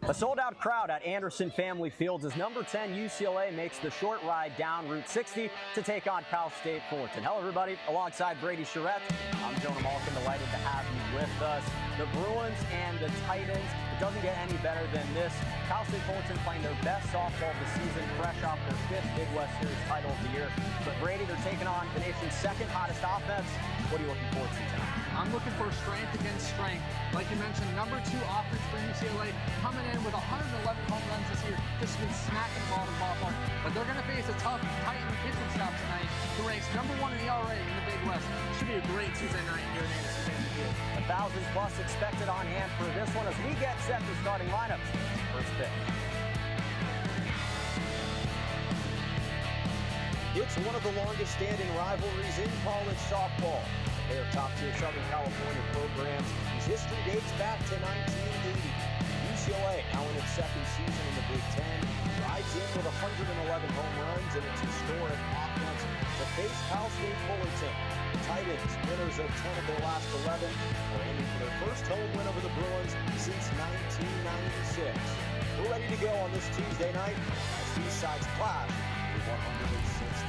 A sold-out crowd at Anderson Family Fields as number 10 UCLA makes the short ride down Route 60 to take on Cal State Fullerton. Hello, everybody. Alongside Brady Charette, I'm Jonah Malkin, delighted to have you with us. The Bruins and the Titans. It doesn't get any better than this. Cal State Fullerton playing their best softball of the season, fresh off their 5th Big West Series title of the year. But Brady, they're taking on the nation's second hottest offense. What are you looking forward to tonight? I'm looking for strength against strength. Like you mentioned, number 2 offense for UCLA coming in with 111 home runs this year, just been smacking the ball in the ballpark. But they're going to face a tough Titan pitching staff tonight, who ranks number 1 in the ERA in the Big West. Should be a great Tuesday night here in Anderson Family Field. 1,000 plus expected on hand for this one as we get set for starting lineups. First pitch. It's one of the longest standing rivalries in college softball. A pair of top-tier Southern California programs whose history dates back to 1980. UCLA, now in its second season in the Big Ten, rides in with 111 home runs and its historic offense to face Cal State Fullerton. The Titans, winners of 10 of their last 11, are aiming for their first home win over the Bruins since 1996. We're ready to go on this Tuesday night as these sides clash with 106.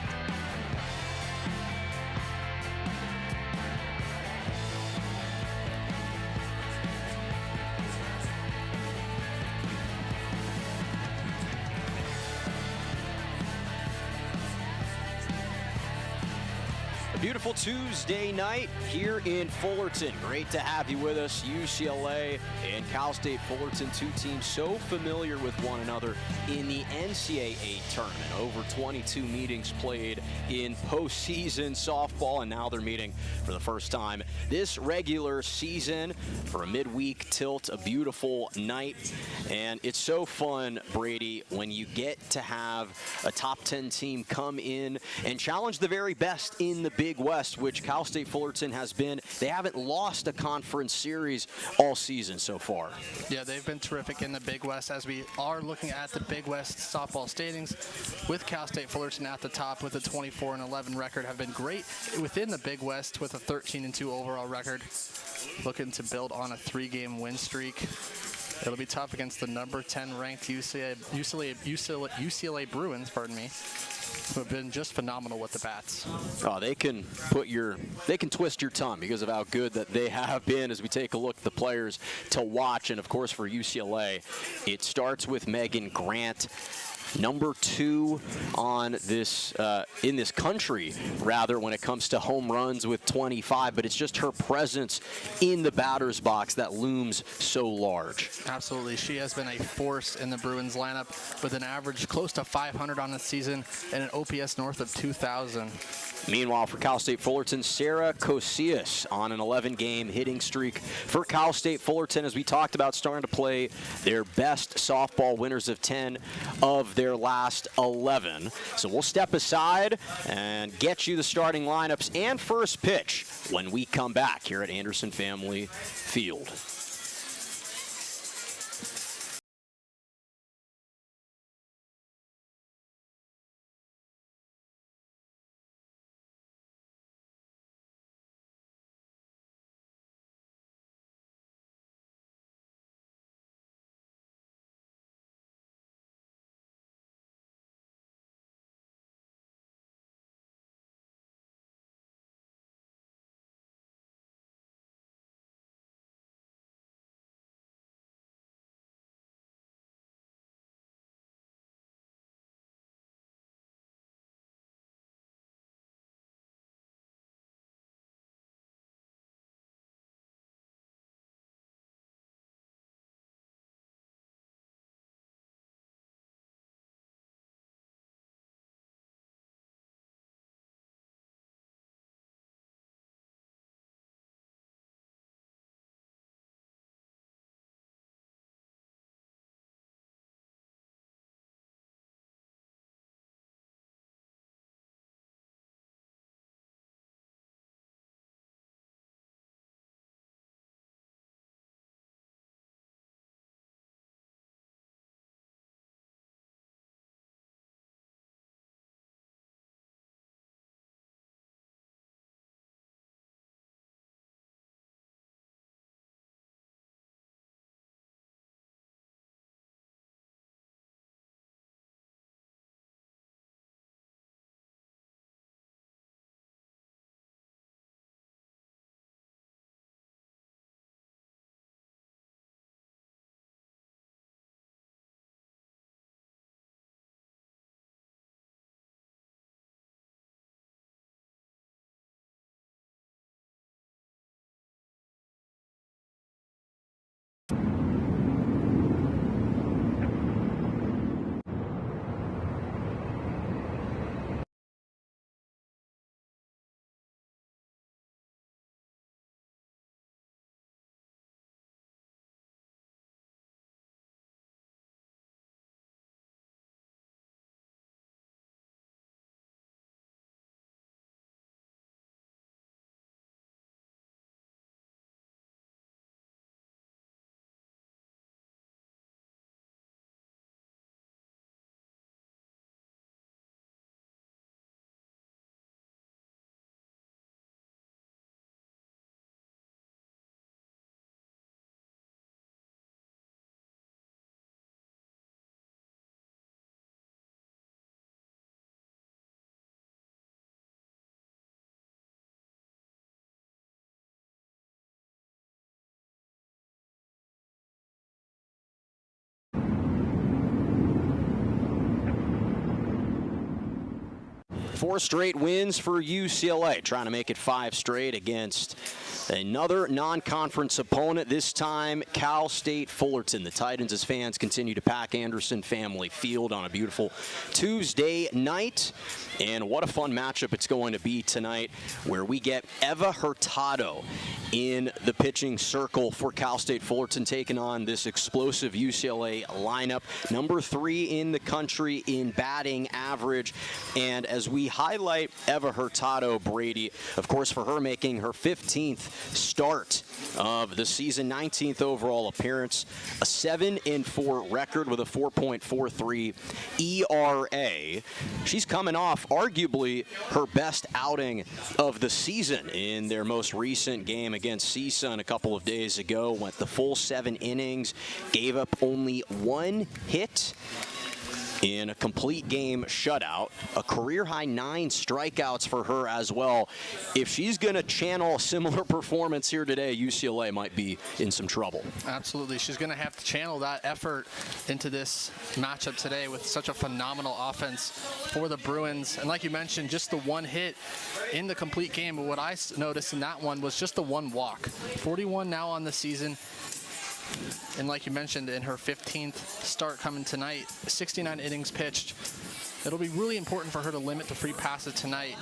Beautiful Tuesday night here in Fullerton. Great to have you with us. UCLA and Cal State Fullerton, two teams so familiar with one another in the NCAA tournament. Over 22 meetings played in postseason softball, and now they're meeting for the first time this regular season for a midweek tilt, a beautiful night. And it's so fun, Brady, when you get to have a top 10 team come in and challenge the very best in the Big West, which Cal State Fullerton has been. They haven't lost a conference series all season so far. Yeah, they've been terrific in the Big West as we are looking at the Big West softball standings with Cal State Fullerton at the top with a 24-11 record, have been great within the Big West with a 13-2 overall record. Looking to build on a 3-game win streak. It'll be tough against the number 10 ranked UCLA Bruins, pardon me, who have been just phenomenal with the bats. Oh, they can twist your tongue because of how good that they have been as we take a look at the players to watch. And of course for UCLA, it starts with Megan Grant, number 2 on this in this country, rather, when it comes to home runs with 25, but it's just her presence in the batter's box that looms so large. Absolutely. She has been a force in the Bruins lineup with an average close to 500 on the season and an OPS north of 2,000. Meanwhile, for Cal State Fullerton, Sarah Cosias on an 11-game hitting streak for Cal State Fullerton, as we talked about, starting to play their best softball, winners of 10 of their last 11. So we'll step aside and get you the starting lineups and first pitch when we come back here at Anderson Family Field. 4 straight wins for UCLA, trying to make it 5 straight against another non-conference opponent, this time Cal State Fullerton. The Titans, as fans continue to pack Anderson Family Field on a beautiful Tuesday night. And what a fun matchup it's going to be tonight, where we get Eva Hurtado in the pitching circle for Cal State Fullerton, taking on this explosive UCLA lineup. Number 3 in the country in batting average. And as we highlight Eva Hurtado, Brady, of course, for her making her 15th start of the season, 19th overall appearance, a 7-4 record with a 4.43 ERA. She's coming off arguably her best outing of the season in their most recent game against CSUN a couple of days ago. Went the full 7 innings, gave up only 1 hit in a complete game shutout, a career-high 9 strikeouts for her as well. If she's going to channel a similar performance here today, UCLA might be in some trouble. Absolutely. She's going to have to channel that effort into this matchup today with such a phenomenal offense for the Bruins. And like you mentioned, just the 1 hit in the complete game. But what I noticed in that one was just the 1 walk. 41 now on the season. And like you mentioned, in her 15th start coming tonight, 69 innings pitched. It'll be really important for her to limit the free passes tonight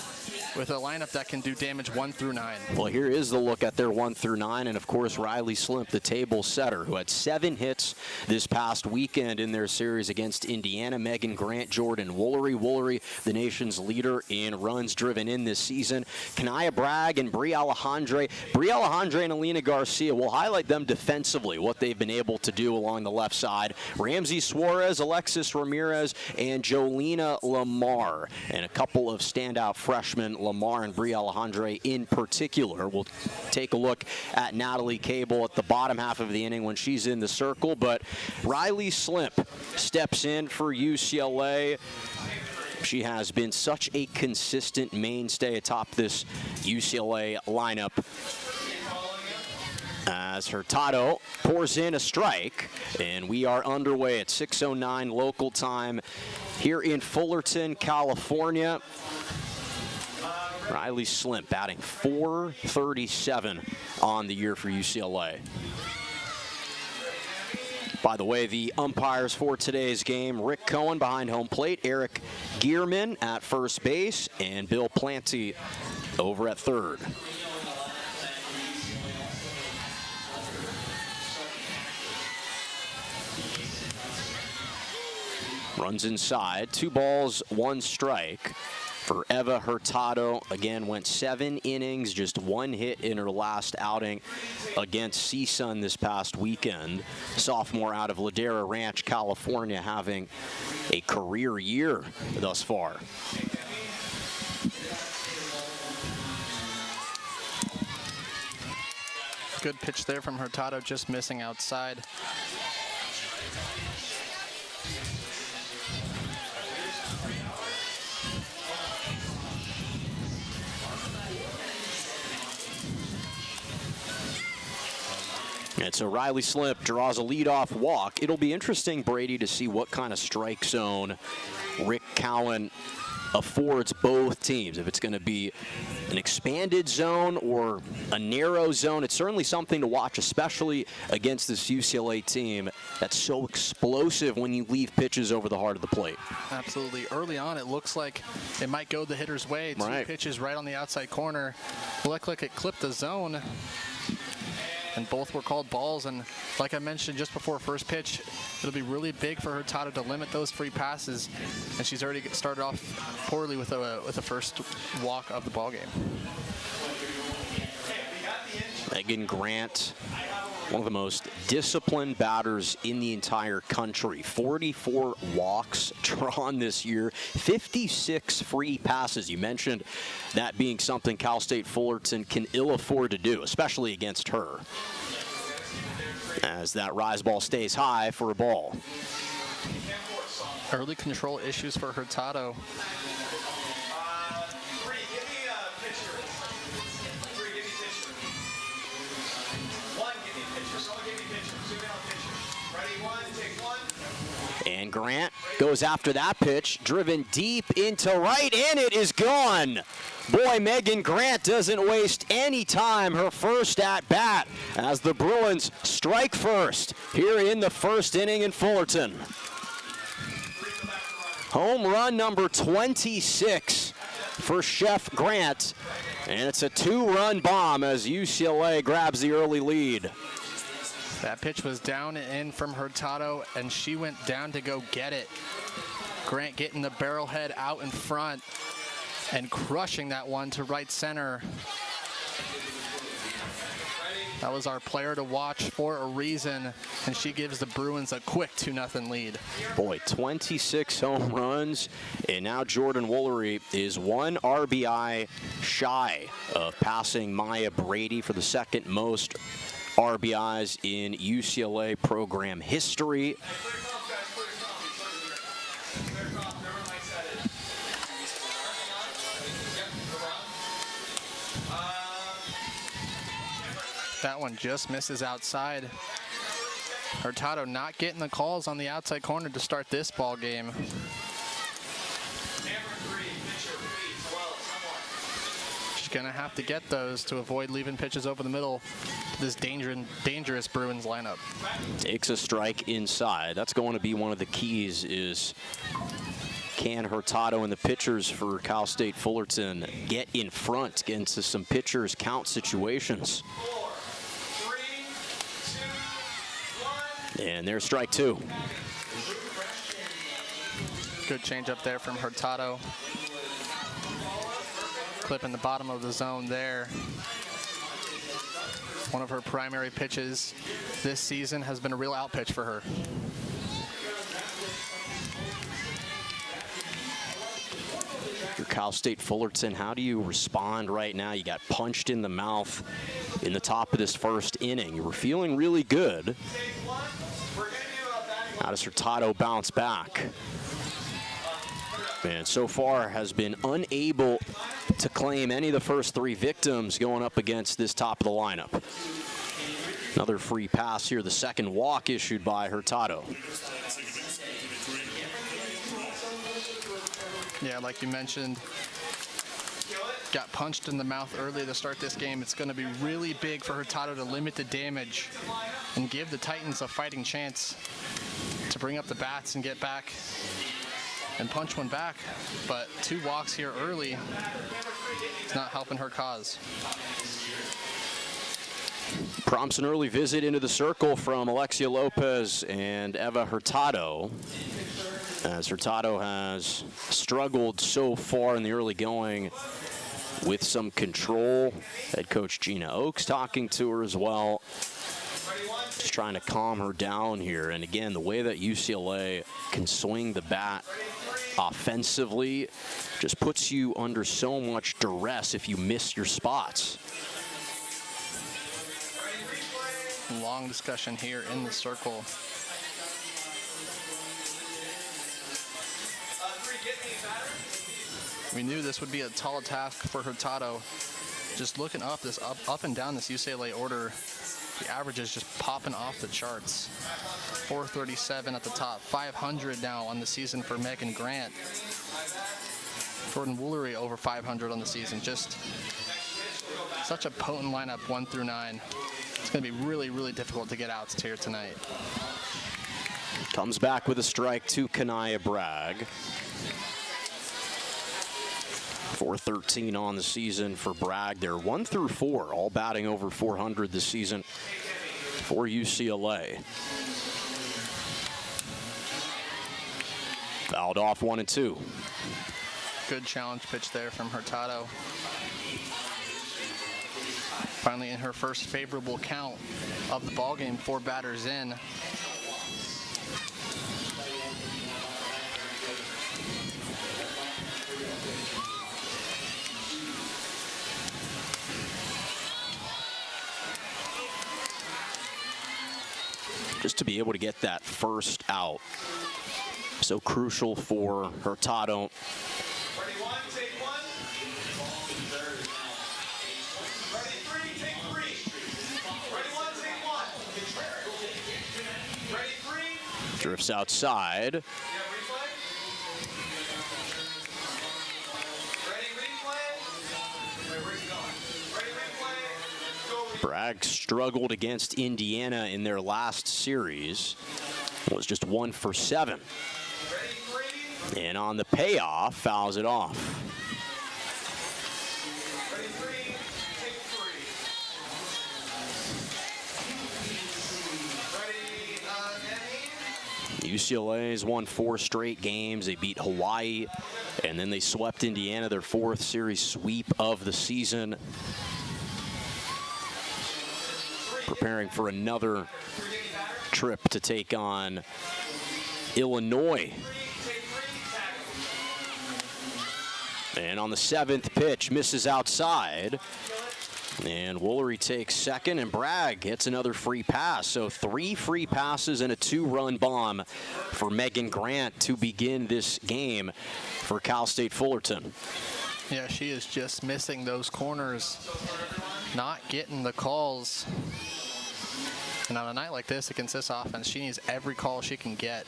with a lineup that can do damage 1 through 9. Well, here is the look at their 1 through 9, and of course Riley Slimp, the table setter, who had 7 hits this past weekend in their series against Indiana. Megan Grant, Jordan Woolery. Woolery, the nation's leader in runs driven in this season. Kanaya Bragg and Brie Alejandre. Brie Alejandre and Alina Garcia, will highlight them defensively, what they've been able to do along the left side. Ramsey Suarez, Alexis Ramirez, and Jolina Lamar, and a couple of standout freshmen, Lamar and Brie Alejandre in particular. We'll take a look at Natalie Cable at the bottom half of the inning when she's in the circle, but Riley Slimp steps in for UCLA. She has been such a consistent mainstay atop this UCLA lineup. As Hurtado pours in a strike, and we are underway at 6:09 local time here in Fullerton, California. Riley Slimp batting .437 on the year for UCLA. By the way, the umpires for today's game: Rick Cohen behind home plate, Eric Gierman at first base, and Bill Planty over at third. Runs inside, 2 balls, 1 strike for Eva Hurtado. Again, went 7 innings, just 1 hit in her last outing against CSUN this past weekend. Sophomore out of Ladera Ranch, California, having a career year thus far. Good pitch there from Hurtado, just missing outside. And so Riley Slimp draws a leadoff walk. It'll be interesting, Brady, to see what kind of strike zone Rick Cowan affords both teams. If it's going to be an expanded zone or a narrow zone, it's certainly something to watch, especially against this UCLA team that's so explosive when you leave pitches over the heart of the plate. Absolutely. Early on, it looks like it might go the hitter's way. 2 pitches right on the outside corner. Looked like it clipped the zone, and both were called balls. And like I mentioned just before first pitch, it'll be really big for Hurtado to limit those free passes, and she's already started off poorly with a first walk of the ball game. Megan Grant, one of the most disciplined batters in the entire country. 44 walks drawn this year, 56 free passes. You mentioned that being something Cal State Fullerton can ill afford to do, especially against her. As that rise ball stays high for a ball. Early control issues for Hurtado. And Grant Goes after that pitch, driven deep into right, and it is gone. Boy, Megan Grant doesn't waste any time. Her first at bat as the Bruins strike first here in the first inning in Fullerton. Home run number 26 for Chef Grant, and it's a 2-run bomb as UCLA grabs the early lead. That pitch was down and in from Hurtado, and she went down to go get it. Grant getting the barrel head out in front and crushing that one to right center. That was our player to watch for a reason, and she gives the Bruins a quick 2-0 lead. Boy, 26 home runs, and now Jordan Woolery is 1 RBI shy of passing Maya Brady for the second most RBIs in UCLA program history. That one just misses outside. Hurtado not getting the calls on the outside corner to start this ball game. She's gonna have to get those to avoid leaving pitches over the middle to this dangerous Bruins lineup. Takes a strike inside. That's going to be one of the keys, is can Hurtado and the pitchers for Cal State Fullerton get in front, get into some pitchers count situations. And there's strike 2. Good change up there from Hurtado. Clip in the bottom of the zone there. One of her primary pitches this season has been a real out pitch for her. Your Cal State Fullerton, how do you respond right now? You got punched in the mouth in the top of this first inning. You were feeling really good. How does Hurtado bounce back? And so far has been unable to claim any of the first 3 victims going up against this top of the lineup. Another free pass here, the second walk issued by Hurtado. Yeah, like you mentioned, got punched in the mouth early to start this game. It's going to be really big for Hurtado to limit the damage and give the Titans a fighting chance to bring up the bats and get back and punch one back. But 2 walks here early is not helping her cause. Prompts an early visit into the circle from Alexia Lopez and Eva Hurtado, as Hurtado has struggled so far in the early going with some control. Head coach Gina Oakes talking to her as well, just trying to calm her down here. And again, the way that UCLA can swing the bat offensively just puts you under so much duress if you miss your spots. Long discussion here in the circle. We knew this would be a tall task for Hurtado. Just looking up and down this UCLA order, the average is just popping off the charts. 437 at the top, 500 now on the season for Megan Grant. Jordan Woolery over 500 on the season. Just such a potent lineup, 1 through 9. It's going to be really, really difficult to get outs here tonight. Comes back with a strike to Kanaya Bragg. 413 on the season for Bragg. They're 1 through 4, all batting over 400 this season for UCLA. Fouled off 1-2. Good challenge pitch there from Hurtado. Finally in her first favorable count of the ballgame, 4 batters in. Just to be able to get that first out, so crucial for Hurtado. Drifts outside. Bragg struggled against Indiana in their last series. Was just 1 for 7. And on the payoff, fouls it off. UCLA's won 4 straight games. They beat Hawaii, and then they swept Indiana, their 4th series sweep of the season. Preparing for another trip to take on Illinois. And on the 7th pitch, misses outside. And Woolery takes second, and Bragg hits another free pass. So 3 free passes and a 2-run bomb for Megan Grant to begin this game for Cal State Fullerton. Yeah, she is just missing those corners, not getting the calls. And on a night like this against this offense, she needs every call she can get.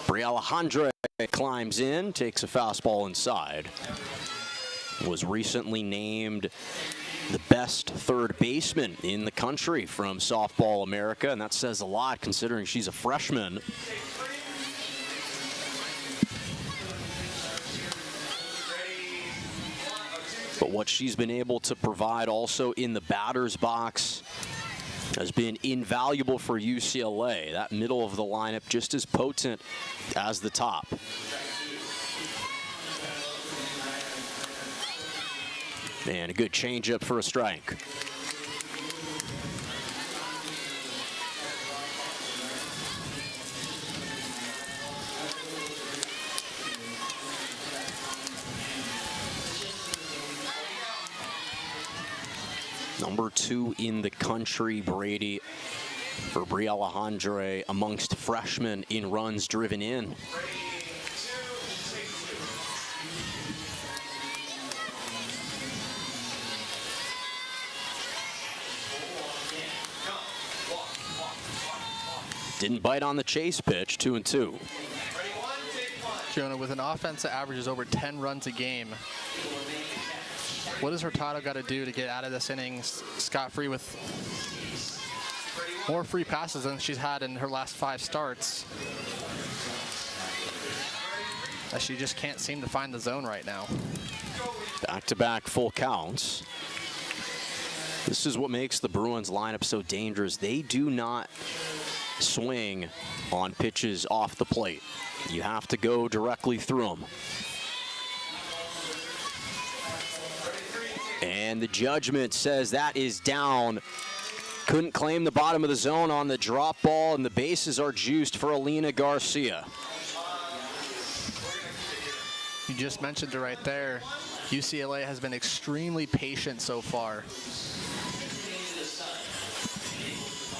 Briella Handre climbs in, takes a fastball inside. Was recently named the best third baseman in the country from Softball America, and that says a lot considering she's a freshman. But what she's been able to provide also in the batter's box has been invaluable for UCLA. That middle of the lineup just as potent as the top. And a good changeup for a strike. Number 2 in the country, Brady, for Briella Handre amongst freshmen in runs driven in. Didn't bite on the chase pitch, 2-2. Jonah, with an offense that averages over 10 runs a game, what does Hurtado got to do to get out of this inning scot-free with more free passes than she's had in her last 5 starts? As she just can't seem to find the zone right now. Back-to-back full counts. This is what makes the Bruins lineup so dangerous. They do not swing on pitches off the plate. You have to go directly through them. And the judgment says that is down. Couldn't claim the bottom of the zone on the drop ball, and the bases are juiced for Alina Garcia. You just mentioned it right there. UCLA has been extremely patient so far.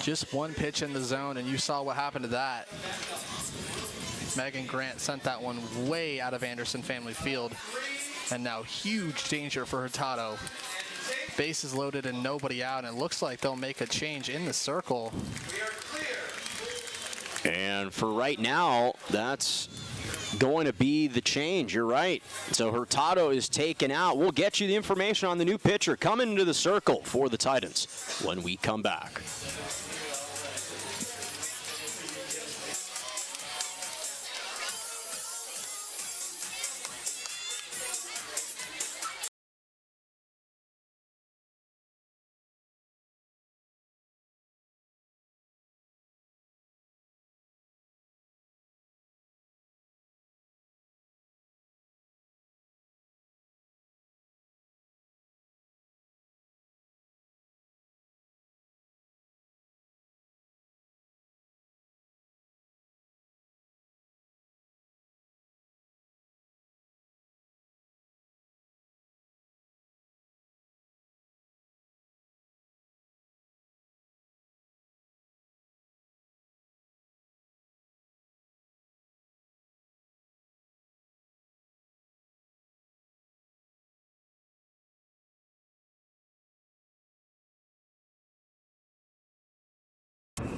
Just 1 pitch in the zone, and you saw what happened to that. Megan Grant sent that one way out of Anderson Family Field. And now huge danger for Hurtado. Bases loaded and nobody out, and it looks like they'll make a change in the circle. And for right now, that's going to be the change. You're right. So Hurtado is taken out. We'll get you the information on the new pitcher coming into the circle for the Titans when we come back.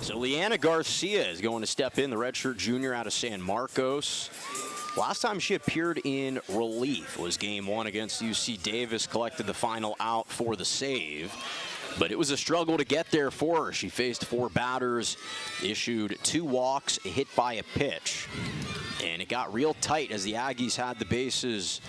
So Leanna Garcia is going to step in, the redshirt junior out of San Marcos. Last time she appeared in relief was game 1 against UC Davis, collected the final out for the save. But it was a struggle to get there for her. She faced 4 batters, issued 2 walks, hit by a pitch. And it got real tight as the Aggies had the bases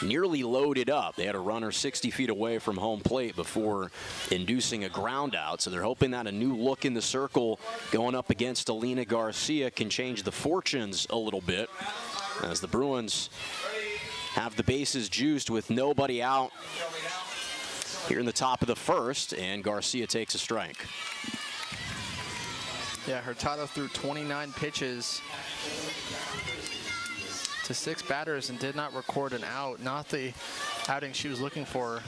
nearly loaded up. They had a runner 60 feet away from home plate before inducing a ground out. So they're hoping that a new look in the circle going up against Alina Garcia can change the fortunes a little bit, as the Bruins have the bases juiced with nobody out here in the top of the first, and Garcia takes a strike. Yeah, Hurtado threw 29 pitches to 6 batters and did not record an out. Not the outing she was looking for,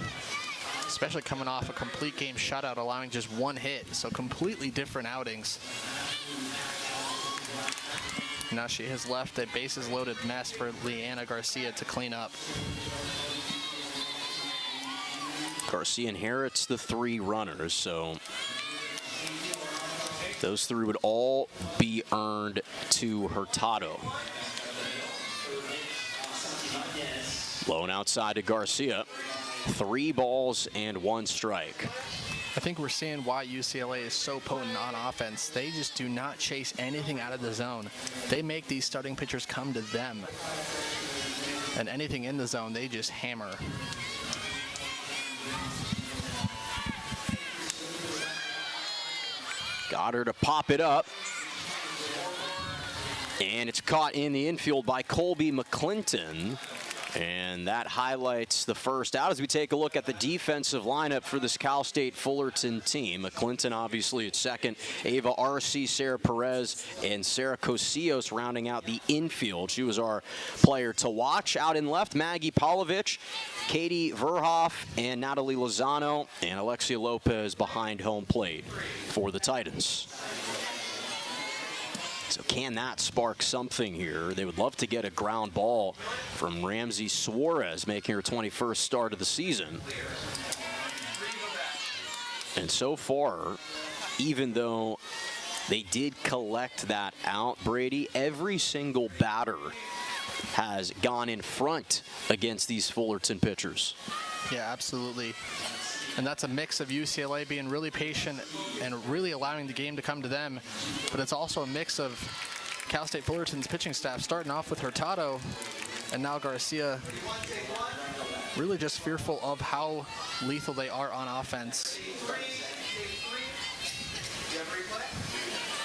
especially coming off a complete game shutout, allowing just 1 hit. So completely different outings. Now she has left a bases loaded mess for Leanna Garcia to clean up. Garcia inherits the 3 runners, so those 3 would all be earned to Hurtado. Low and outside to Garcia. 3 balls and 1 strike. I think we're seeing why UCLA is so potent on offense. They just do not chase anything out of the zone. They make these starting pitchers come to them. And anything in the zone, they just hammer. Got her to pop it up. And it's caught in the infield by Colby McClinton. And that highlights the first out as we take a look at the defensive lineup for this Cal State Fullerton team. McClinton obviously at second, Ava Arce, Sarah Perez, and Sarah Cosillos rounding out the infield. She was our player to watch. Out in left, Maggie Polovich, Katie Verhoff, and Natalie Lozano, and Alexia Lopez behind home plate for the Titans. So can that spark something here? They would love to get a ground ball from Ramsey Suarez, making her 21st start of the season. And so far, even though they did collect that out, Brady, every single batter has gone in front against these Fullerton pitchers. Yeah, absolutely. And that's a mix of UCLA being really patient and really allowing the game to come to them. But it's also a mix of Cal State Fullerton's pitching staff, starting off with Hurtado and now Garcia, really just fearful of how lethal they are on offense.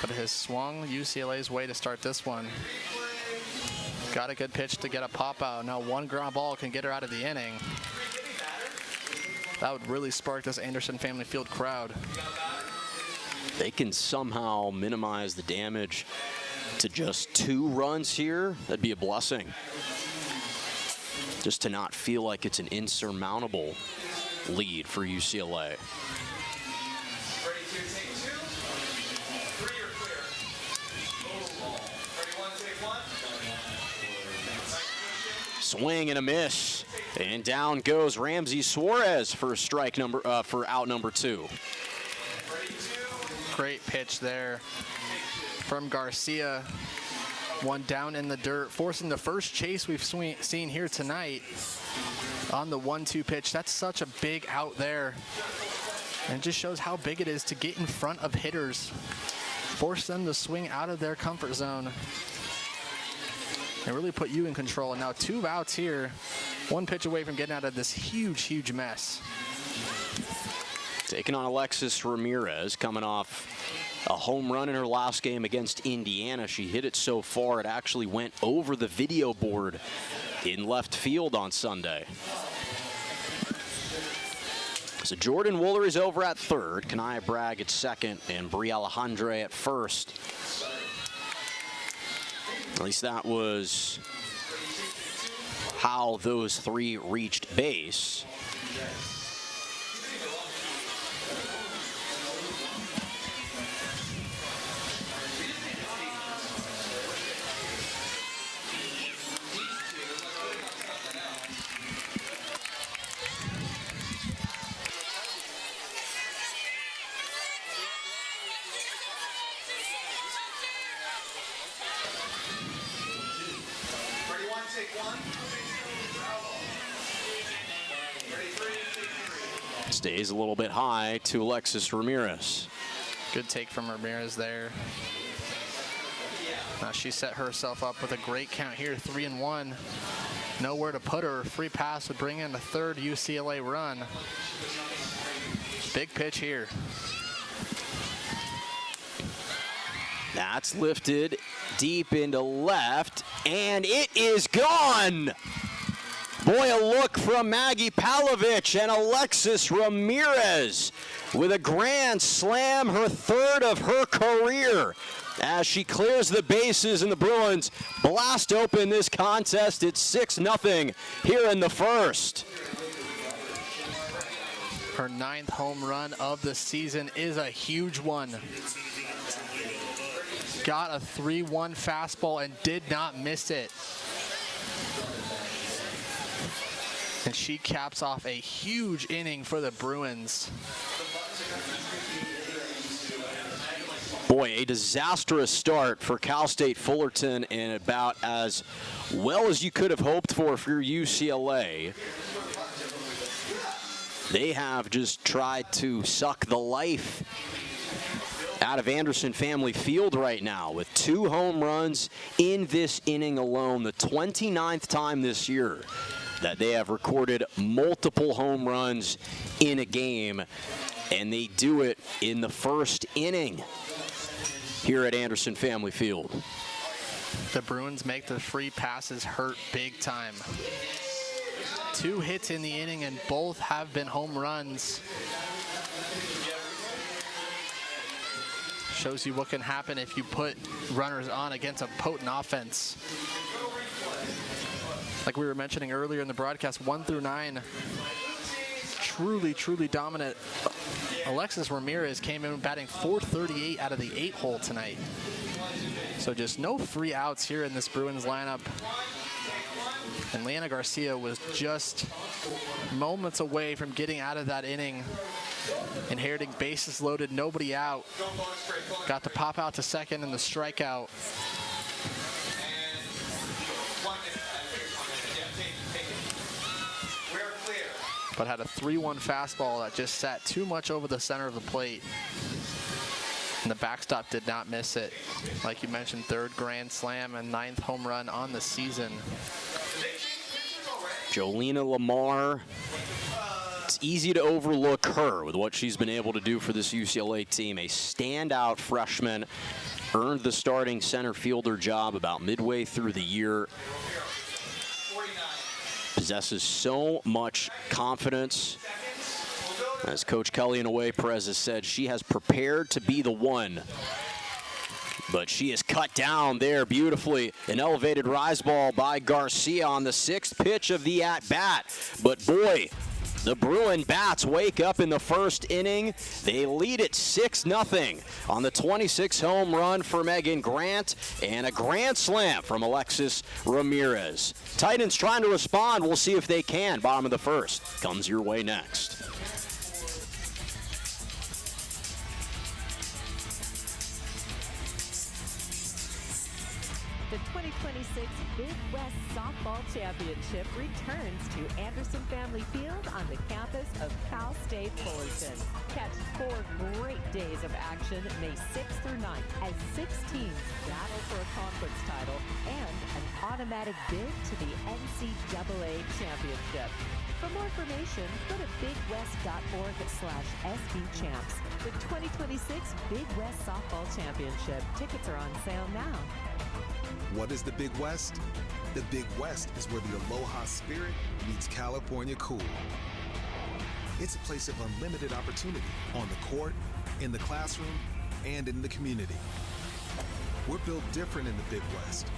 But it has swung UCLA's way to start this one. Got a good pitch to get a pop out. Now 1 ground ball can get her out of the inning. That would really spark this Anderson Family Field crowd. They can somehow minimize the damage to just 2 runs here. That'd be a blessing. Just to not feel like it's an insurmountable lead for UCLA. Swing and a miss, and down goes Ramsey Suarez for out number 2. Great pitch there from Garcia. 1 down in the dirt, forcing the first chase we've seen here tonight on the 1-2 pitch. That's such a big out there, and it just shows how big it is to get in front of hitters, force them to swing out of their comfort zone, and really put you in control. And now 2 outs here, 1 pitch away from getting out of this huge mess. Taking on Alexis Ramirez, coming off a home run in her last game against Indiana. She hit it so far it actually went over the video board in left field on Sunday. So Jordan Wooler is over at third, Kanaya Bragg at second, and Brie Alejandre at first. At least that was how those 3 reached base. Stays a little bit high to Alexis Ramirez. Good take from Ramirez there. Now she set herself up with a great count here, 3-1. Nowhere to put her. Free pass would bring in a third UCLA run. Big pitch here. That's lifted deep into left, and it is gone. Boy, a look from Maggie Palovich and Alexis Ramirez with a grand slam, her third of her career. As she clears the bases and the Bruins blast open this contest, it's 6-0 here in the first. Her 9th home run of the season is a huge one. Got a 3-1 fastball and did not miss it. And she caps off a huge inning for the Bruins. Boy, a disastrous start for Cal State Fullerton, and about as well as you could have hoped for your UCLA. They have just tried to suck the life out of Anderson Family Field right now with 2 home runs in this inning alone, the 29th time this year that they have recorded multiple home runs in a game, and they do it in the first inning here at Anderson Family Field. The Bruins make the free passes hurt big time. 2 hits in the inning, and both have been home runs. Shows you what can happen if you put runners on against a potent offense. Like we were mentioning earlier in the broadcast, 1 through 9, truly dominant. Alexis Ramirez came in batting .438 out of the 8-hole tonight. So just no free outs here in this Bruins lineup. And Leanna Garcia was just moments away from getting out of that inning, inheriting bases loaded, nobody out. Got to pop out to second in the strikeout. But had a 3-1 fastball that just sat too much over the center of the plate. And the backstop did not miss it. Like you mentioned, 3rd grand slam and 9th home run on the season. Jolena Lamar, it's easy to overlook her with what she's been able to do for this UCLA team. A standout freshman, earned the starting center fielder job about midway through the year. Possesses so much confidence. As Coach Kelly in Away Perez has said, she has prepared to be the one. But she is cut down there beautifully. An elevated rise ball by Garcia on the 6th pitch of the at-bat. But boy, the Bruin Bats wake up in the first inning. They lead it 6-0 on the 26th home run for Megan Grant and a grand slam from Alexis Ramirez. Titans trying to respond. We'll see if they can. Bottom of the first comes your way next. The 2026 Big West Softball Championship returns to Anderson Family Field on the campus of Cal State Fullerton. Catch 4 great days of action May 6th through 9th as 6 teams battle for a conference title and an automatic bid to the NCAA Championship. For more information, go to bigwest.org/SBChamps. The 2026 Big West Softball Championship. Tickets are on sale now. What is the Big West? The Big West is where the Aloha spirit meets California cool. It's a place of unlimited opportunity on the court, in the classroom, and in the community. We're built different in the Big West.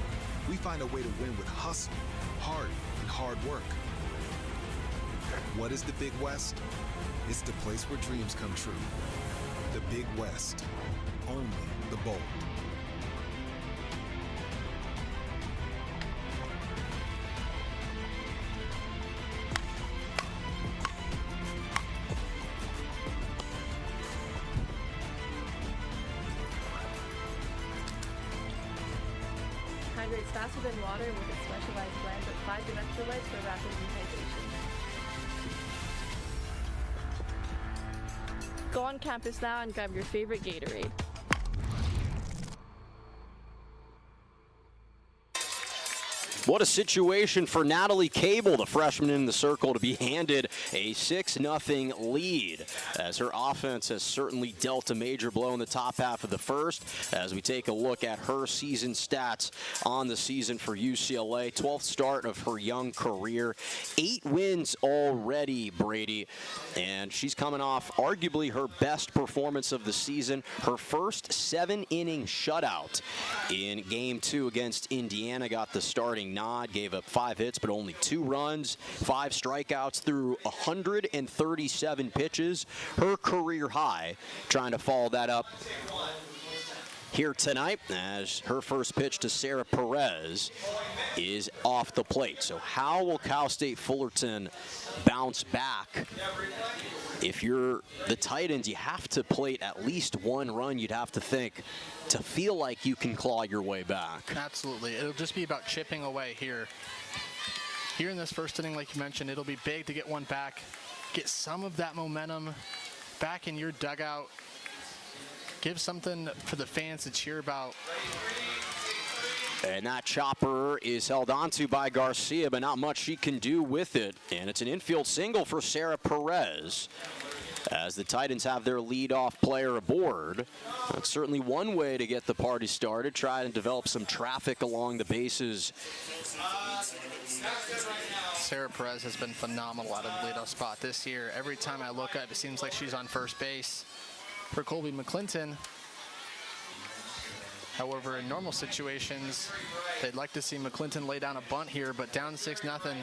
We find a way to win with hustle, heart, and hard work. What is the Big West? It's the place where dreams come true. The Big West. Only the bold. Hydrates faster than water with its specialized blend of 5 5 electrolytes for rapid rehydration. Go on campus now and grab your favorite Gatorade. What a situation for Natalie Cable, the freshman in the circle, to be handed a 6-0 lead, as her offense has certainly dealt a major blow in the top half of the first. As we take a look at her season stats on the season for UCLA, 12th start of her young career, 8 wins already, Brady, and she's coming off arguably her best performance of the season, her first 7-inning shutout in Game 2 against Indiana. Got the starting nod, gave up 5 hits but only 2 runs, 5 strikeouts through 137 pitches, her career high. Trying to follow that up here tonight as her first pitch to Sarah Perez is off the plate. So how will Cal State Fullerton bounce back? If you're the Titans, you have to plate at least 1 run, you'd have to think, to feel like you can claw your way back. Absolutely. It'll just be about chipping away here. Here in this first inning, like you mentioned, it'll be big to get one back, get some of that momentum back in your dugout, give something for the fans to cheer about. And that chopper is held onto by Garcia, but not much she can do with it. And it's an infield single for Sarah Perez, as the Titans have their leadoff player aboard. That's certainly one way to get the party started, try and develop some traffic along the bases. Sarah Perez has been phenomenal out of the leadoff spot this year. Every time I look up, it seems like she's on first base. For Colby McClinton, however, in normal situations, they'd like to see McClinton lay down a bunt here, but down 6-0,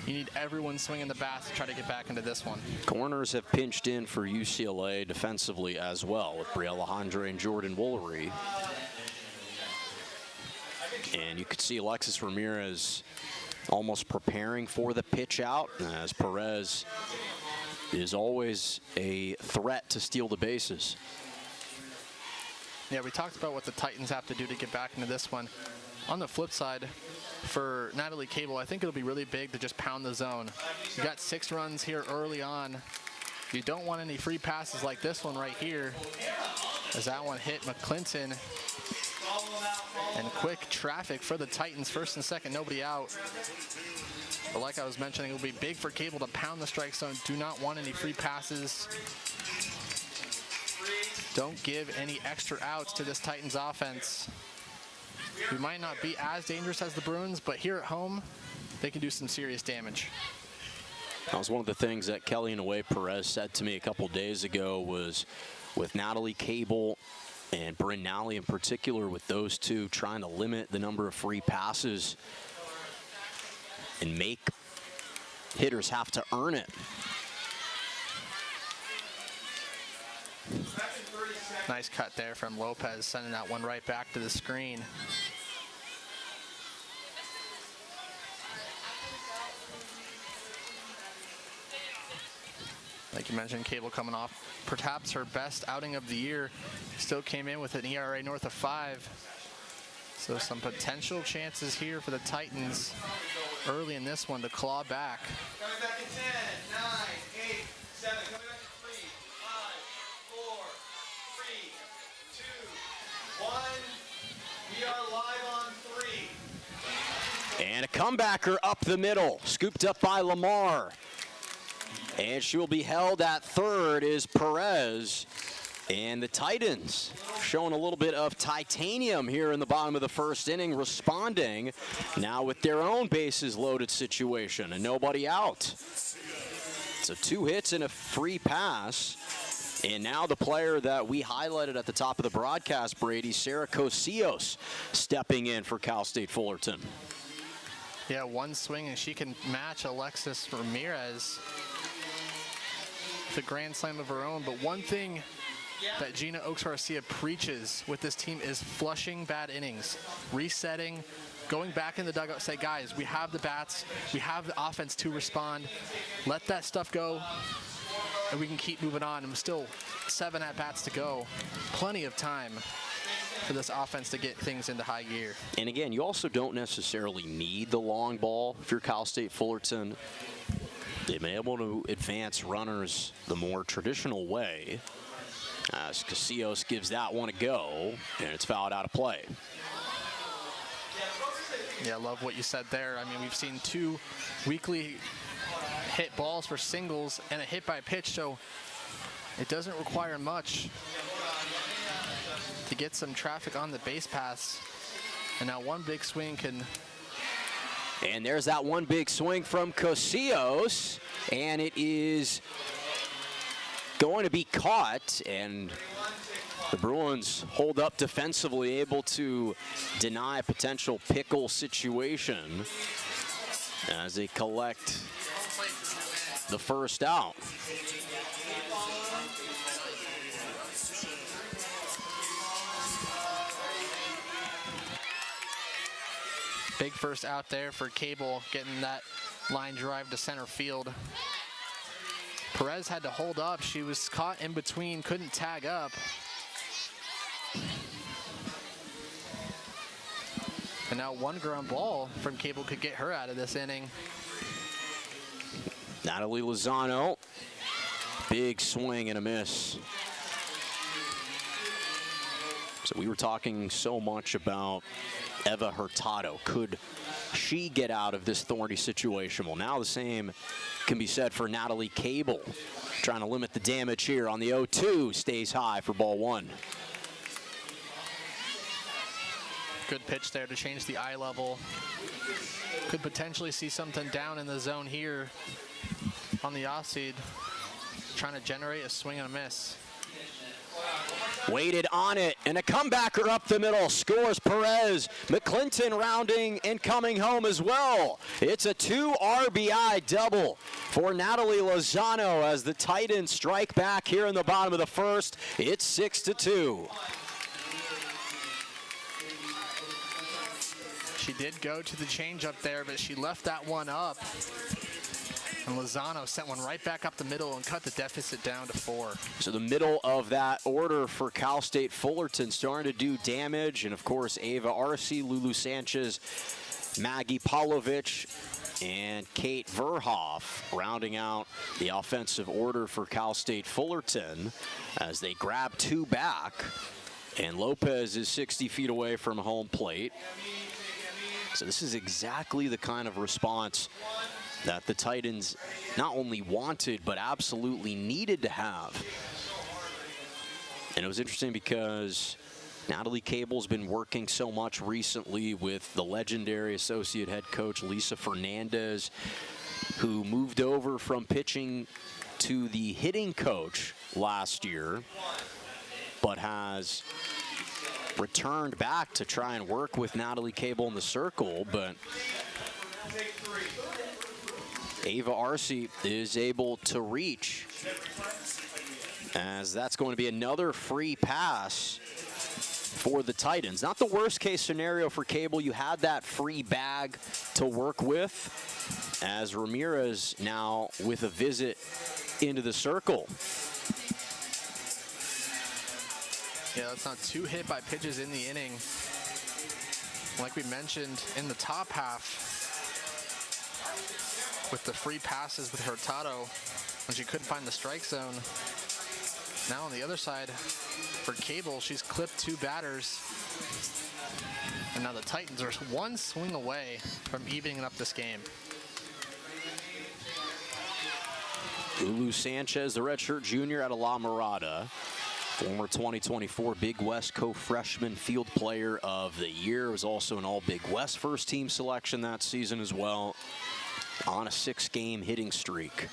you need everyone swinging the bats to try to get back into this one. Corners have pinched in for UCLA defensively as well, with Briella Andre and Jordan Woolery. And you could see Alexis Ramirez almost preparing for the pitch out, as Perez is always a threat to steal the bases. Yeah, we talked about what the Titans have to do to get back into this one. On the flip side, for Natalie Cable, I think it'll be really big to just pound the zone. You got 6 runs here early on. You don't want any free passes like this one right here, as that one hit McClinton. And quick traffic for the Titans, first and second, nobody out. But like I was mentioning, it'll be big for Cable to pound the strike zone. Do not want any free passes. Don't give any extra outs to this Titans offense. We might not be as dangerous as the Bruins, but here at home, they can do some serious damage. That was one of the things that Kelly Inouye Perez said to me a couple days ago, was with Natalie Cable and Bryn Nally in particular, with those two trying to limit the number of free passes and make hitters have to earn it. Nice cut there from Lopez, sending that one right back to the screen. Like you mentioned, Cable coming off perhaps her best outing of the year. Still came in with an ERA north of 5. So some potential chances here for the Titans early in this one to claw back. Coming back in 10, 9, 8, 7, coming back in 3, 5, 4, 3, 2, 1. We are live on 3. And a comebacker up the middle, scooped up by Lamar. And she will be held at third is Perez. And the Titans showing a little bit of titanium here in the bottom of the first inning, responding now with their own bases loaded situation and nobody out. So 2 hits and a free pass. And now the player that we highlighted at the top of the broadcast, Brady, Sarah Cosillos, stepping in for Cal State Fullerton. Yeah, one swing and she can match Alexis Ramirez. The grand slam of her own, but one thing that Gina Oaks-Garcia preaches with this team is flushing bad innings, resetting, going back in the dugout, say, guys, we have the bats, we have the offense to respond, let that stuff go, and we can keep moving on. And still 7 at-bats to go, plenty of time. for this offense to get things into high gear. And again, you also don't necessarily need the long ball if you're Cal State Fullerton. They've been able to advance runners the more traditional way, as Casillas gives that one a go, and it's fouled out of play. Yeah, I love what you said there. I mean, we've seen 2 weekly hit balls for singles and a hit by pitch, so it doesn't require much to get some traffic on the base paths. And now one big swing can... And there's that one big swing from Casillas, and it is going to be caught, and the Bruins hold up defensively, able to deny a potential pickle situation as they collect the first out. Big first out there for Cable, getting that line drive to center field. Perez had to hold up. She was caught in between, couldn't tag up. And now one ground ball from Cable could get her out of this inning. Natalie Lozano, big swing and a miss. So we were talking so much about Eva Hurtado. Could she get out of this thorny situation? Well, now the same can be said for Natalie Cable. Trying to limit the damage here on the 0-2. Stays high for ball 1. Good pitch there to change the eye level. Could potentially see something down in the zone here on the offseed. Trying to generate a swing and a miss. Waited on it, and a comebacker up the middle. Scores Perez. McClinton rounding and coming home as well. It's a 2 RBI double for Natalie Lozano as the Titans strike back here in the bottom of the first. It's 6-2. She did go to the changeup there, but she left that one up. And Lozano sent one right back up the middle and cut the deficit down to 4. So the middle of that order for Cal State Fullerton starting to do damage. And of course, Ava Arce, Lulu Sanchez, Maggie Pavlovich, and Kate Verhoff rounding out the offensive order for Cal State Fullerton as they grab 2 back. And Lopez is 60 feet away from home plate. So this is exactly the kind of response that the Titans not only wanted, but absolutely needed to have. And it was interesting because Natalie Cable's been working so much recently with the legendary associate head coach Lisa Fernandez, who moved over from pitching to the hitting coach last year, but has returned back to try and work with Natalie Cable in the circle. But Ava Arce is able to reach, as that's going to be another free pass for the Titans. Not the worst case scenario for Cable. You had that free bag to work with, as Ramirez now with a visit into the circle. Yeah, that's not 2 hit by pitches in the inning. Like we mentioned in the top half, with the free passes with Hurtado when she couldn't find the strike zone. Now on the other side for Cable, she's clipped 2 batters. And now the Titans are 1 swing away from evening up this game. Lulu Sanchez, the redshirt junior out of La Mirada, former 2024 Big West co-freshman field player of the year, was also an all Big West first team selection that season as well, on a 6-game hitting streak.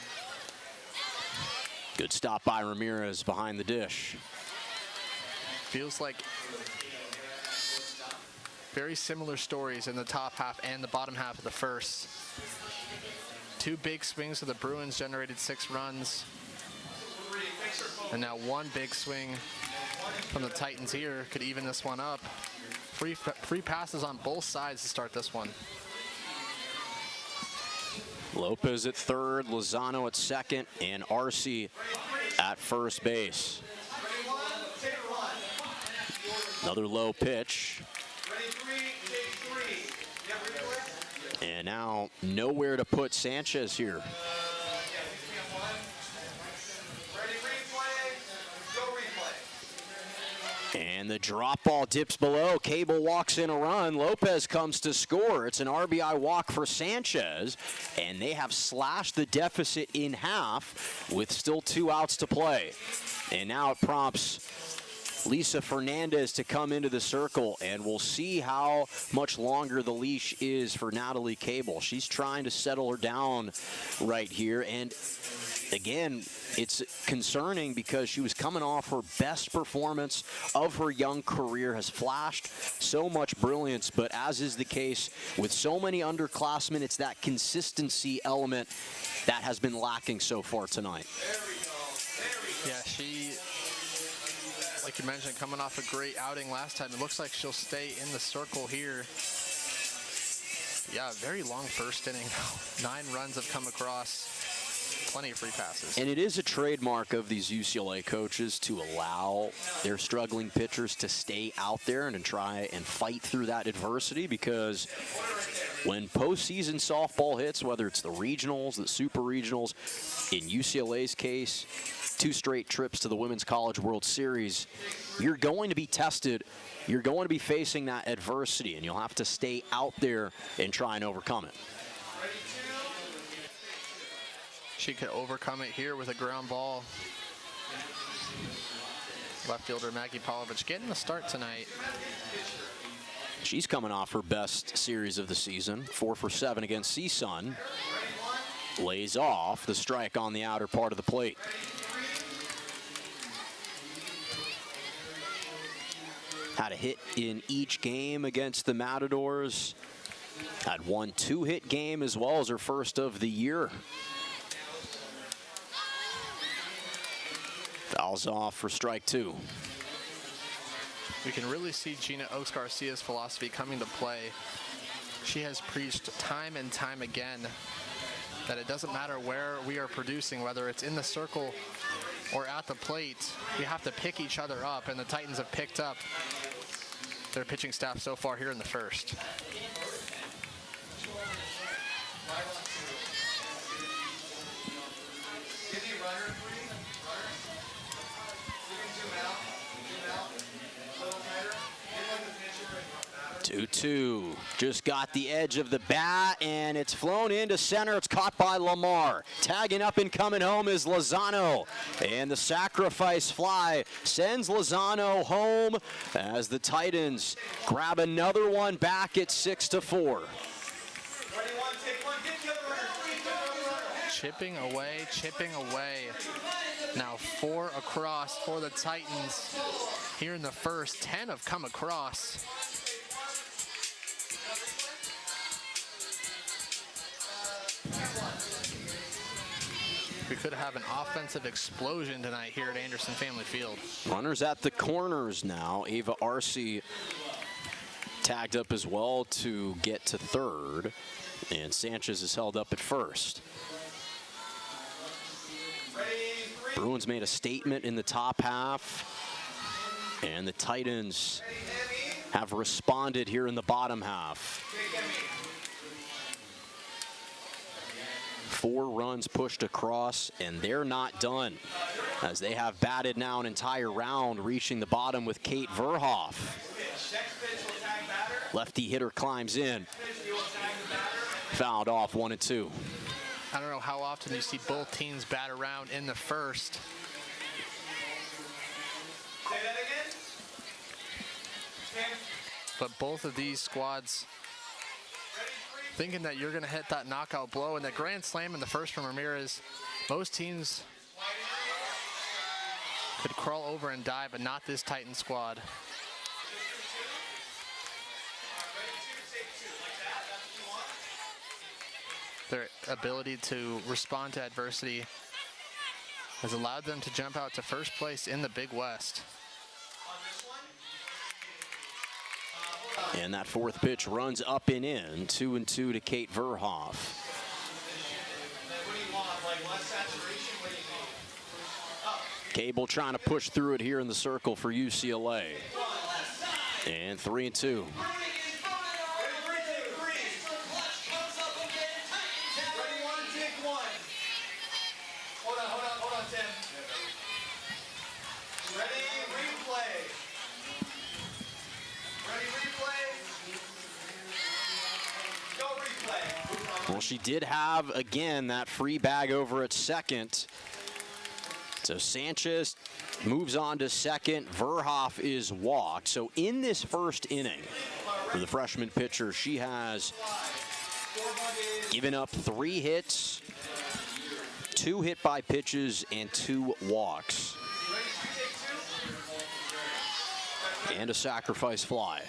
Good stop by Ramirez behind the dish. Feels like very similar stories in the top half and the bottom half of the first. 2 big swings of the Bruins generated 6 runs. And now 1 big swing from the Titans here could even this one up. Free passes on both sides to start this one. Lopez at third, Lozano at second, and Arce at first base. Another low pitch. Ready, 3, take 3. Yeah, replay. And now nowhere to put Sanchez here. Ready, replay. Go replay. And the drop ball dips below. Cable walks in a run. Lopez comes to score. It's an RBI walk for Sanchez. And they have slashed the deficit in half with still 2 outs to play. And now it prompts Lisa Fernandez to come into the circle, and we'll see how much longer the leash is for Natalie Cable. She's trying to settle her down right here, and again, it's concerning because she was coming off her best performance of her young career, has flashed so much brilliance, but as is the case with so many underclassmen, it's that consistency element that has been lacking so far tonight. Yeah, she, like you mentioned, coming off a great outing last time. It looks like she'll stay in the circle here. Yeah, very long first inning. 9 runs have come across. Plenty of free passes. And it is a trademark of these UCLA coaches to allow their struggling pitchers to stay out there and to try and fight through that adversity, because when postseason softball hits, whether it's the regionals, the super regionals, in UCLA's case, 2 straight trips to the Women's College World Series, you're going to be tested. You're going to be facing that adversity, and you'll have to stay out there and try and overcome it. She could overcome it here with a ground ball. Left fielder Maggie Polovich getting the start tonight. She's coming off her best series of the season, 4 for 7 against CSUN. Lays off the strike on the outer part of the plate. Had a hit in each game against the Matadors. Had 1 2-hit game as well as her first of the year. Fouls off for strike 2. We can really see Gina Oaks Garcia's philosophy coming to play. She has preached time and time again that it doesn't matter where we are producing, whether it's in the circle or at the plate, we have to pick each other up, and the Titans have picked up their pitching staff so far here in the first. Give me runner 3. 2-2. Just got the edge of the bat, and it's flown into center. It's caught by Lamar. Tagging up and coming home is Lozano. And the sacrifice fly sends Lozano home as the Titans grab another one back at 6-4. Chipping away. Now 4 across for the Titans here in the first. 10 have come across. We could have an offensive explosion tonight here at Anderson Family Field. Runners at the corners now. Ava Arce tagged up as well to get to third, and Sanchez is held up at first. Bruins made a statement in the top half, and the Titans have responded here in the bottom half. 4 runs pushed across, and they're not done, as they have batted now an entire round, reaching the bottom with Kate Verhoff. Lefty hitter climbs in. Fouled off 1-2. I don't know how often you see both teams bat around in the first. Say that again. But both of these squads thinking that you're going to hit that knockout blow, and the grand slam in the first from Ramirez. Most teams could crawl over and die, but not this Titan squad. Their ability to respond to adversity has allowed them to jump out to first place in the Big West. And that 4th pitch runs up and in. 2-2 to Kate Verhoff. Cable trying to push through it here in the circle for UCLA. And 3-2. Hold on, Tim. Ready, replay. Ready, replay. Go replay. Well, she did have, again, that free bag over at second. So Sanchez moves on to second. Verhoff is walked. So in this first inning for the freshman pitcher, she has given up 3 hits, 2 hit by pitches, and 2 walks. And a sacrifice fly.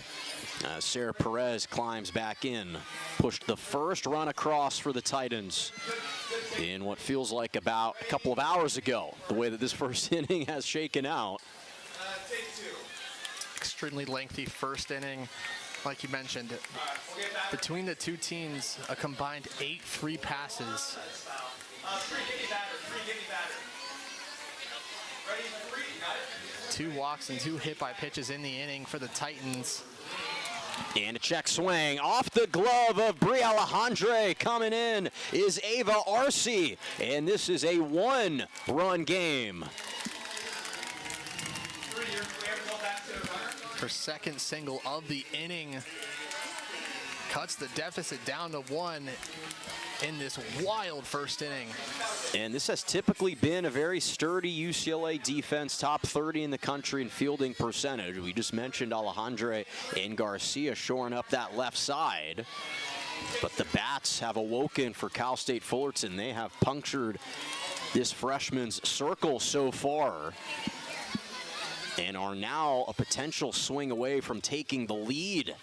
Sarah Perez climbs back in, pushed the first run across for the Titans in what feels like about a couple of hours ago, the way that this first inning has shaken out. Extremely lengthy first inning. Like you mentioned, between the two teams, a combined 8 free passes. 2 walks and 2 hit by pitches in the inning for the Titans. And a check swing off the glove of Brie Alejandre. Coming in is Ava Arce, and this is a 1-run game. Her second single of the inning cuts the deficit down to 1 in this wild first inning. And this has typically been a very sturdy UCLA defense, top 30 in the country in fielding percentage. We just mentioned Alejandre and Garcia shoring up that left side. But the bats have awoken for Cal State Fullerton. They have punctured this freshman's circle so far, and are now a potential swing away from taking the lead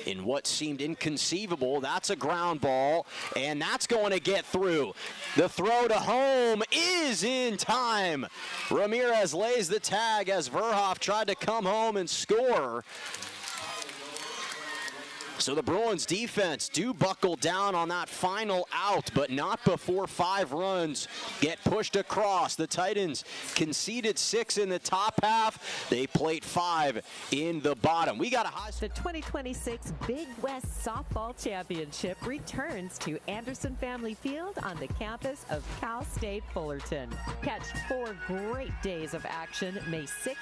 in what seemed inconceivable. That's a ground ball, and that's going to get through. The throw to home is in time. Ramirez lays the tag as Verhoff tried to come home and score. So the Bruins defense do buckle down on that final out, but not before 5 runs get pushed across. The Titans conceded 6 in the top half. They played 5 in the bottom. We got a high. The 2026 Big West Softball Championship returns to Anderson Family Field on the campus of Cal State Fullerton. Catch 4 great days of action May 6th.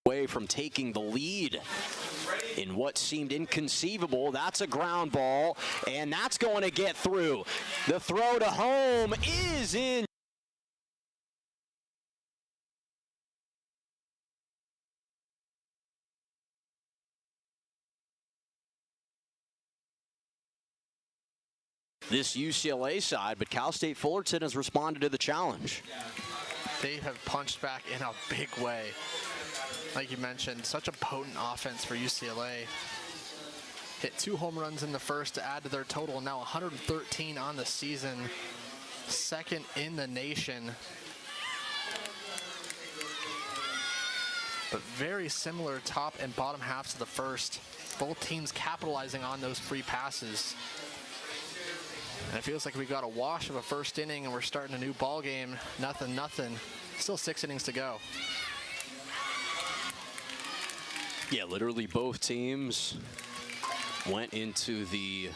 Away from taking the lead in what seemed inconceivable. That's a ground ball, and that's going to get through. The throw to home is in. This UCLA side, but Cal State Fullerton has responded to the challenge. They have punched back in a big way. Like you mentioned, such a potent offense for UCLA. hit 2 home runs in the first to add to their total. Now 113 on the season, second in the nation. But very similar top and bottom halves of the first. Both teams capitalizing on those free passes. And it feels like we got a wash of a first inning and we're starting a new ball game. Nothing. Still 6 innings to go. Yeah, literally both teams went into the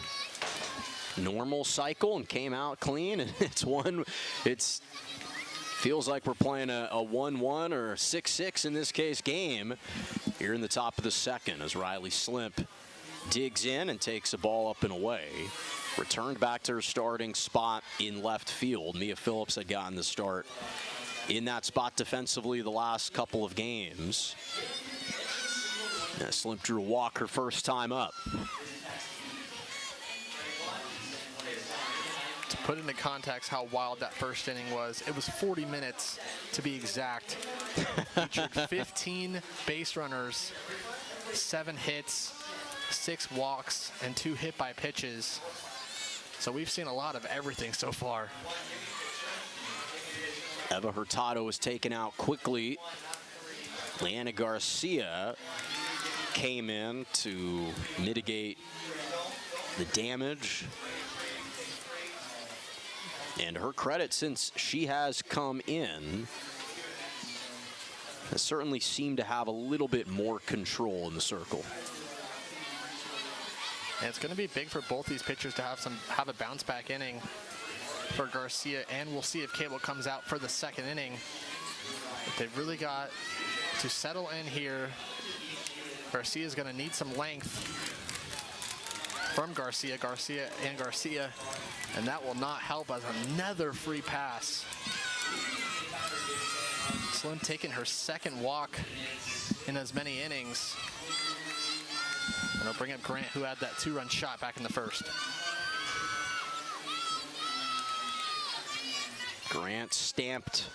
normal cycle and came out clean. And it's feels like we're playing a 1-1 or 6-6 in this case game here in the top of the second as Riley Slimp digs in and takes a ball up and away. Returned back to her starting spot in left field. Mia Phillips had gotten the start in that spot defensively the last couple of games. Slimp drew a walk her first time up. To put into context how wild that first inning was, it was 40 minutes to be exact. Featured 15 base runners, 7 hits, 6 walks, and 2 hit by pitches. So we've seen a lot of everything so far. Eva Hurtado was taken out quickly. Leanna Garcia came in to mitigate the damage. And her credit, since she has come in, has certainly seemed to have a little bit more control in the circle. And it's going to be big for both these pitchers to have a bounce back inning for Garcia, and we'll see if Cable comes out for the second inning. But they've really got to settle in here. Garcia's going to need some length from Garcia, and that will not help as another free pass. Slim taking her second walk in as many innings. And they'll bring up Grant, who had that 2-run shot back in the first. Grant stamped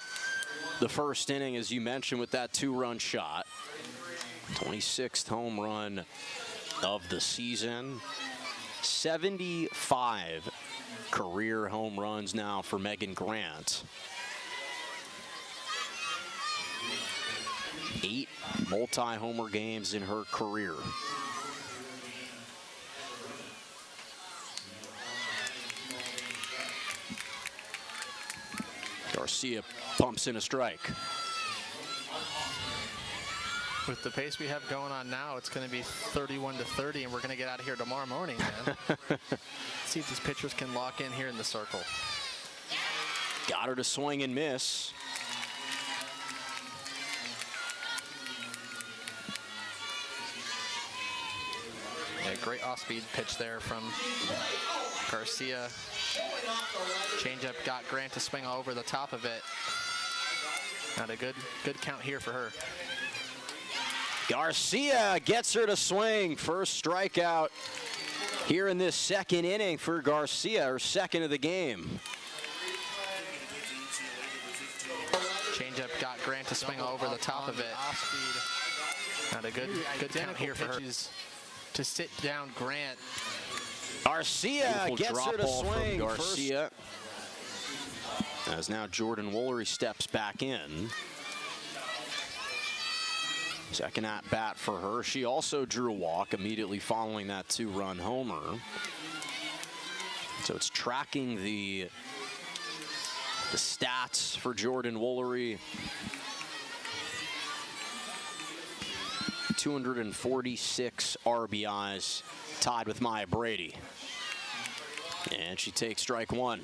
the first inning, as you mentioned, with that 2-run shot. 26th home run of the season. 75 career home runs now for Megan Grant. 8 multi-homer games in her career. Garcia pumps in a strike. With the pace we have going on now, it's going to be 31-30, and we're going to get out of here tomorrow morning, man. See if these pitchers can lock in here in the circle. Got her to swing and miss. Yeah, great off-speed pitch there from Garcia. Changeup got Grant to swing over the top of it. Not a good count here for her. Garcia gets her to swing. First strikeout here in this second inning for Garcia, her second of the game. Changeup got Grant to swing over the top of it. Off-speed. Not a good count here for her. To sit down Grant. Garcia gets her to swing. Garcia. As now Jordan Woolery steps back in. Second at bat for her. She also drew a walk immediately following that 2-run homer. So it's tracking the stats for Jordan Woolery. 246 RBIs, tied with Maya Brady. And she takes strike 1.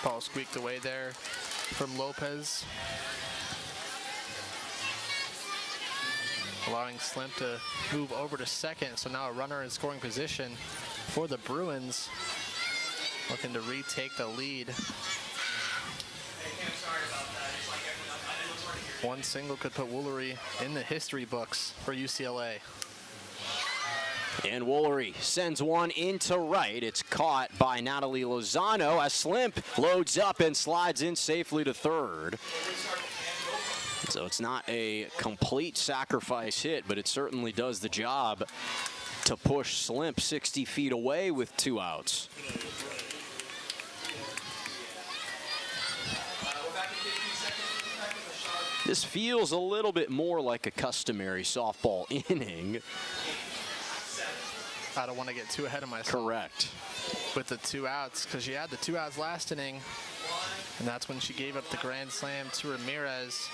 Ball squeaked away there from Lopez. Allowing Slim to move over to second. So now a runner in scoring position for the Bruins. Looking to retake the lead. One single could put Woolery in the history books for UCLA. And Woolery sends one into right. It's caught by Natalie Lozano as Slimp loads up and slides in safely to third. So it's not a complete sacrifice hit, but it certainly does the job to push Slimp 60 feet away with 2 outs. This feels a little bit more like a customary softball inning. I don't want to get too ahead of myself. Correct. With the 2 outs, because she had the 2 outs last inning, and that's when she gave up the grand slam to Ramirez.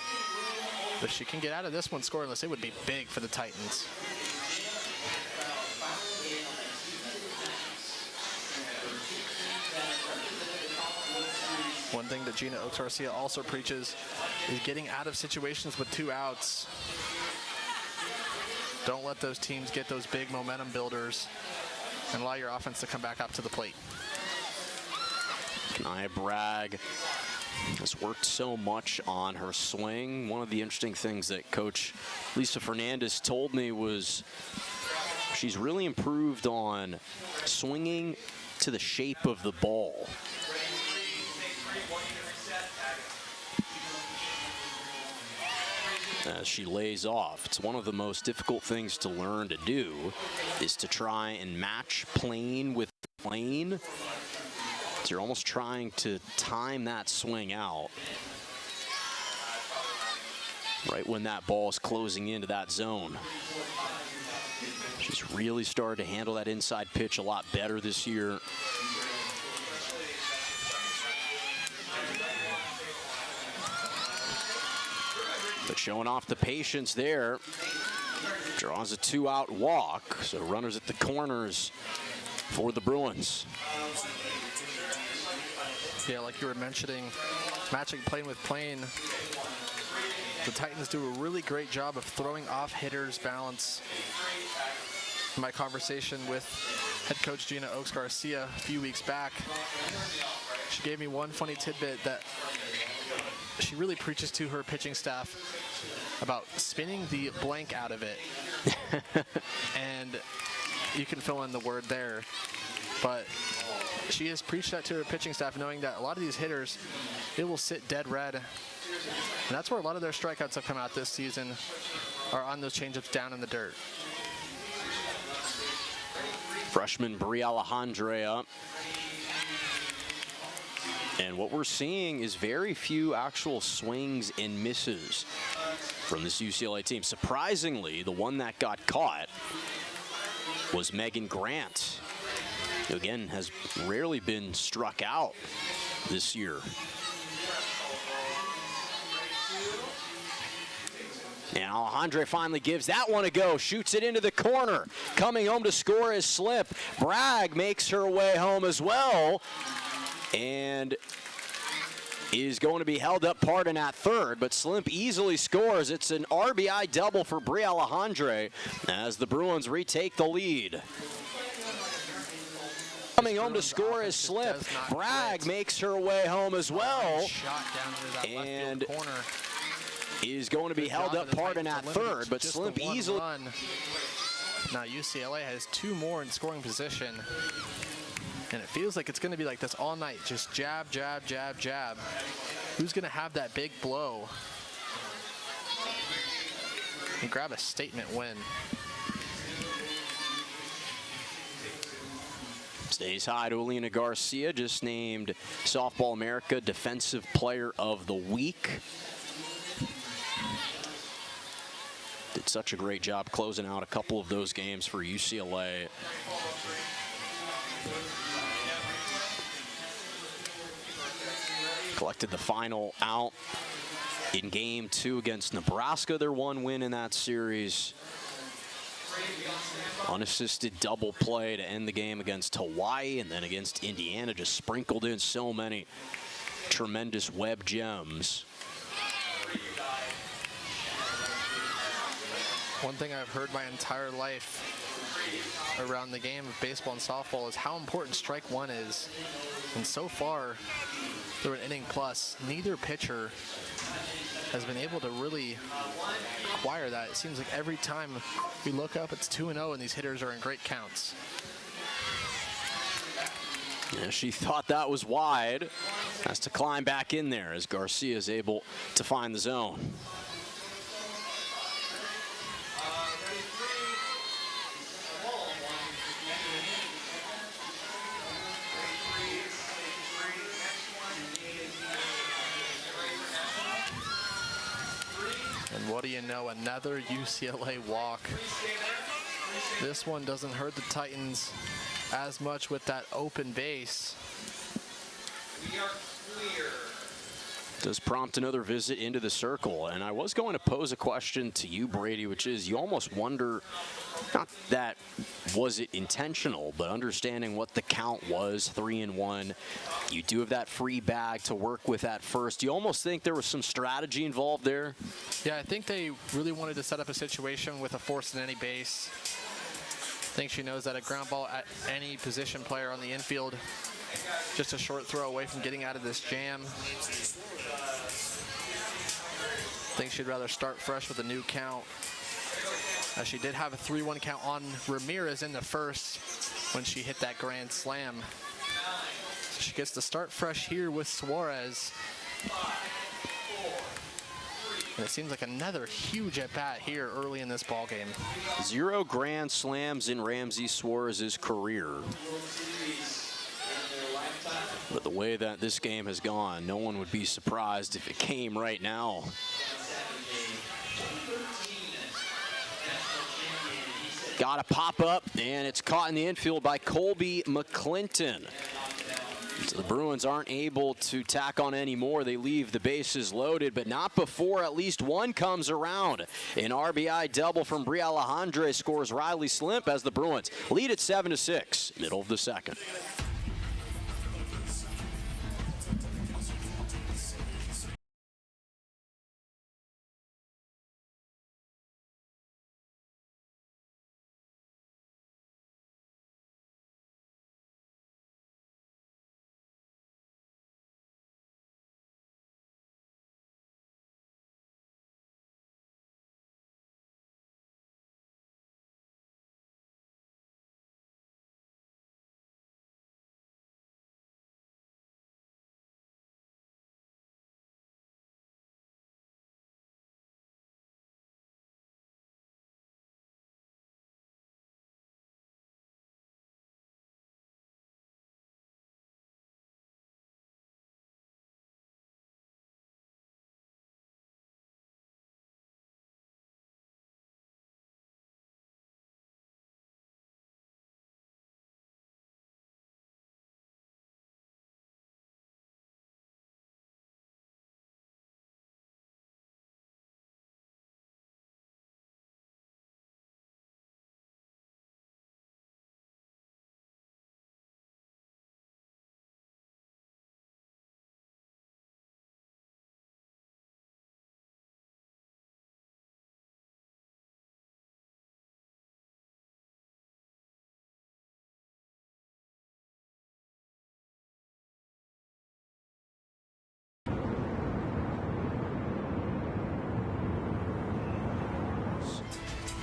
If she can get out of this one scoreless, it would be big for the Titans. One thing that Gina Oaks Garcia also preaches is getting out of situations with 2 outs. Don't let those teams get those big momentum builders and allow your offense to come back up to the plate. Nia Bragg has worked so much on her swing. One of the interesting things that Coach Lisa Fernandez told me was she's really improved on swinging to the shape of the ball. As she lays off, it's one of the most difficult things to learn to do is to try and match plane with plane. So you're almost trying to time that swing out right when that ball is closing into that zone. She's really started to handle that inside pitch a lot better this year. But showing off the patience there, draws a 2-out walk. So runners at the corners for the Bruins. Yeah, like you were mentioning, matching plane with plane. The Titans do a really great job of throwing off hitters' balance. In my conversation with head coach Gina Oaks Garcia a few weeks back, she gave me one funny tidbit that she really preaches to her pitching staff about spinning the blank out of it. And you can fill in the word there. But she has preached that to her pitching staff, knowing that a lot of these hitters, it will sit dead red. And that's where a lot of their strikeouts have come out this season, are on those changeups down in the dirt. Freshman Brie Alejandre up. And what we're seeing is very few actual swings and misses from this UCLA team. Surprisingly, the one that got caught was Megan Grant, who again has rarely been struck out this year. And Alejandre finally gives that one a go, shoots it into the corner. Coming home to score is Slimp. Bragg makes her way home as well, and is going to be held up Pardon at third, but Slimp easily scores. It's an RBI double for Brie Alejandre as the Bruins retake the lead. Coming home to score is Slimp. Bragg makes her way home as well, and is going to be held up Pardon at third, but Slimp easily. Now UCLA has 2 more in scoring position. And it feels like it's going to be like this all night. Just jab, jab, jab, jab. Who's going to have that big blow and grab a statement win? Stays high to Alina Garcia, just named Softball America Defensive Player of the Week. Did such a great job closing out a couple of those games for UCLA. Collected the final out in Game 2 against Nebraska, their one win in that series. Unassisted double play to end the game against Hawaii, and then against Indiana, just sprinkled in so many tremendous web gems. One thing I've heard my entire life around the game of baseball and softball is how important strike one is. And so far, through an inning plus, neither pitcher has been able to really acquire that. It seems like every time we look up, it's 2-0, and these hitters are in great counts. Yeah, she thought that was wide. Has to climb back in there as Garcia is able to find the zone. And what do you know, another UCLA walk. This one doesn't hurt the Titans as much with that open base. We are clear. Does prompt another visit into the circle. And I was going to pose a question to you, Brady, which is you almost wonder, not that was it intentional, but understanding what the count was, 3-1. You do have that free bag to work with at first. You almost think there was some strategy involved there? Yeah, I think they really wanted to set up a situation with a force in any base. I think she knows that a ground ball at any position player on the infield, just a short throw away from getting out of this jam. I think she'd rather start fresh with a new count. As she did have a 3-1 count on Ramirez in the first when she hit that grand slam. So she gets to start fresh here with Suarez. And it seems like another huge at-bat here early in this ball game. 0 grand slams in Ramsey Suarez's career. But the way that this game has gone, no one would be surprised if it came right now. Got a pop up, and it's caught in the infield by Colby McClinton. So the Bruins aren't able to tack on any more. They leave the bases loaded, but not before at least one comes around. An RBI double from Bria Alejandre scores Riley Slimp as the Bruins lead at 7-6, middle of the second.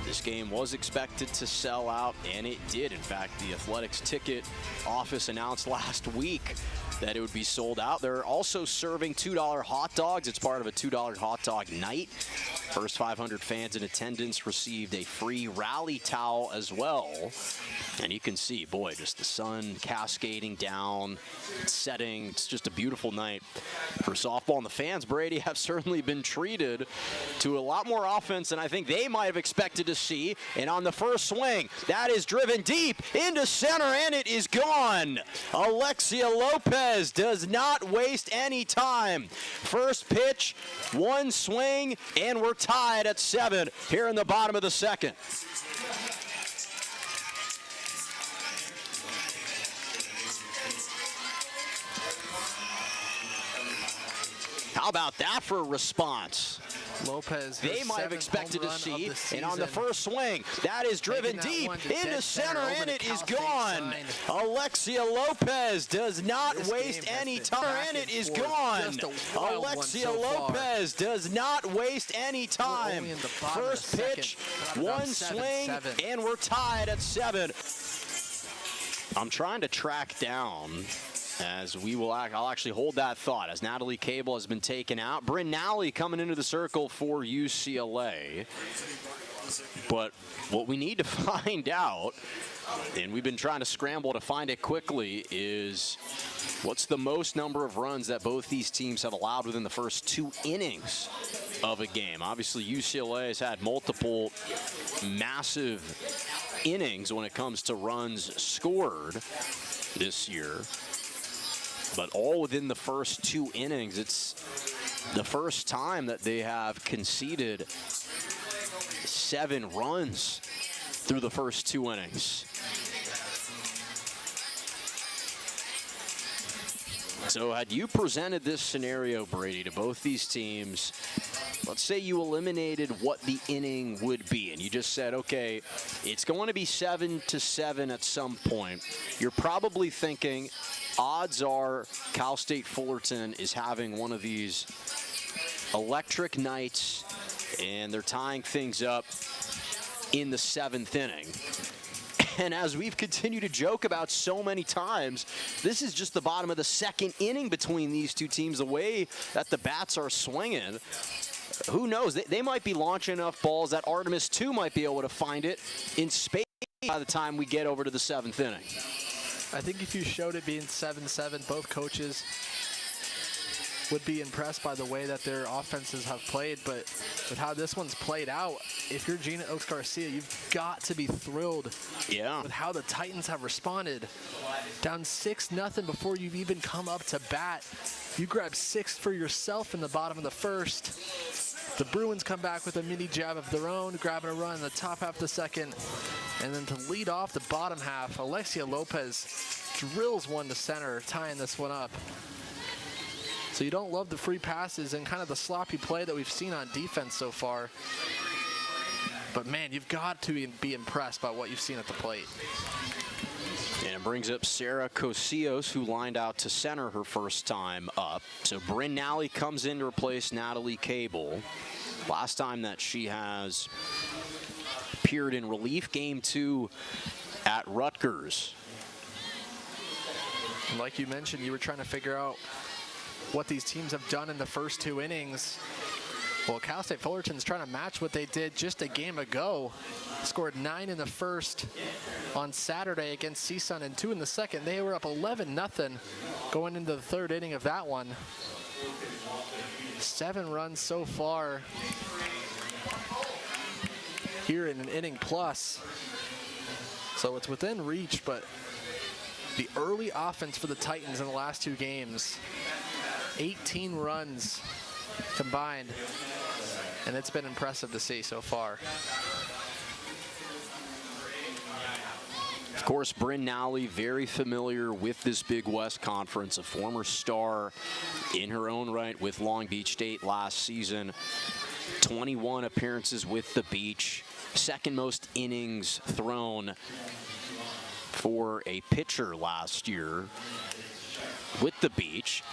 This game was expected to sell out, and it did. In fact, the Athletics ticket office announced last week that it would be sold out. They're also serving $2 hot dogs. It's part of a $2 hot dog night. First 500 fans in attendance received a free rally towel as well. And you can see, boy, just the sun cascading down, setting. It's just a beautiful night for softball. And the fans, Brady, have certainly been treated to a lot more offense than I think they might have expected to see. And on the first swing, that is driven deep into center, and it is gone. Alexia Lopez does not waste any time. First pitch, one swing, and we're tied at 7 here in the bottom of the second. How about that for a response? Lopez, they might have expected to see. And on the first swing, that is driven deep into center, and it is gone. Alexia Lopez does not waste any time, and it is gone. Alexia Lopez does not waste any time. First pitch, one swing, and we're tied at 7. I'm trying to track down as I'll actually hold that thought as Natalie Cable has been taken out. Bryn Nally coming into the circle for UCLA. But what we need to find out, and we've been trying to scramble to find it quickly, is what's the most number of runs that both these teams have allowed within the first 2 innings of a game. Obviously, UCLA has had multiple massive innings when it comes to runs scored this year. But all within the first 2 innings. It's the first time that they have conceded 7 runs through the first 2 innings. So had you presented this scenario, Brady, to both these teams, let's say you eliminated what the inning would be, and you just said, okay, it's going to be 7-7 at some point. You're probably thinking, odds are Cal State Fullerton is having one of these electric nights, and they're tying things up in the 7th inning. And as we've continued to joke about so many times, this is just the bottom of the 2nd inning between these two teams. The way that the bats are swinging, who knows? They might be launching enough balls that Artemis 2 might be able to find it in space by the time we get over to the 7th inning. I think if you showed it being 7-7, both coaches would be impressed by the way that their offenses have played. But with how this one's played out, if you're Gina Oaks Garcia, you've got to be thrilled with how the Titans have responded. Down 6-0 before you've even come up to bat. You grab 6 for yourself in the bottom of the 1st. The Bruins come back with a mini jab of their own, grabbing a run in the top half of the 2nd. And then to lead off the bottom half, Alexia Lopez drills one to center, tying this one up. So you don't love the free passes and kind of the sloppy play that we've seen on defense so far. But man, you've got to be impressed by what you've seen at the plate. And it brings up Sarah Cosillos, who lined out to center her first time up. So Bryn Nally comes in to replace Natalie Cable. Last time that she has appeared in relief, Game 2 at Rutgers. And like you mentioned, you were trying to figure out what these teams have done in the first 2 innings. Well, Cal State Fullerton's trying to match what they did just a game ago. Scored 9 in the first on Saturday against CSUN and 2 in the second. They were up 11-0 going into the 3rd inning of that one. 7 runs so far here in an inning plus. So it's within reach, but the early offense for the Titans in the last 2 games, 18 runs combined, and it's been impressive to see so far. Of course, Bryn Nally, very familiar with this Big West Conference, a former star in her own right with Long Beach State last season. 21 appearances with the Beach, 2nd most innings thrown for a pitcher last year with the Beach.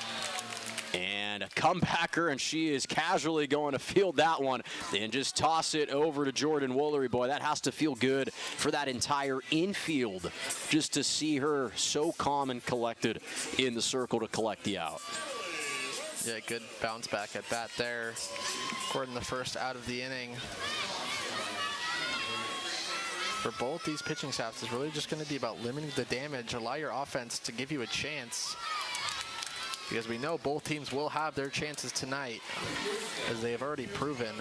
And a comebacker, and she is casually going to field that one and just toss it over to Jordan Woolery. Boy, that has to feel good for that entire infield just to see her so calm and collected in the circle to collect the out. Yeah, good bounce back at bat there. Recording the first out of the inning. For both these pitching staffs, it's really just going to be about limiting the damage, allow your offense to give you a chance. Because we know both teams will have their chances tonight, as they have already proven.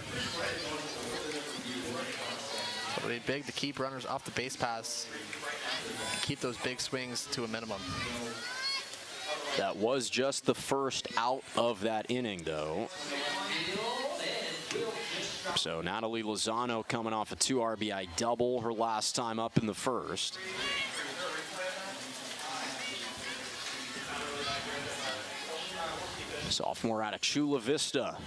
So it'll be big to keep runners off the base paths, keep those big swings to a minimum. That was just the first out of that inning, though. So Natalie Lozano coming off a 2 RBI double her last time up in the first. Sophomore out of Chula Vista.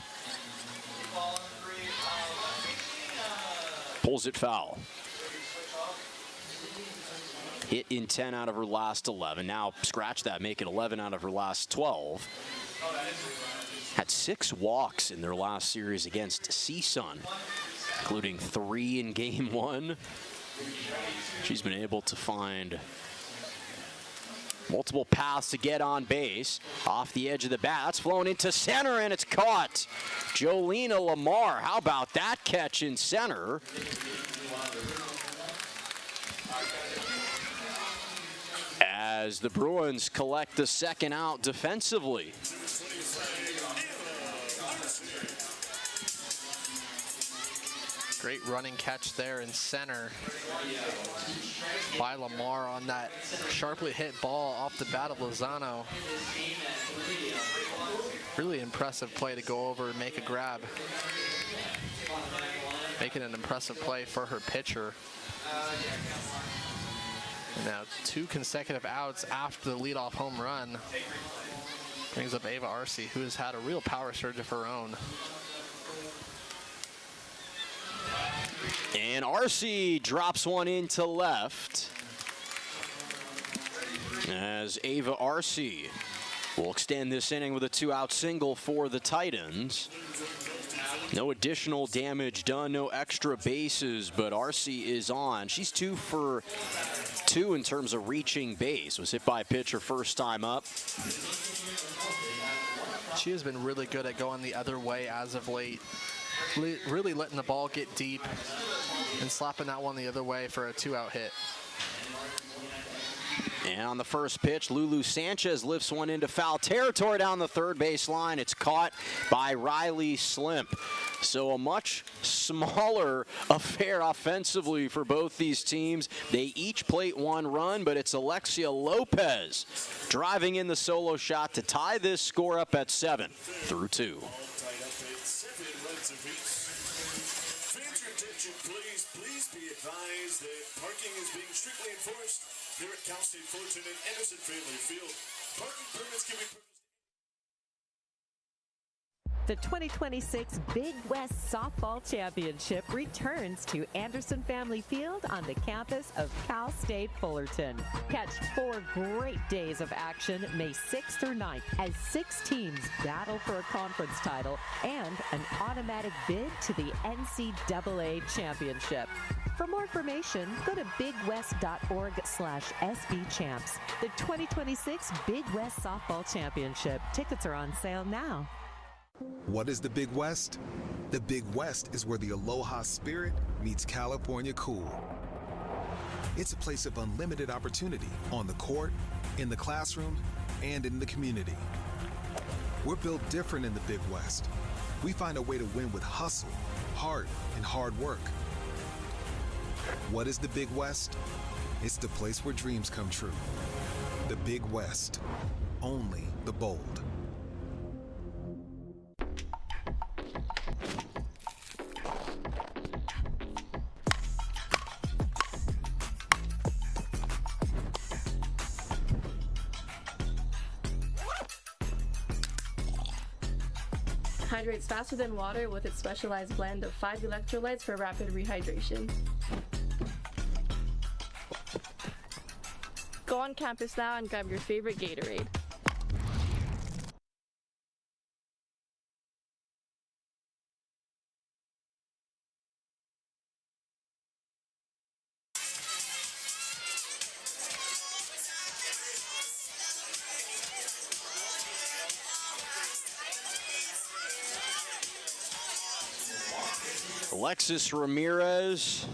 Pulls it foul. Hit in 10 out of her last 11. Now scratch that, make it 11 out of her last 12. Had 6 walks in their last series against CSUN, including 3 in game 1. She's been able to find multiple paths to get on base. Off the edge of the bat, it's flown into center, and it's caught. Jolena Lamar, how about that catch in center? As the Bruins collect the second out defensively. Great running catch there in center by Lamar on that sharply hit ball off the bat of Lozano. Really impressive play to go over and make a grab. Making an impressive play for her pitcher. And now 2 consecutive outs after the leadoff home run. Brings up Ava Arce, who has had a real power surge of her own. And Arce drops one into left. As Ava Arce will extend this inning with a 2-out single for the Titans. No additional damage done, no extra bases, but Arce is on. She's 2 for 2 in terms of reaching base. Was hit by a pitcher first time up. She has been really good at going the other way as of late. Really letting the ball get deep and slapping that one the other way for a 2-out hit. And on the first pitch, Lulu Sanchez lifts one into foul territory down the third base line. It's caught by Riley Slimp. So a much smaller affair offensively for both these teams. They each plate 1 run, but it's Alexia Lopez driving in the solo shot to tie this score up at 7 through 2. Please be advised that parking is being strictly enforced here at Cal State Fullerton and Anderson Family Field. Parking permits can be purchased. The 2026 Big West Softball Championship returns to Anderson Family Field on the campus of Cal State Fullerton. Catch 4 great days of action May 6th through 9th as 6 teams battle for a conference title and an automatic bid to the NCAA Championship. For more information, go to bigwest.org/SBChamps. The 2026 Big West Softball Championship. Tickets are on sale now. What is the Big West? The Big West is where the Aloha spirit meets California cool. It's a place of unlimited opportunity on the court, in the classroom, and in the community. We're built different in the Big West. We find a way to win with hustle, heart, and hard work. What is the Big West? It's the place where dreams come true. The Big West. Only the bold. Hydrates faster than water with its specialized blend of 5 electrolytes for rapid rehydration. Go on campus now and grab your favorite Gatorade. Alexis Ramirez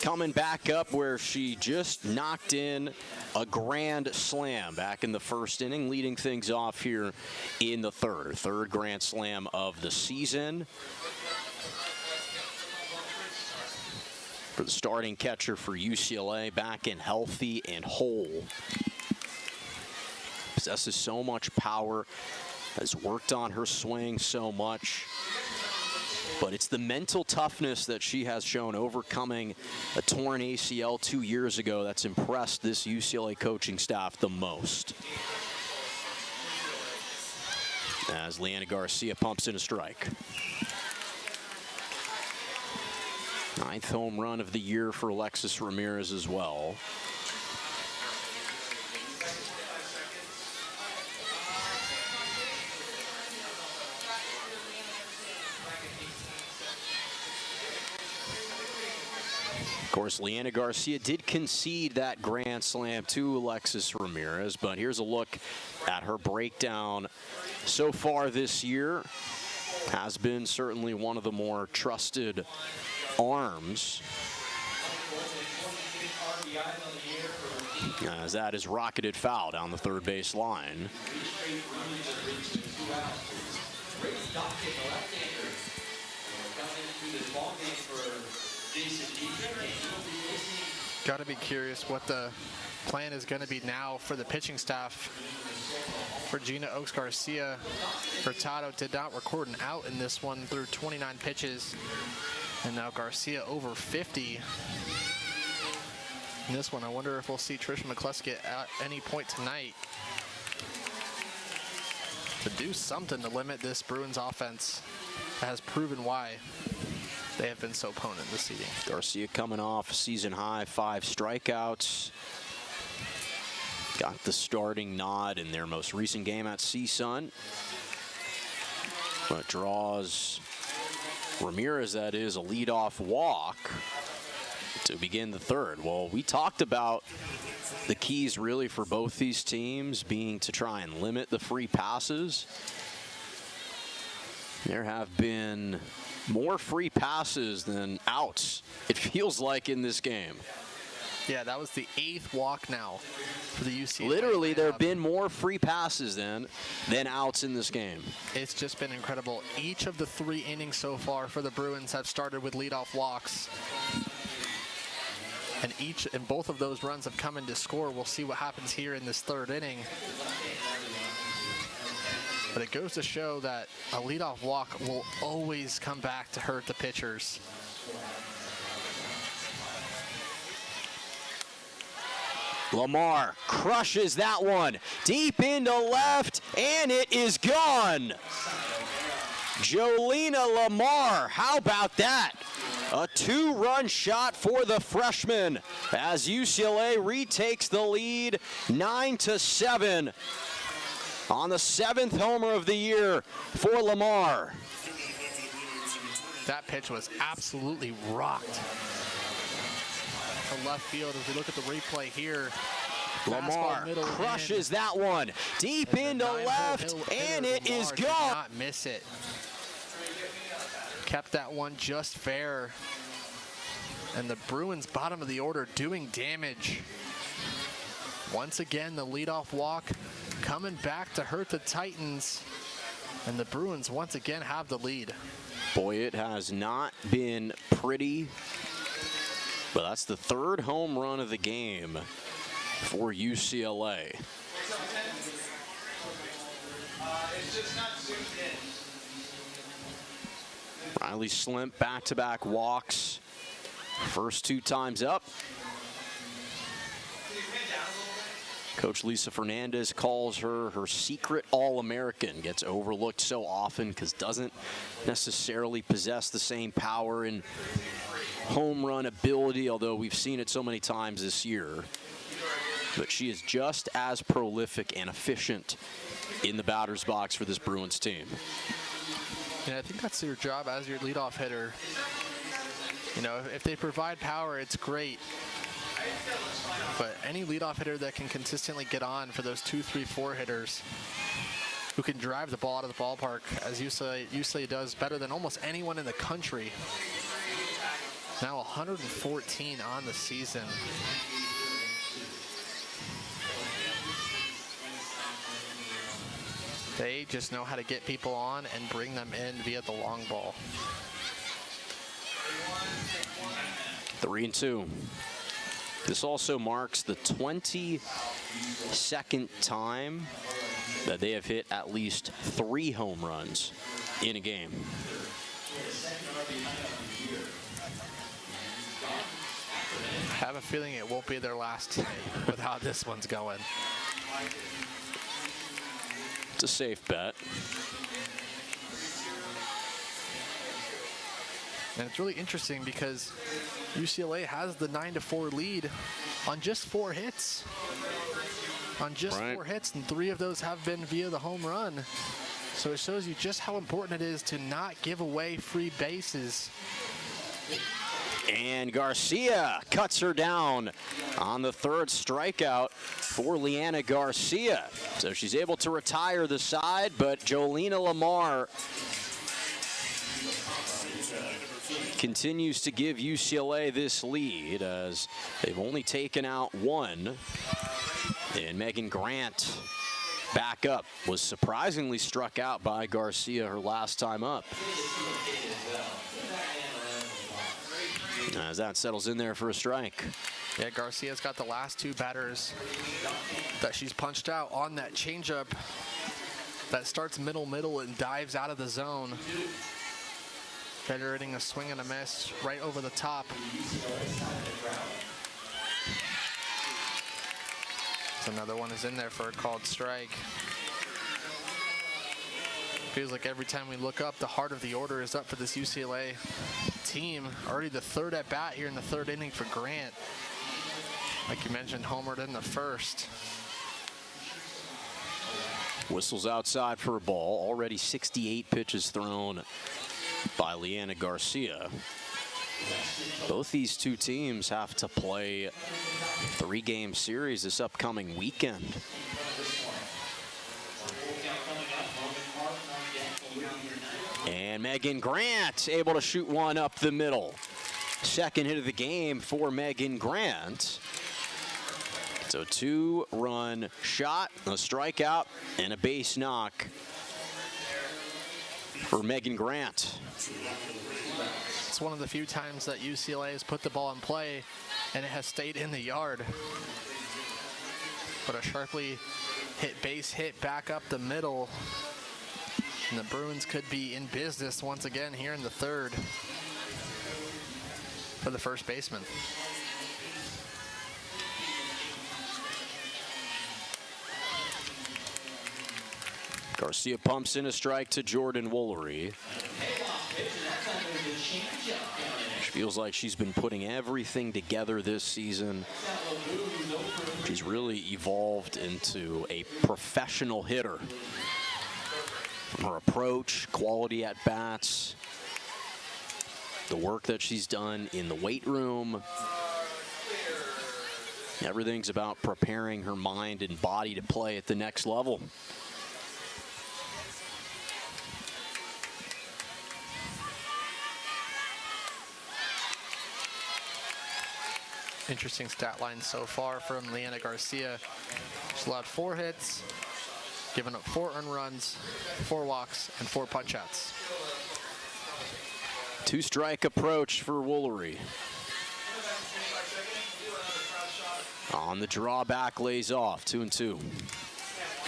coming back up where she just knocked in a grand slam back in the first inning, leading things off here in the third grand slam of the season. For the starting catcher for UCLA, back and healthy and whole. Possesses so much power, has worked on her swing so much. But it's the mental toughness that she has shown, overcoming a torn ACL 2 years ago, that's impressed this UCLA coaching staff the most. As Leanna Garcia pumps in a strike. 9th home run of the year for Alexis Ramirez as well. Of course, Leanna Garcia did concede that grand slam to Alexis Ramirez, but here's a look at her breakdown so far this year. Has been certainly one of the more trusted arms, as that is rocketed foul down the third base line. Got to be curious what the plan is going to be now for the pitching staff. For Gina Oaks Garcia, Hurtado did not record an out in this one through 29 pitches. And now Garcia over 50. In this one, I wonder if we'll see Trisha McCluskey at any point tonight to do something to limit this Bruins offense that has proven why they have been so potent this season. Garcia coming off season high 5 strikeouts. Got the starting nod in their most recent game at CSUN. But draws Ramirez, that is, a leadoff walk to begin the third. Well, we talked about the keys really for both these teams being to try and limit the free passes. There have been more free passes than outs, it feels like, in this game. Yeah, that was the 8th walk now for the UCLA. Literally, there have been more free passes than outs in this game. It's just been incredible. Each of the 3 innings so far for the Bruins have started with leadoff walks. And both of those runs have come in to score. We'll see what happens here in this 3rd inning. But it goes to show that a leadoff walk will always come back to hurt the pitchers. Lamar crushes that one deep into left, and it is gone. Jolina Lamar, how about that? A 2-run shot for the freshman as UCLA retakes the lead 9-7 on the 7th homer of the year for Lamar. That pitch was absolutely rocked to left field. As we look at the replay here, Lamar crushes that one deep into left, and it is gone. Did not miss it. Kept that one just fair. And the Bruins, bottom of the order, doing damage. Once again, the leadoff walk coming back to hurt the Titans. And the Bruins once again have the lead. Boy, it has not been pretty. But that's the 3rd home run of the game for UCLA. Riley Slimp, back-to-back walks. First 2 times up. Coach Lisa Fernandez calls her secret All-American. Gets overlooked so often because doesn't necessarily possess the same power and home run ability, although we've seen it so many times this year. But she is just as prolific and efficient in the batter's box for this Bruins team. Yeah, I think that's your job as your leadoff hitter. You know, if they provide power, it's great. But any leadoff hitter that can consistently get on for those 2, 3, 4 hitters who can drive the ball out of the ballpark, as UCLA does better than almost anyone in the country. Now 114 on the season. They just know how to get people on and bring them in via the long ball. 3-2. This also marks the 22nd time that they have hit at least 3 home runs in a game. I have a feeling it won't be their last tonight with how this one's going. It's a safe bet. And it's really interesting because UCLA has the 9-4 lead on just 4 hits. On just 4 hits, and 3 of those have been via the home run. So it shows you just how important it is to not give away free bases. And Garcia cuts her down on the 3rd strikeout for Leanna Garcia. So she's able to retire the side, but Jolena Lamar continues to give UCLA this lead as they've only taken out 1. And Megan Grant back up, was surprisingly struck out by Garcia her last time up. As that settles in there for a strike. Yeah, Garcia's got the last 2 batters that she's punched out on that changeup that starts middle and dives out of the zone, generating a swing and a miss right over the top. So another one is in there for a called strike. Feels like every time we look up, the heart of the order is up for this UCLA team. Already the 3rd at bat here in the 3rd inning for Grant. Like you mentioned, homered in the 1st. Whistles outside for a ball. Already 68 pitches thrown by Leanna Garcia. Both these 2 teams have to play 3-game series this upcoming weekend. And Megan Grant able to shoot one up the middle. 2nd hit of the game for Megan Grant. So 2-run shot, a strikeout, and a base knock for Megan Grant. It's one of the few times that UCLA has put the ball in play and it has stayed in the yard. But a sharply hit base hit back up the middle. And the Bruins could be in business once again here in the 3rd for the first baseman. Garcia pumps in a strike to Jordan Woolery. She feels like she's been putting everything together this season. She's really evolved into a professional hitter. From her approach, quality at bats, the work that she's done in the weight room. Everything's about preparing her mind and body to play at the next level. Interesting stat line so far from Leanna Garcia. She's allowed 4 hits, given up 4 earned runs, 4 walks, and 4 punch-outs. 2-strike approach for Woolery. On the drawback, lays off, 2-2.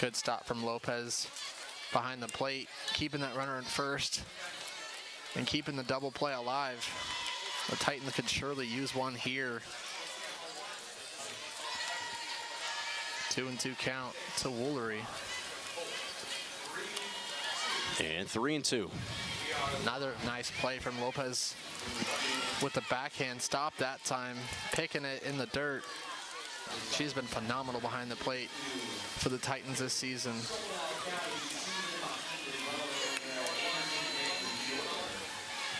Good stop from Lopez behind the plate, keeping that runner in first and keeping the double play alive. The Titans could surely use one here. 2-2 count to Woolery. And 3-2. Another nice play from Lopez with the backhand stop that time, picking it in the dirt. She's been phenomenal behind the plate for the Titans this season.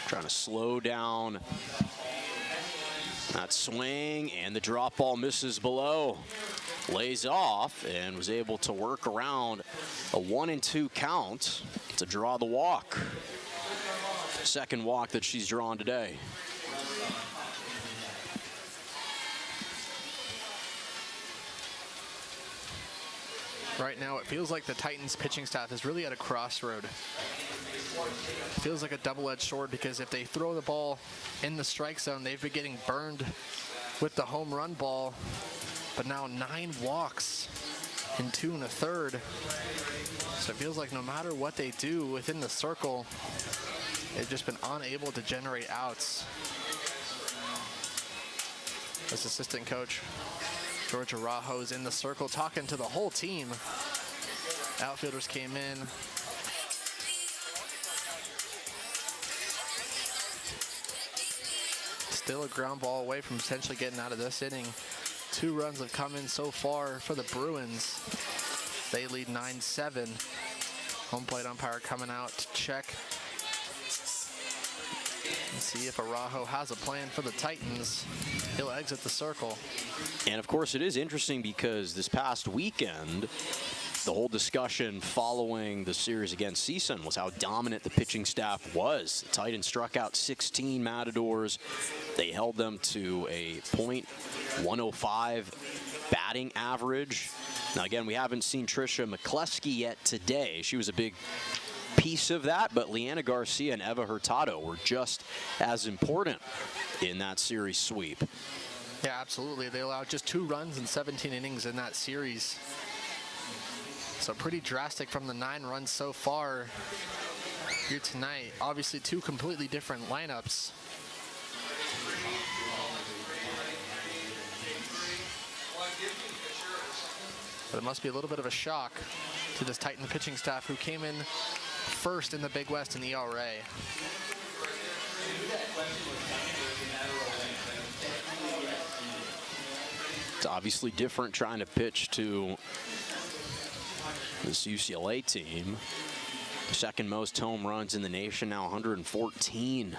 Trying to slow down that swing, and the drop ball misses below. Lays off and was able to work around a 1-2 count to draw the walk. 2nd walk that she's drawn today. Right now, it feels like the Titans pitching staff is really at a crossroad. It feels like a double-edged sword because if they throw the ball in the strike zone, they've been getting burned with the home run ball. But now 9 walks in 2 1/3. So it feels like no matter what they do within the circle, they've just been unable to generate outs. This assistant coach, Georgia Rajo, is in the circle talking to the whole team. Outfielders came in. Still a ground ball away from potentially getting out of this inning. 2 runs have come in so far for the Bruins. They lead 9-7. Home plate umpire coming out to check and see if Araujo has a plan for the Titans. He'll exit the circle. And of course, it is interesting because this past weekend, the whole discussion following the series against CSUN was how dominant the pitching staff was. The Titans struck out 16 Matadors. They held them to a .105 batting average. Now, again, we haven't seen Trisha McCluskey yet today. She was a big piece of that, but Leanna Garcia and Eva Hurtado were just as important in that series sweep. Yeah, absolutely. They allowed just 2 runs in 17 innings in that series. So pretty drastic from the 9 runs so far here tonight. Obviously 2 completely different lineups. But it must be a little bit of a shock to this Titan pitching staff, who came in first in the Big West in ERA. It's obviously different trying to pitch to this UCLA team. Second most home runs in the nation, now 114.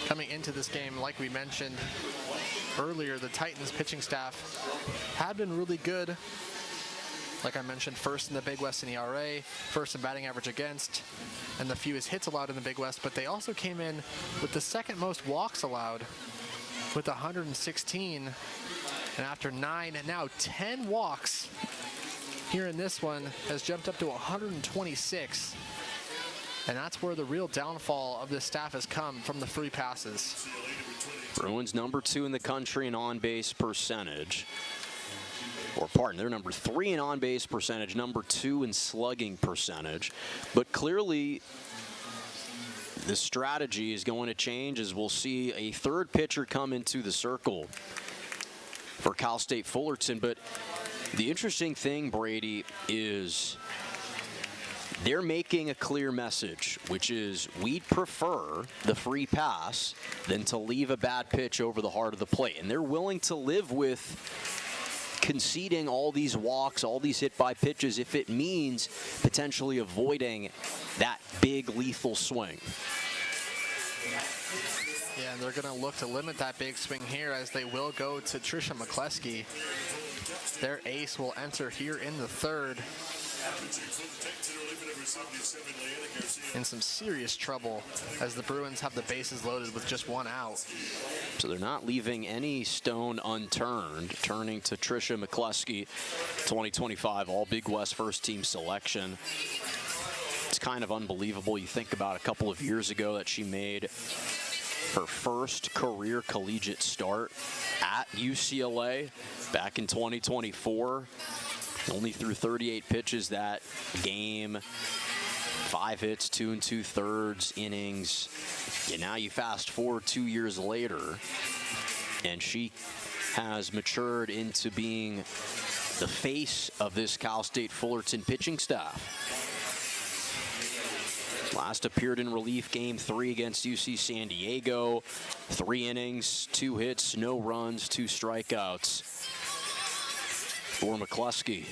Coming into this game, like we mentioned earlier, the Titans pitching staff had been really good. Like I mentioned, first in the Big West in ERA, first in batting average against, and the fewest hits allowed in the Big West, but they also came in with the second most walks allowed with 116. And after 9 and now 10 walks here in this one, has jumped up to 126. And that's where the real downfall of this staff has come, from the free passes. Bruins number 2 in the country in on-base percentage. Or pardon, they're number 3 in on-base percentage, number 2 in slugging percentage. But clearly, the strategy is going to change as we'll see a third pitcher come into the circle for Cal State Fullerton. But the interesting thing, Brady, is they're making a clear message, which is we'd prefer the free pass than to leave a bad pitch over the heart of the plate. And they're willing to live with conceding all these walks, all these hit by pitches, if it means potentially avoiding that big lethal swing. Yeah, and they're going to look to limit that big swing here, as they will go to Trisha McCluskey. Their ace will enter here in the third. In some serious trouble as the Bruins have the bases loaded with just 1 out. So they're not leaving any stone unturned. Turning to Trisha McCluskey, 2025 All Big West first team selection. It's kind of unbelievable. You think about a couple of years ago that she made her first career collegiate start at UCLA back in 2024. Only threw 38 pitches that game. 5 hits, 2 2/3 innings. And now you fast forward 2 years later, and she has matured into being the face of this Cal State Fullerton pitching staff. Last appeared in relief game 3 against UC San Diego. 3 innings, 2 hits, no runs, 2 strikeouts for McCluskey.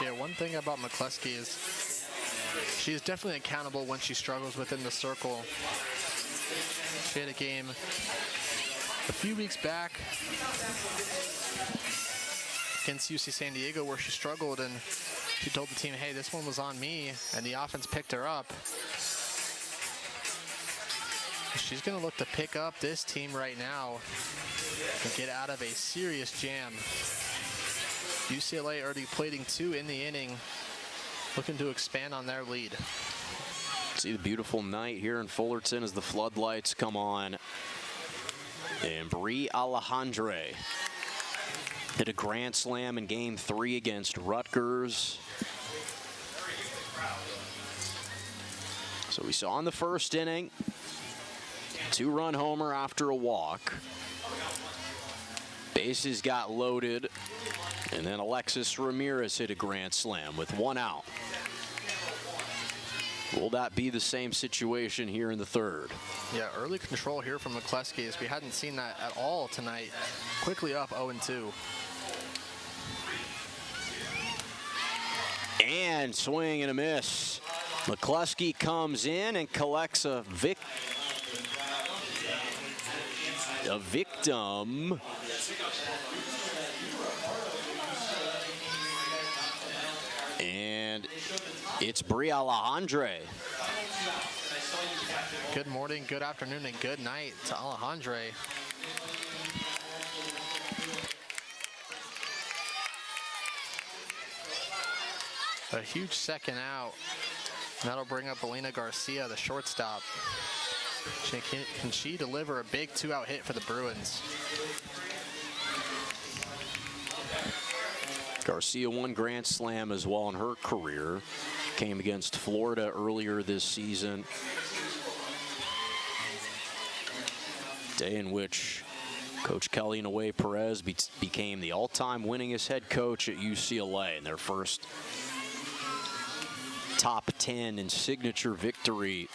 Yeah, one thing about McCluskey is she is definitely accountable when she struggles within the circle. She had a game a few weeks back against UC San Diego where she struggled, and she told the team, hey, this one was on me, and the offense picked her up. She's going to look to pick up this team right now and get out of a serious jam. UCLA already plating 2 in the inning, looking to expand on their lead. See the beautiful night here in Fullerton as the floodlights come on. And Brie Alejandre hit a grand slam in game 3 against Rutgers. So we saw in the first inning, 2-run homer after a walk. Bases got loaded, and then Alexis Ramirez hit a grand slam with 1 out. Will that be the same situation here in the third? Yeah, early control here from McCluskey, as we hadn't seen that at all tonight. Quickly up 0-2. And swing and a miss. McCluskey comes in and collects a victim. And it's Bria Alejandre. Good morning, good afternoon, and good night to Alejandre. A huge second out. That'll bring up Elena Garcia, the shortstop. Can she deliver a big 2-out hit for the Bruins? Garcia won Grand Slam as well in her career. Came against Florida earlier this season. Day in which Coach Kelly Inouye Perez became the all-time winningest head coach at UCLA in their first top 10 and signature victory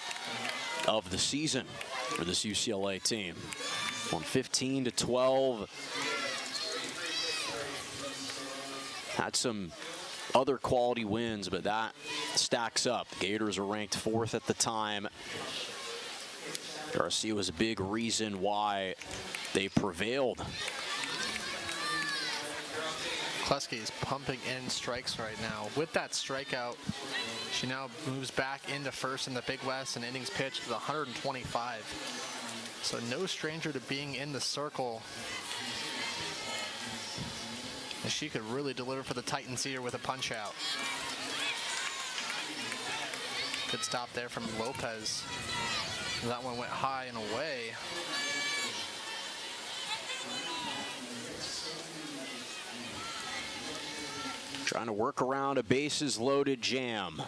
of the season for this UCLA team. Won 15-12. Had some other quality wins, but that stacks up. The Gators were ranked 4th at the time. Garcia was a big reason why they prevailed. McCluskey is pumping in strikes right now. With that strikeout, she now moves back into first in the Big West and innings pitched with 125. So no stranger to being in the circle. And she could really deliver for the Titans here with a punch out. Good stop there from Lopez. That one went high and away. Trying to work around a bases loaded jam.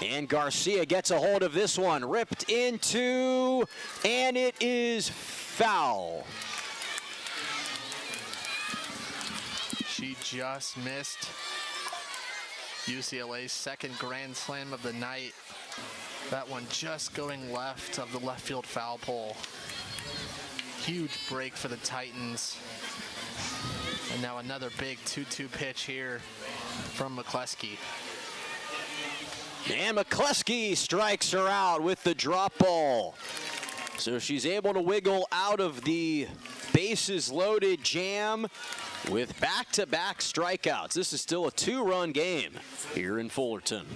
And Garcia gets a hold of this one. Ripped into, and it is foul. She just missed UCLA's second Grand Slam of the night. That one just going left of the left field foul pole. Huge break for the Titans. And now another big 2-2 pitch here from McCluskey. And McCluskey strikes her out with the drop ball. So she's able to wiggle out of the bases loaded jam with back-to-back strikeouts. This is still a 2-run game here in Fullerton.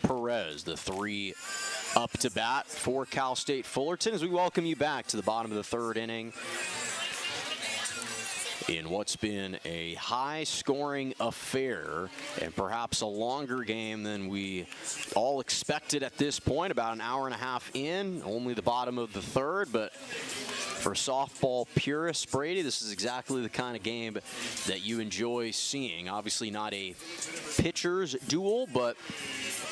Perez, the 3 up to bat for Cal State Fullerton, as we welcome you back to the bottom of the third inning in what's been a high-scoring affair and perhaps a longer game than we all expected at this point. About an hour and a half in, only the bottom of the third, but For softball purists, Brady, this is exactly the kind of game that you enjoy seeing. Obviously not a pitcher's duel, but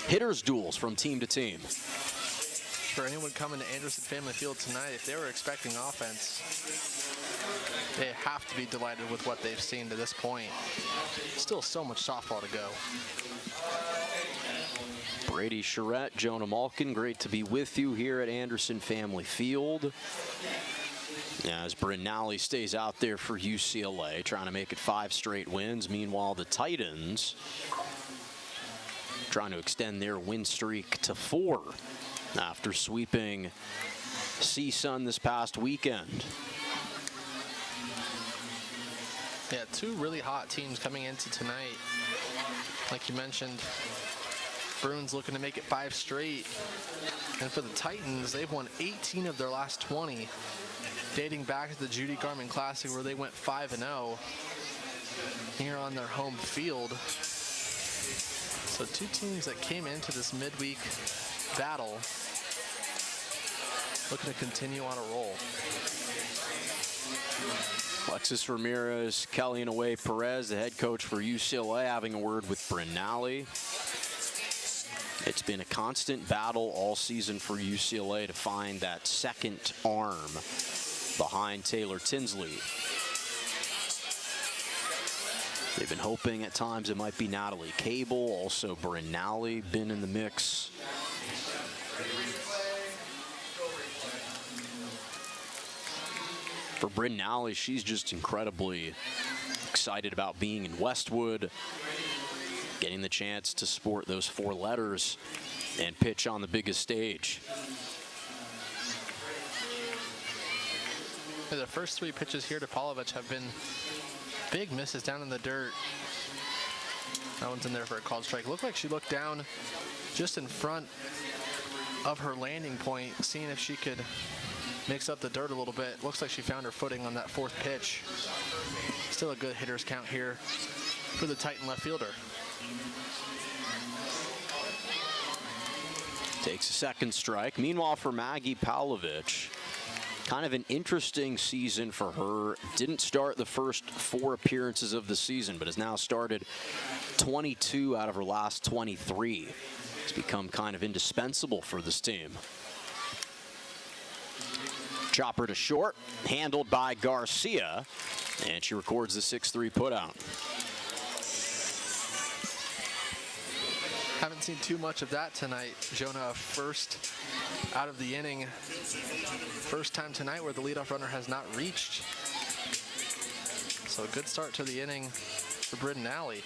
hitters' duels from team to team. For anyone coming to Anderson Family Field tonight, if they were expecting offense, they have to be delighted with what they've seen to this point. Still so much softball to go. Brady Charette, Jonah Malkin, great to be with you here at Anderson Family Field. As Brinali stays out there for UCLA, trying to make it 5 straight wins. Meanwhile, the Titans trying to extend their win streak to 4 after sweeping CSUN this past weekend. Yeah, 2 really hot teams coming into tonight. Like you mentioned, Bruins looking to make it 5 straight. And for the Titans, they've won 18 of their last 20, dating back to the Judy Garmin Classic where they went 5-0 here on their home field. So 2 teams that came into this midweek battle looking to continue on a roll. Alexis Ramirez, Kelly Inouye Perez, the head coach for UCLA, having a word with Brinali. It's been a constant battle all season for UCLA to find that second arm behind Taylor Tinsley. They've been hoping at times it might be Natalie Cable, also Brinali been in the mix. For Brinali, she's just incredibly excited about being in Westwood, getting the chance to sport those 4 letters and pitch on the biggest stage. The first 3 pitches here to Polovich have been big misses down in the dirt. That one's in there for a called strike. Looked like she looked down just in front of her landing point, seeing if she could mix up the dirt a little bit. Looks like she found her footing on that 4th pitch. Still a good hitter's count here for the Titan left fielder. Takes a second strike. Meanwhile, for Maggie Pavlovich, kind of an interesting season for her. Didn't start the first 4 appearances of the season, but has now started 22 out of her last 23. It's become kind of indispensable for this team. Chopper to short, handled by Garcia, and she records the 6-3 putout. Haven't seen too much of that tonight. Jonah first out of the inning. First time tonight where the leadoff runner has not reached. So a good start to the inning for Brinali.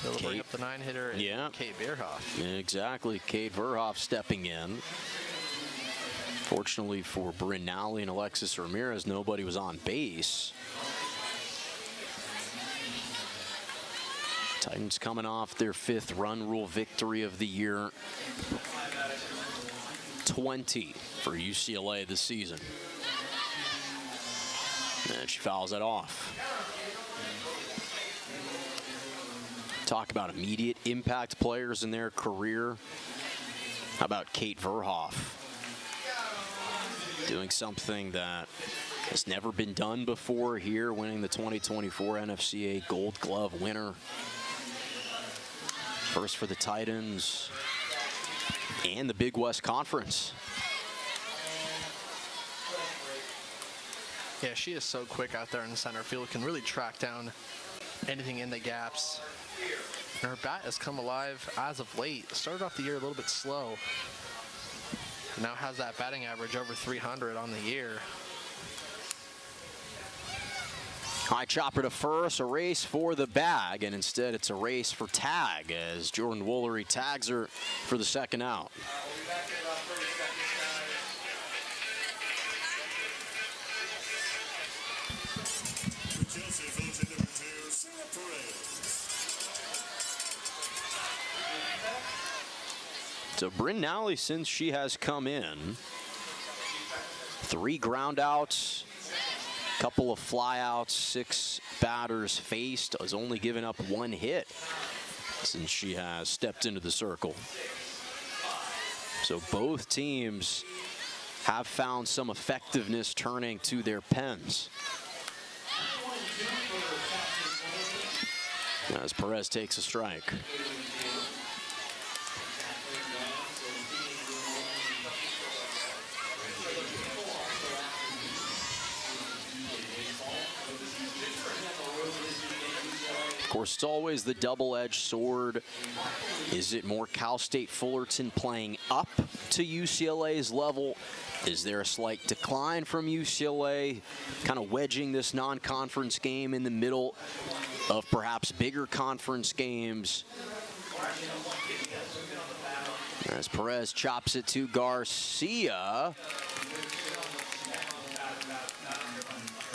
They'll bring up the 9-hitter, Kate Verhoff. Exactly, Kate Verhoff stepping in. Fortunately for Brinali and Alexis Ramirez, nobody was on base. Titans coming off their 5th run rule victory of the year. 20 for UCLA this season. And she fouls it off. Talk about immediate impact players in their career. How about Kate Verhoff? Doing something that has never been done before here, winning the 2024 NFCA Gold Glove winner. First for the Titans and the Big West Conference. Yeah, she is so quick out there in the center field, can really track down anything in the gaps. And her bat has come alive as of late. Started off the year a little bit slow. Now has that batting average over 300 on the year. High chopper to first, a race for the bag, and instead it's a race for tag as Jordan Woolery tags her for the 2nd out. So Brinali, since she has come in, 3 ground outs, couple of flyouts, 6 batters faced, has only given up 1 hit since she has stepped into the circle. So both teams have found some effectiveness turning to their pens. As Perez takes a strike. Of course, it's always the double-edged sword. Is it more Cal State Fullerton playing up to UCLA's level? Is there a slight decline from UCLA, kind of wedging this non-conference game in the middle of perhaps bigger conference games? As Perez chops it to Garcia.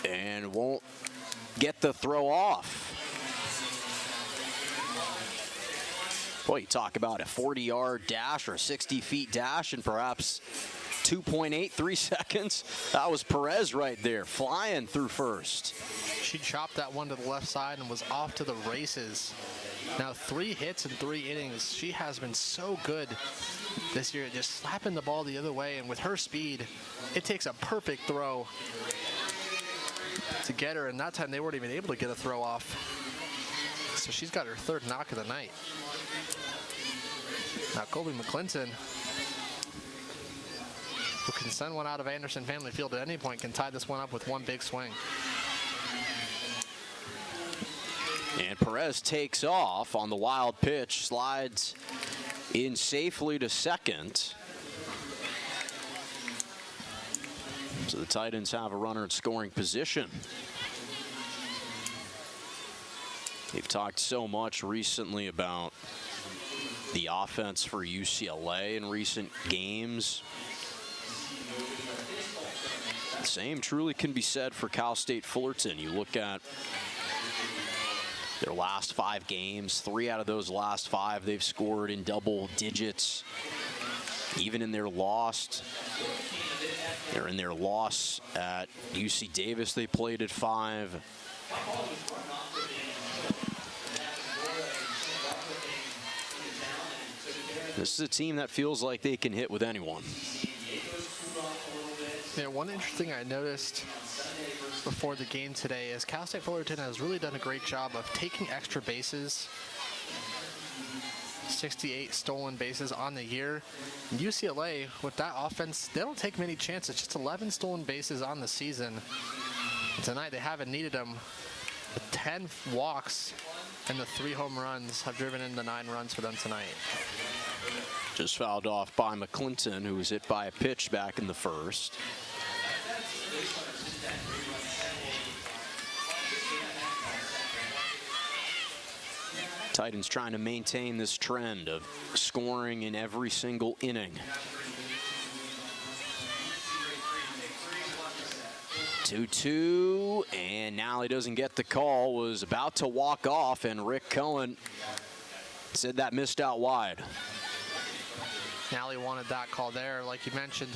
And won't get the throw off. Boy, you talk about a 40-yard dash or a 60-feet dash in perhaps 2.83 seconds. That was Perez right there, flying through first. She chopped that one to the left side and was off to the races. Now 3 hits in 3 innings. She has been so good this year, just slapping the ball the other way. And with her speed, it takes a perfect throw to get her. And that time they weren't even able to get a throw off. So she's got her 3rd knock of the night. Now Colby McClinton, who can send one out of Anderson Family Field at any point, can tie this one up with one big swing. And Perez takes off on the wild pitch, slides in safely to second. So the Titans have a runner in scoring position. They've talked so much recently about the offense for UCLA in recent games. The same truly can be said for Cal State Fullerton. You look at their last 5 games, 3 out of those last 5 they've scored in double digits. Even in their loss at UC Davis, they played at 5. This is a team that feels like they can hit with anyone. Yeah, one interesting thing I noticed before the game today is Cal State Fullerton has really done a great job of taking extra bases. 68 stolen bases on the year. And UCLA, with that offense, they don't take many chances. Just 11 stolen bases on the season. And tonight they haven't needed them. The 10 walks and the 3 home runs have driven in the 9 runs for them tonight. Just fouled off by McClinton, who was hit by a pitch back in the first. Titans trying to maintain this trend of scoring in every single inning. 2-2, and now he doesn't get the call. Was about to walk off, and Rick Cohen said that missed out wide. Nally wanted that call there, like you mentioned.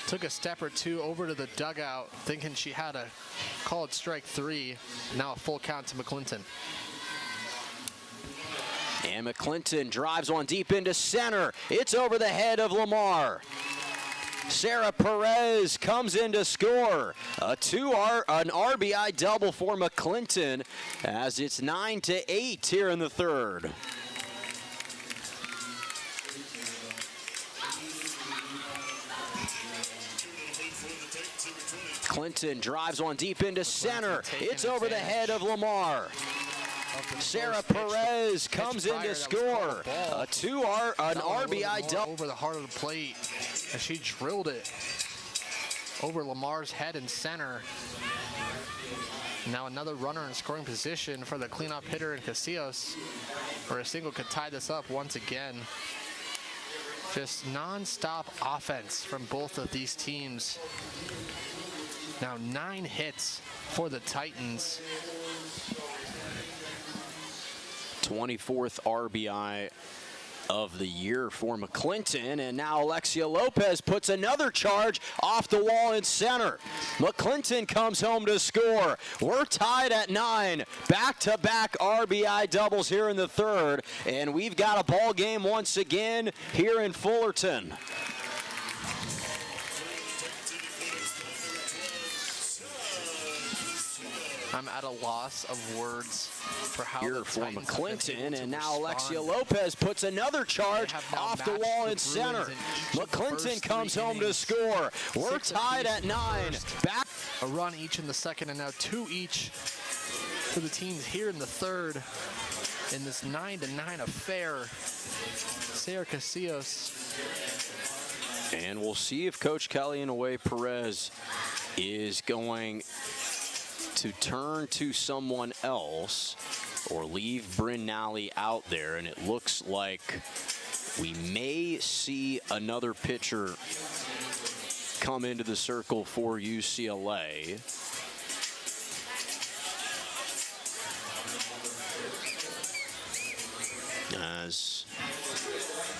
Took a step or 2 over to the dugout, thinking she had a called strike 3. Now a full count to McClinton. And McClinton drives one deep into center. It's over the head of Lamar. Sarah Perez comes in to score. An RBI double for McClinton as it's 9-8 here in the 3rd. Clinton drives one deep into center. It's over the head of Lamar. Sarah Perez comes in to score. An RBI double. Over the heart of the plate, and she drilled it over Lamar's head and center. Now another runner in scoring position for the cleanup hitter in Casillas, where a single could tie this up once again. Just non-stop offense from both of these teams. Now 9 hits for the Titans. 24th RBI of the year for McClinton, and now Alexia Lopez puts another charge off the wall in center. McClinton comes home to score. We're tied at 9. Back-to-back RBI doubles here in the 3rd, and we've got a ball game once again here in Fullerton. I'm at a loss of words for how Here the for Titans have been able McClinton, to and now respond. Alexia Lopez puts another charge They have now off the matched wall the in center. Bruins in each of the McClinton first comes 3 home to innings. score. We're 6 tied apiece at in the 9. first. Back. A run each in the second, and now 2 each for the teams here in the third in this 9-9 affair. Sarah Casillas. And we'll see if Coach Kellyanne Perez is going to turn to someone else or leave Bryn Nally out there. And it looks like we may see another pitcher come into the circle for UCLA. As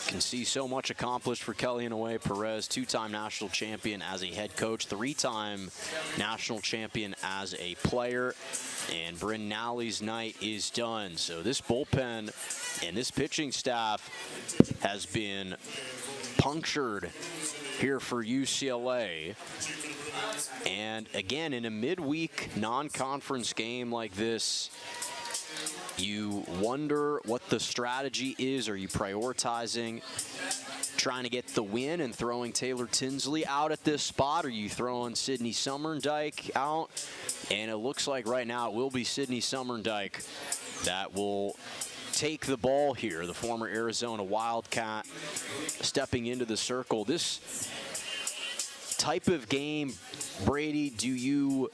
you can see, so much accomplished for Kellyanne Perez, 2-time national champion as a head coach, 3-time national champion as a player, and Bryn Nally's night is done. So this bullpen and this pitching staff has been punctured here for UCLA. And again, in a midweek non-conference game like this, you wonder what the strategy is. Are you prioritizing trying to get the win and throwing Taylor Tinsley out at this spot? Are you throwing Sydney Summerdike out? And it looks like right now it will be Sydney Summerdike that will take the ball here, the former Arizona Wildcat stepping into the circle. This type of game, Brady, do you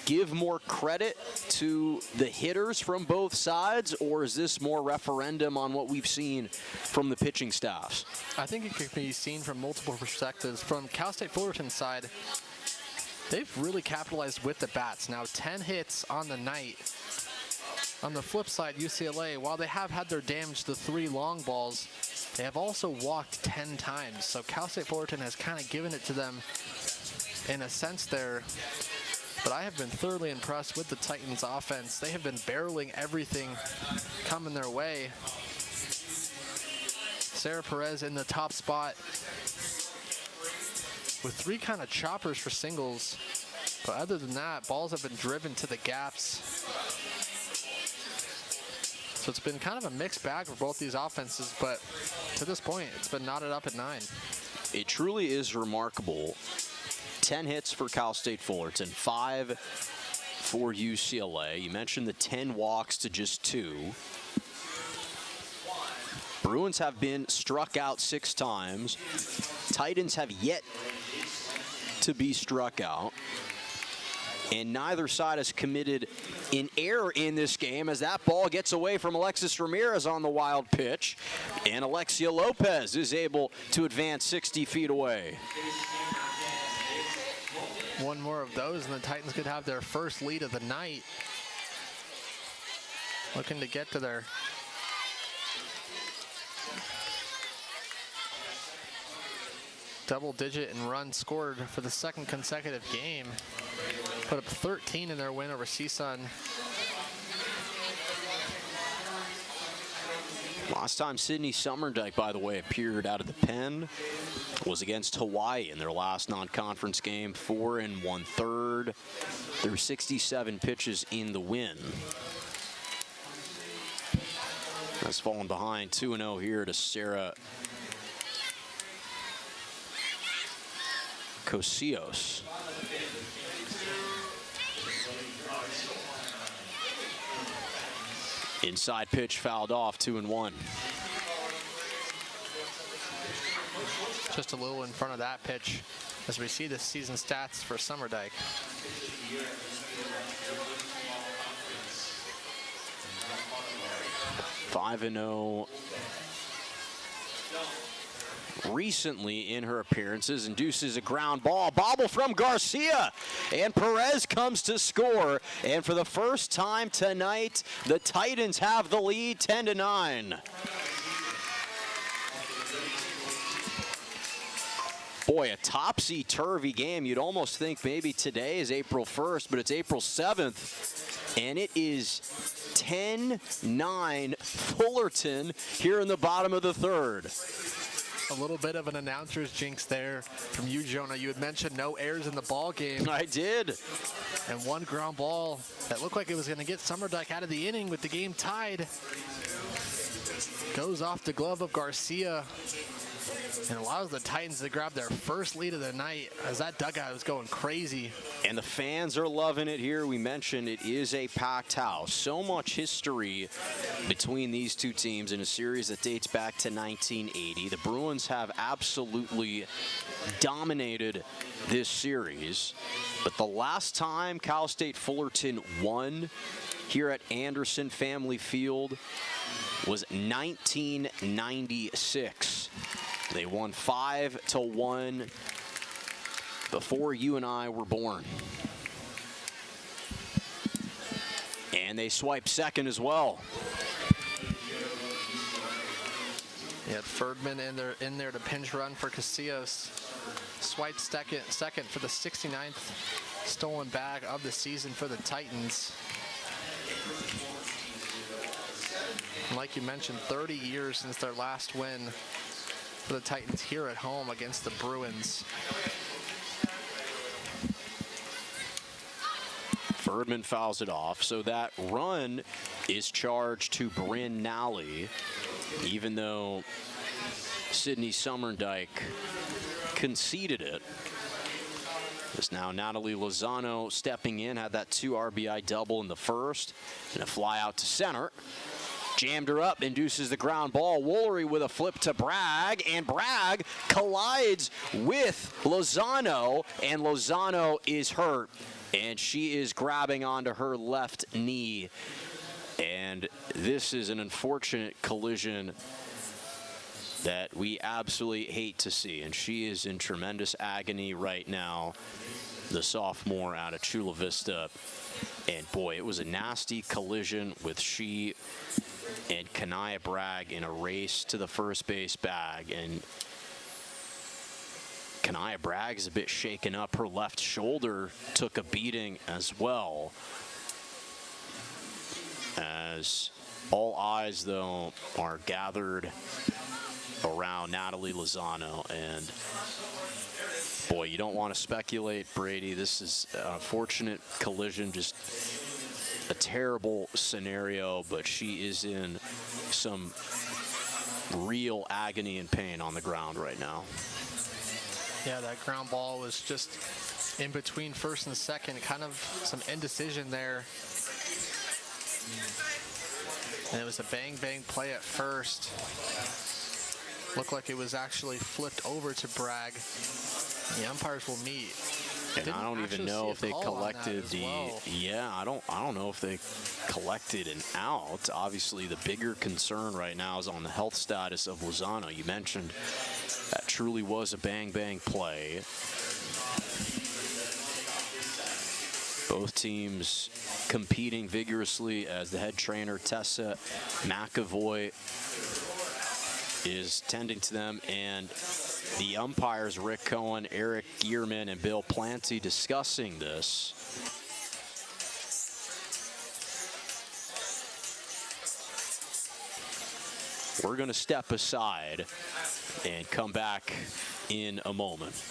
give more credit to the hitters from both sides, or is this more referendum on what we've seen from the pitching staffs? I think it could be seen from multiple perspectives. From Cal State Fullerton's side, they've really capitalized with the bats. Now 10 hits on the night. On the flip side, UCLA, while they have had their damage to 3 long balls, they have also walked 10 times. So Cal State Fullerton has kind of given it to them in a sense there. But I have been thoroughly impressed with the Titans offense. They have been barreling everything coming their way. Sarah Perez in the top spot with 3 kind of choppers for singles. But other than that, balls have been driven to the gaps. So it's been kind of a mixed bag for both these offenses, but to this point, it's been knotted up at 9. It truly is remarkable. 10 hits for Cal State Fullerton, 5 for UCLA. You mentioned the 10 walks to just 2. Bruins have been struck out 6 times. Titans have yet to be struck out. And neither side has committed an error in this game as that ball gets away from Alexis Ramirez on the wild pitch. And Alexia Lopez is able to advance 60 feet away. One more of those, and the Titans could have their first lead of the night. Looking to get to their double-digit in runs scored for the 2nd consecutive game. Put up 13 in their win over CSUN. Last time Sydney Summerdike, by the way, appeared out of the pen was against Hawaii in their last non-conference game, 4 1/3. There were 67 pitches in the win. That's fallen behind 2-0 here to Sarah Casillas. Inside pitch fouled off, 2-1. Just a little in front of that pitch as we see the season stats for Summerdike. .5-0 recently in her appearances. Induces a ground ball, bobble from Garcia, and Perez comes to score. And for the first time tonight, the Titans have the lead, 10-9. Boy, a topsy-turvy game. You'd almost think maybe today is April 1st, but it's April 7th, and it is 10-9 Fullerton here in the bottom of the 3rd. a little bit of an announcer's jinx there from you, Jonah. You had mentioned no errors in the ball game. I did. And one ground ball that looked like it was going to get Summerdike out of the inning with the game tied. Goes off the glove of Garcia and allows the Titans to grab their first lead of the night as that dugout was going crazy. And the fans are loving it here. We mentioned it is a packed house. So much history between these two teams in a series that dates back to 1980. The Bruins have absolutely dominated this series. But the last time Cal State Fullerton won here at Anderson Family Field was 1996. They won 5-1 before you and I were born. And they swiped second as well. You had Ferdman in there to pinch run for Casillas. Swiped second for the 69th stolen bag of the season for the Titans. And like you mentioned, 30 years since their last win for the Titans here at home against the Bruins. Ferdman fouls it off, so that run is charged to Bryn Nally, even though Sydney Summerdike conceded it. It's now Natalie Lozano stepping in, had that 2 RBI double in the first, and a fly out to center. Jammed her up, induces the ground ball. Woolery with a flip to Bragg, and Bragg collides with Lozano, and Lozano is hurt, and she is grabbing onto her left knee. And this is an unfortunate collision that we absolutely hate to see, and she is in tremendous agony right now, the sophomore out of Chula Vista. And boy, it was a nasty collision with she and Kanaya Bragg in a race to the first base bag, and Kanaya Bragg is a bit shaken up. Her left shoulder took a beating as well, as all eyes though are gathered around Natalie Lozano. And boy, you don't want to speculate, Brady. This is an unfortunate collision, just a terrible scenario, but she is in some real agony and pain on the ground right now. Yeah, that ground ball was just in between first and second, kind of some indecision there. And it was a bang-bang play at first. Looked like it was actually flipped over to Bragg. The umpires will meet. And I don't even know if they collected the, yeah, I don't know if they collected an out. Obviously, the bigger concern right now is on the health status of Lozano. You mentioned that truly was a bang-bang play. Both teams competing vigorously as the head trainer, Tessa McAvoy, is tending to them, and the umpires, Rick Cohen, Eric Gearman, and Bill Planty, discussing this. We're going to step aside and come back in a moment.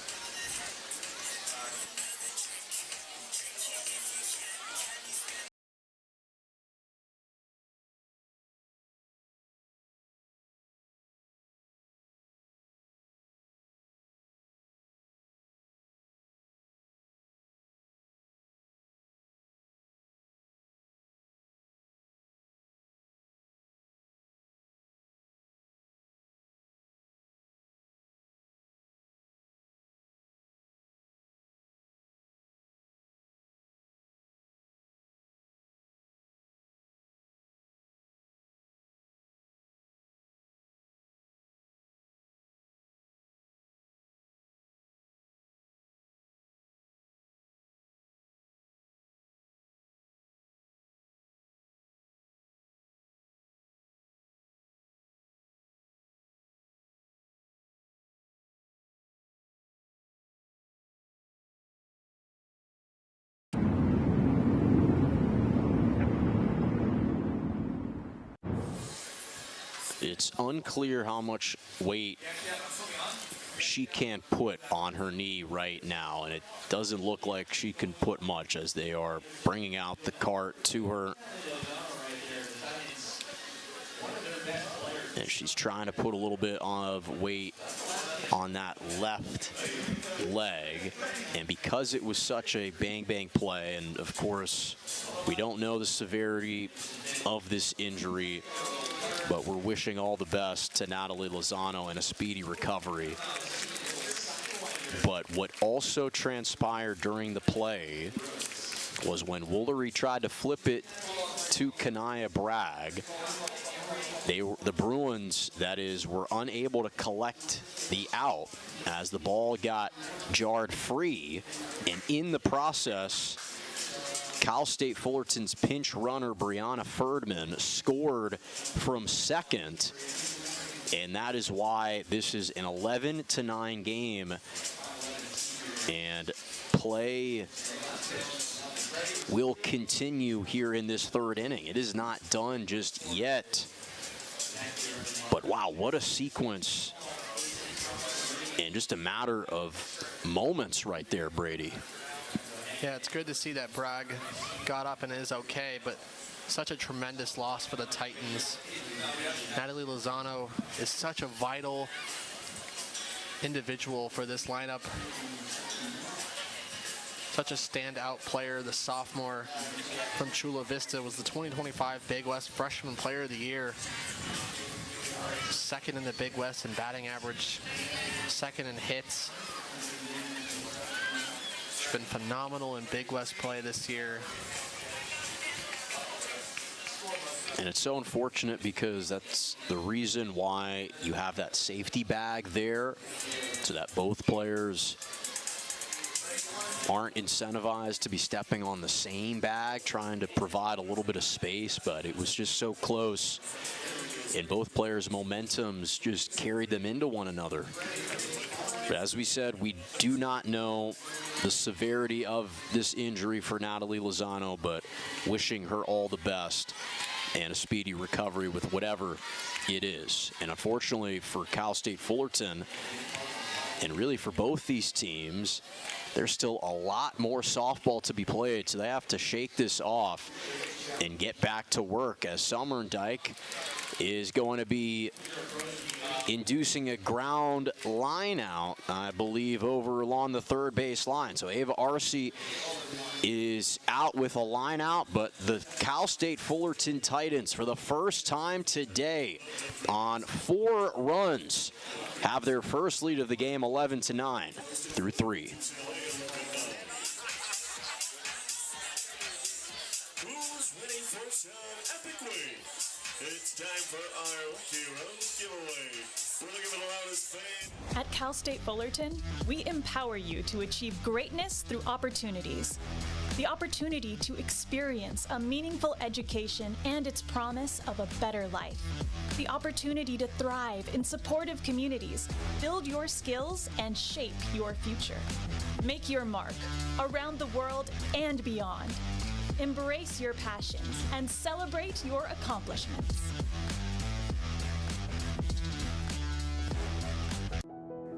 It's unclear how much weight she can put on her knee right now, and it doesn't look like she can put much as they are bringing out the cart to her. And she's trying to put a little bit of weight on that left leg. And because it was such a bang-bang play, and of course, we don't know the severity of this injury, but we're wishing all the best to Natalie Lozano and a speedy recovery. But what also transpired during the play was when Woolery tried to flip it to Kanaya Bragg, the Bruins, that is, were unable to collect the out as the ball got jarred free, and in the process, Cal State Fullerton's pinch runner Brianna Ferdman scored from second, and that is why this is an 11-9 game, and play will continue here in this third inning. It is not done just yet. But wow, what a sequence. And just a matter of moments right there, Brady. Yeah, it's good to see that Bragg got up and is okay, but such a tremendous loss for the Titans. Natalie Lozano is such a vital individual for this lineup. Such a standout player. The sophomore from Chula Vista was the 2025 Big West Freshman Player of the Year. Second in the Big West in batting average, second in hits. She's been phenomenal in Big West play this year. And it's so unfortunate because that's the reason why you have that safety bag there, so that both players aren't incentivized to be stepping on the same bag, trying to provide a little bit of space, but it was just so close. And both players' momentums just carried them into one another. But as we said, we do not know the severity of this injury for Natalie Lozano, but wishing her all the best and a speedy recovery with whatever it is. And unfortunately for Cal State Fullerton, and really for both these teams, there's still a lot more softball to be played, so they have to shake this off and get back to work, as Summerdijk is going to be inducing a ground line out, I believe, over along the third base line. So Ava Arce is out with a line out, but the Cal State Fullerton Titans, for the first time today, on 4 runs, have their first lead of the game, 11-9 through 3. Who's winning for some epic win? It's time for our hero giveaway. We're looking for the loudest fan. At Cal State Fullerton, we empower you to achieve greatness through opportunities. The opportunity to experience a meaningful education and its promise of a better life. The opportunity to thrive in supportive communities, build your skills, and shape your future. Make your mark around the world and beyond. Embrace your passions and celebrate your accomplishments.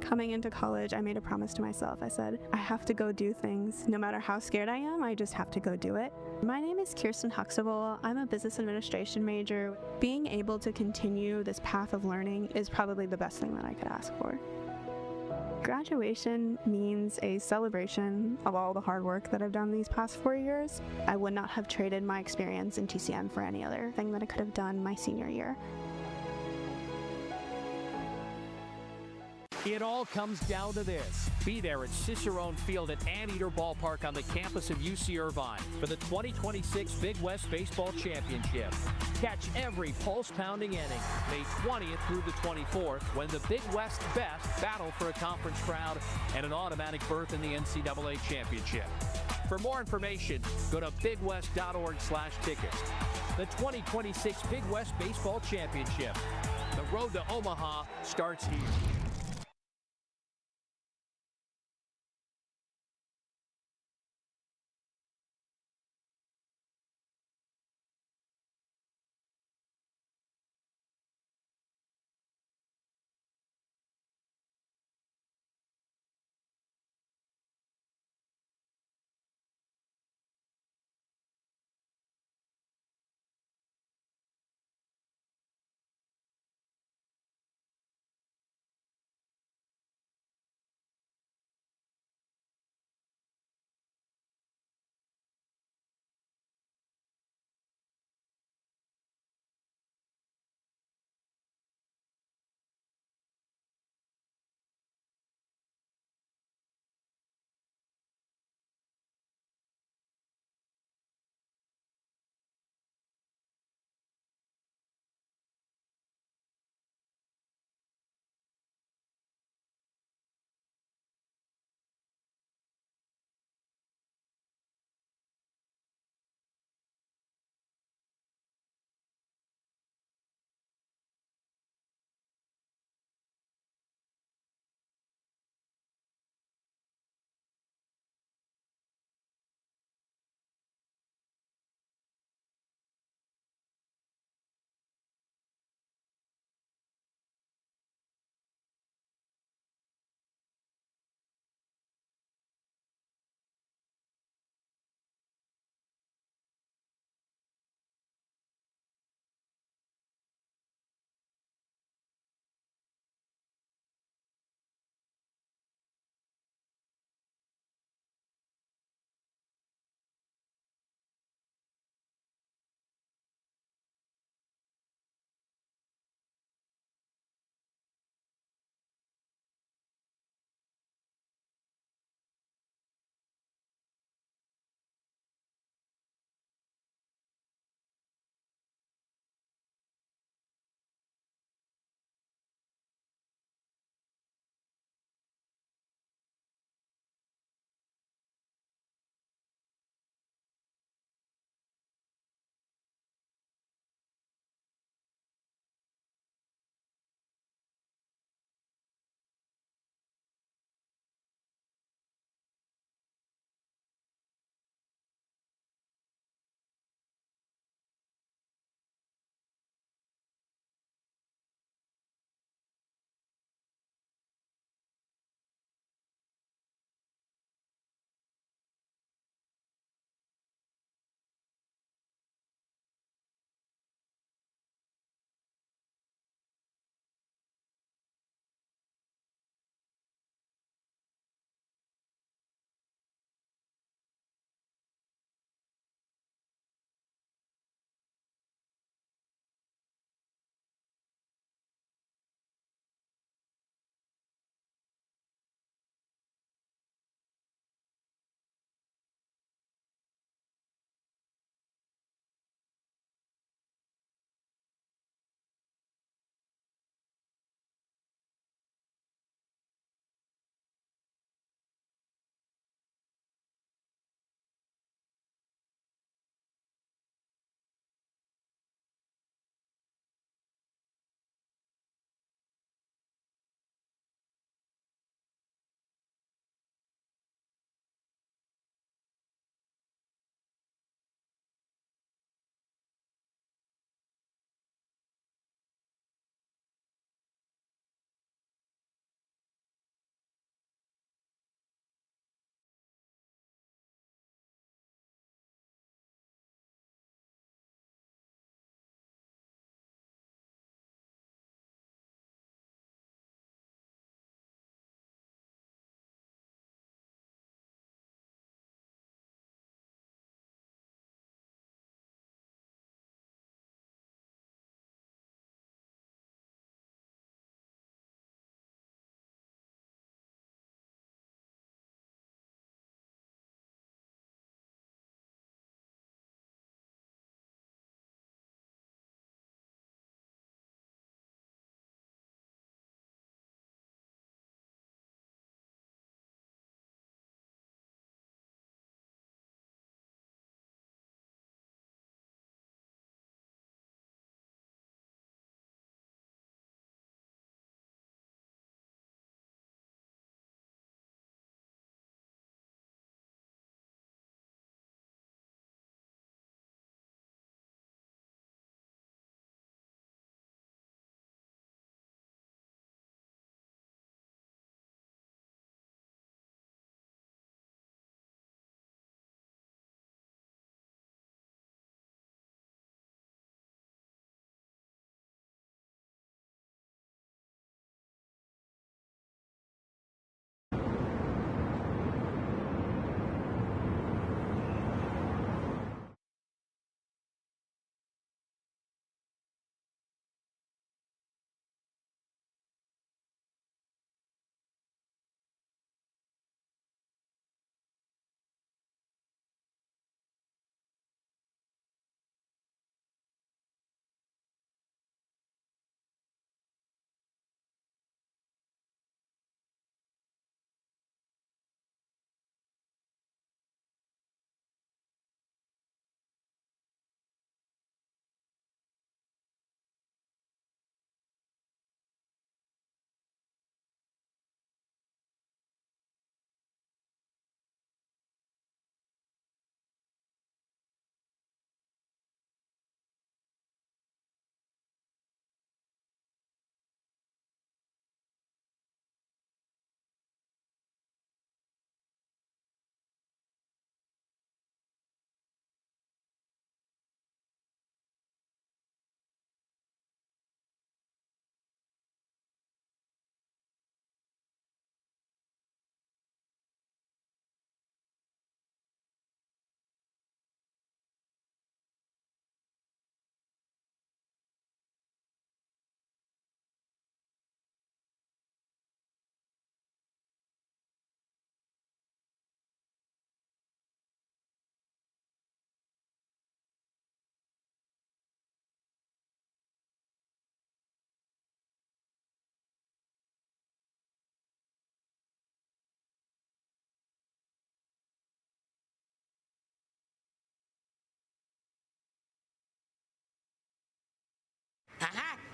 Coming into college, I made a promise to myself. I said, I have to go do things. No matter how scared I am, I just have to go do it. My name is Kirsten Huxtable. I'm a business administration major. Being able to continue this path of learning is probably the best thing that I could ask for. Graduation means a celebration of all the hard work that I've done these past 4 years. I would not have traded my experience in TCM for any other thing that I could have done my senior year. It all comes down to this. Be there at Cicerone Field at Anteater Ballpark on the campus of UC Irvine for the 2026 Big West Baseball Championship. Catch every pulse-pounding inning May 20th through the 24th when the Big West best battle for a conference crowd and an automatic berth in the NCAA Championship. For more information, go to bigwest.org/tickets. The 2026 Big West Baseball Championship. The road to Omaha starts here.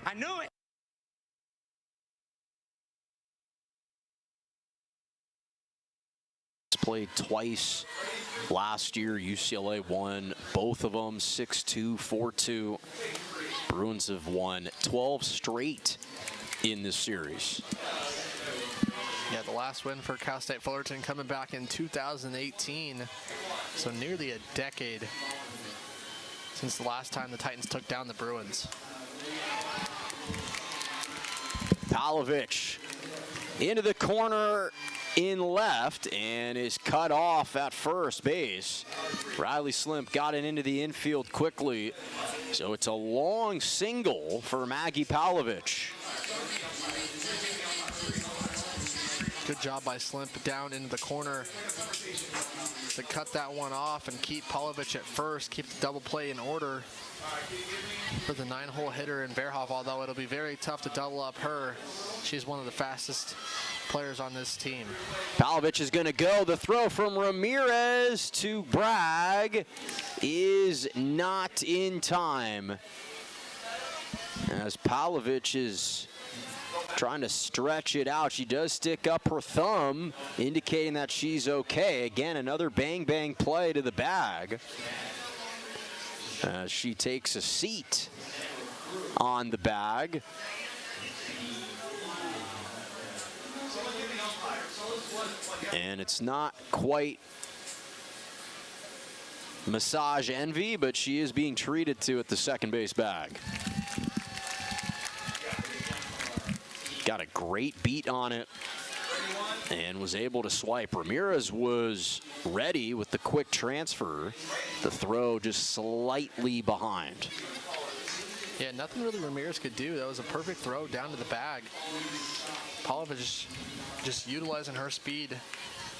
I knew it. Played twice last year. UCLA won both of them 6-2, 4-2. Bruins have won 12 straight in this series. Yeah, the last win for Cal State Fullerton coming back in 2018. So nearly a decade since the last time the Titans took down the Bruins. Palovich into the corner in left and is cut off at first base. Riley Slimp got it into the infield quickly. So it's a long single for Maggie Palovich. Good job by Slimp down into the corner to cut that one off and keep Palovich at first, keep the double play in order for the 9-hole hitter in Verhoff, although it'll be very tough to double up her. She's one of the fastest players on this team. Palovich is going to go. The throw from Ramirez to Bragg is not in time, as Palovich is trying to stretch it out. She does stick up her thumb, indicating that she's okay. Again, another bang-bang play to the bag. She takes a seat on the bag. And it's not quite massage envy, but she is being treated to at the second base bag. Got a great beat on it and was able to swipe. Ramirez was ready with the quick transfer. The throw just slightly behind. Yeah, nothing really Ramirez could do. That was a perfect throw down to the bag. Palovich just utilizing her speed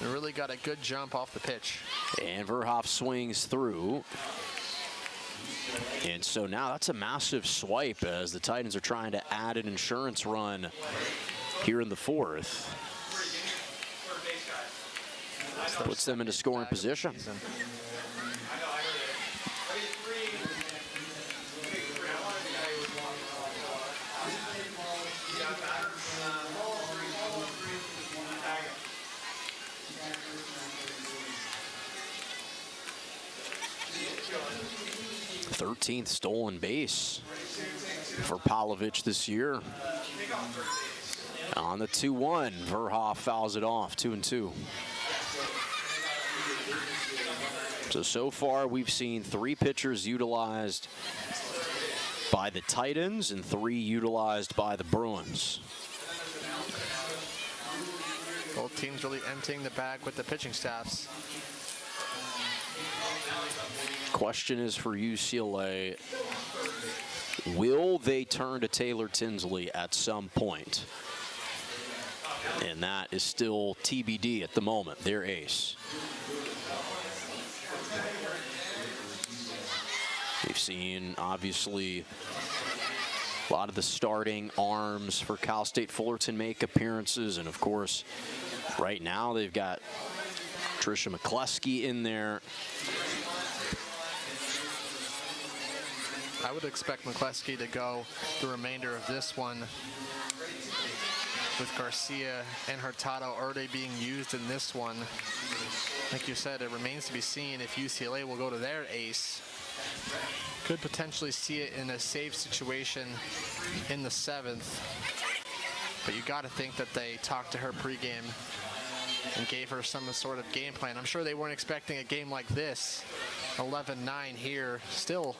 and really got a good jump off the pitch. And Verhoff swings through. And so now that's a massive swipe as the Titans are trying to add an insurance run here in the fourth. Puts them into scoring position. The 13th stolen base for Palovich this year. On the 2-1, Verhoff fouls it off, 2-2. So far we've seen 3 pitchers utilized by the Titans and 3 utilized by the Bruins. Both teams really emptying the bag with the pitching staffs. Question is for UCLA, will they turn to Taylor Tinsley at some point? And that is still TBD at the moment, their ace. We've seen, obviously, a lot of the starting arms for Cal State Fullerton make appearances. And, of course, right now they've got Trisha McCluskey in there. I would expect McCluskey to go the remainder of this one, with Garcia and Hurtado already being used in this one. Like you said, it remains to be seen if UCLA will go to their ace. Could potentially see it in a save situation in the 7th. But you got to think that they talked to her pregame and gave her some sort of game plan. I'm sure they weren't expecting a game like this. 11-9 here. Still.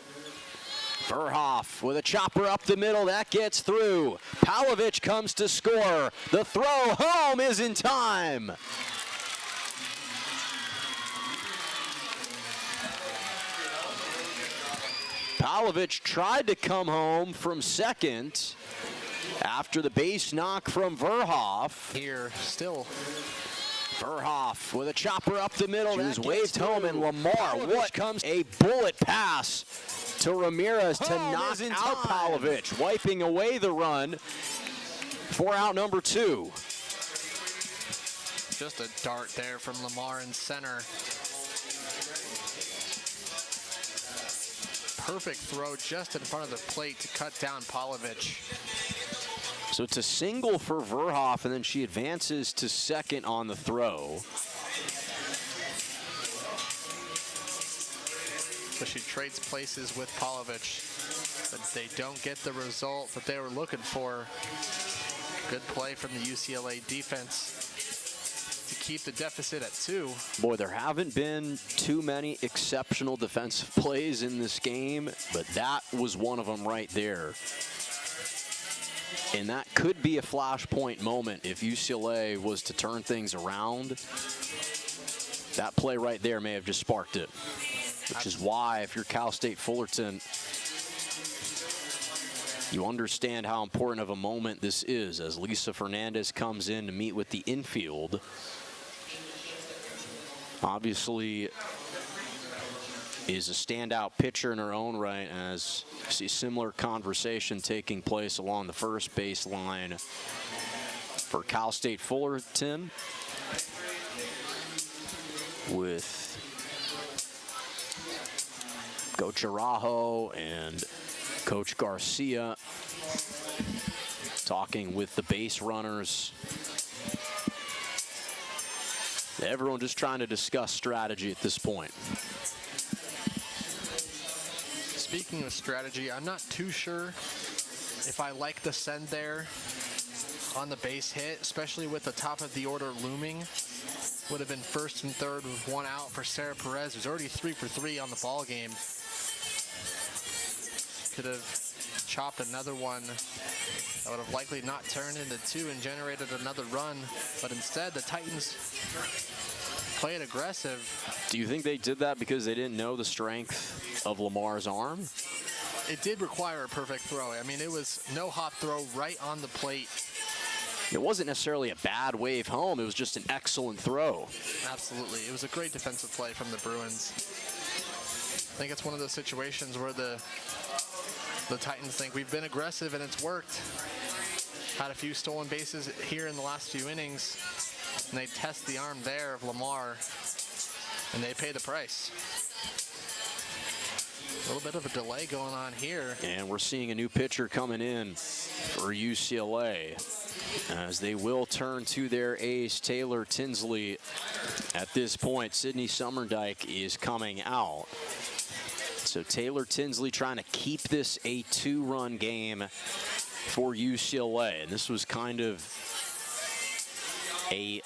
Verhoff with a chopper up the middle. That gets through. Palovich comes to score. The throw home is in time. Palovich tried to come home from second after the base knock from Verhoff. Here, still. Verhoff with a chopper up the middle. She was waved home, and Lamar, what comes a bullet pass to Ramirez to knock out Palovich, wiping away the run for out number 2. Just a dart there from Lamar in center. perfect throw just in front of the plate to cut down Pavlovich. So it's a single for Verhoff, and then she advances to second on the throw. So she trades places with Pavlovich, but they don't get the result that they were looking for. Good play from the UCLA defense to keep the deficit at 2. Boy, there haven't been too many exceptional defensive plays in this game, but that was one of them right there. And that could be a flashpoint moment if UCLA was to turn things around. That play right there may have just sparked it, which is why if you're Cal State Fullerton, you understand how important of a moment this is as Lisa Fernandez comes in to meet with the infield. Obviously is a standout pitcher in her own right, as you see similar conversation taking place along the first baseline for Cal State Fullerton with Coach Araujo and Coach Garcia talking with the base runners. Everyone just trying to discuss strategy at this point. Speaking of strategy, I'm not too sure if I like the send there on the base hit, especially with the top of the order looming. Would have been first and third with 1 out for Sarah Perez, who's already 3 for 3 on the ball game. Could have chopped another one that would have likely not turned into 2 and generated another run, but instead the Titans played aggressive. Do you think they did that because they didn't know the strength of Lamar's arm? It did require a perfect throw. I mean, it was no hop throw right on the plate. It wasn't necessarily a bad wave home. It was just an excellent throw. Absolutely. It was a great defensive play from the Bruins. I think it's one of those situations where the Titans think we've been aggressive and it's worked. Had a few stolen bases here in the last few innings, and they test the arm there of Lamar, and they pay the price. A little bit of a delay going on here. And we're seeing a new pitcher coming in for UCLA, as they will turn to their ace, Taylor Tinsley. At this point, Sydney Summerdike is coming out. So Taylor Tinsley trying to keep this a 2-run game for UCLA. And this was kind of a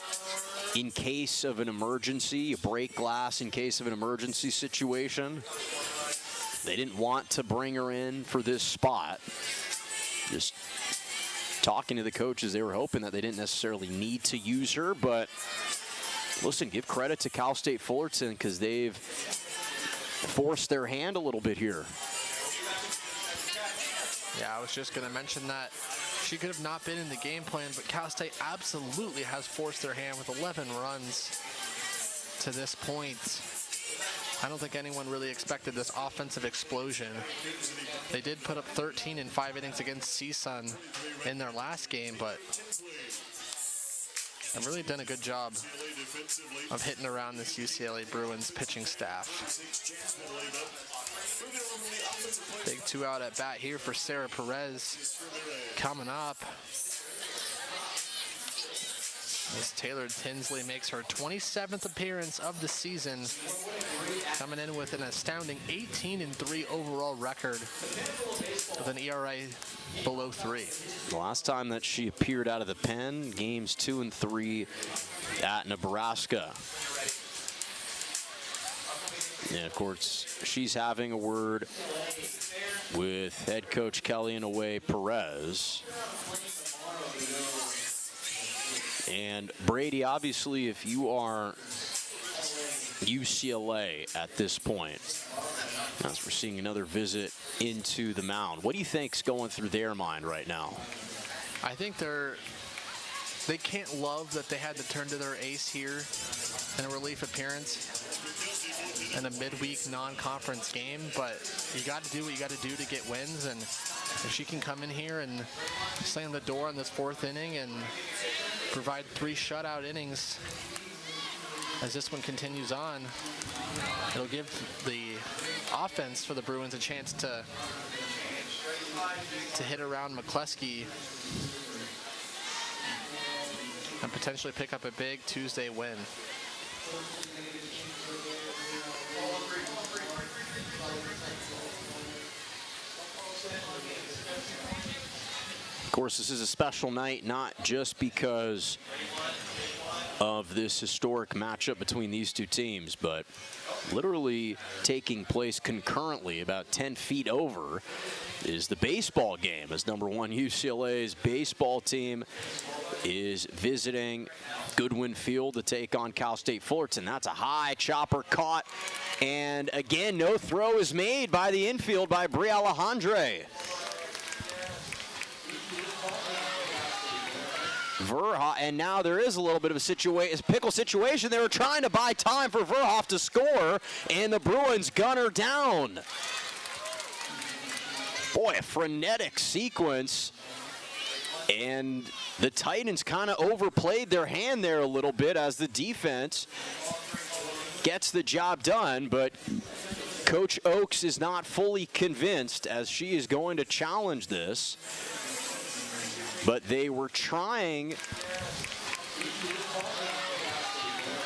in case of an emergency, a break glass in case of an emergency situation. They didn't want to bring her in for this spot. Just talking to the coaches, they were hoping that they didn't necessarily need to use her. But listen, give credit to Cal State Fullerton because they've forced their hand a little bit here. Yeah, I was just going to mention that she could have not been in the game plan, but Cal State absolutely has forced their hand with 11 runs to this point. I don't think anyone really expected this offensive explosion. They did put up 13 in 5 innings against CSUN in their last game, but have really done a good job of hitting around this UCLA Bruins pitching staff. Big 2 out at bat here for Sarah Perez coming up. As Taylor Tinsley makes her 27th appearance of the season, coming in with an astounding 18-3 overall record with an ERA below 3. The last time that she appeared out of the pen, games 2 and 3 at Nebraska. And of course, she's having a word with head coach Kelly Inouye Perez. And Brady, obviously, if you are UCLA at this point, as we're seeing another visit into the mound, what do you think's going through their mind right now? I think they can't love that they had to turn to their ace here in a relief appearance in a midweek non-conference game, but you got to do what you got to do to get wins. And if she can come in here and slam the door in this 4th inning and provide 3 shutout innings as this one continues on, it'll give the offense for the Bruins a chance to hit around McCluskey and potentially pick up a big Tuesday win. Of course, this is a special night, not just because of this historic matchup between these two teams, but literally taking place concurrently about 10 feet over is the baseball game, as number 1 UCLA's baseball team is visiting Goodwin Field to take on Cal State Fullerton. That's a high chopper caught, and again, no throw is made by the infield by Brie Alejandre. Verhoff, and now there is a little bit of a pickle situation. They were trying to buy time for Verhoff to score, and the Bruins gun her down. Boy, a frenetic sequence, and the Titans kind of overplayed their hand there a little bit as the defense gets the job done, but Coach Oakes is not fully convinced as she is going to challenge this. But they were trying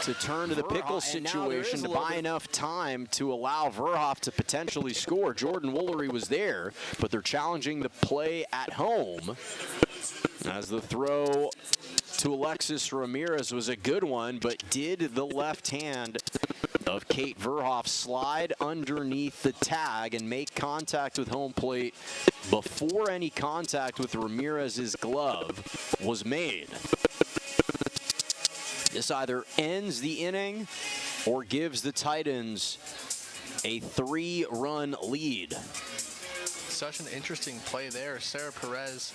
to turn to the pickle situation to buy enough time to allow Verhoff to potentially score. Jordan Woolery was there, but they're challenging the play at home as the throw to Alexis Ramirez was a good one, but did the left hand of Kate Verhoff slide underneath the tag and make contact with home plate before any contact with Ramirez's glove was made. This either ends the inning or gives the Titans a 3-run lead. Such an interesting play there. Sarah Perez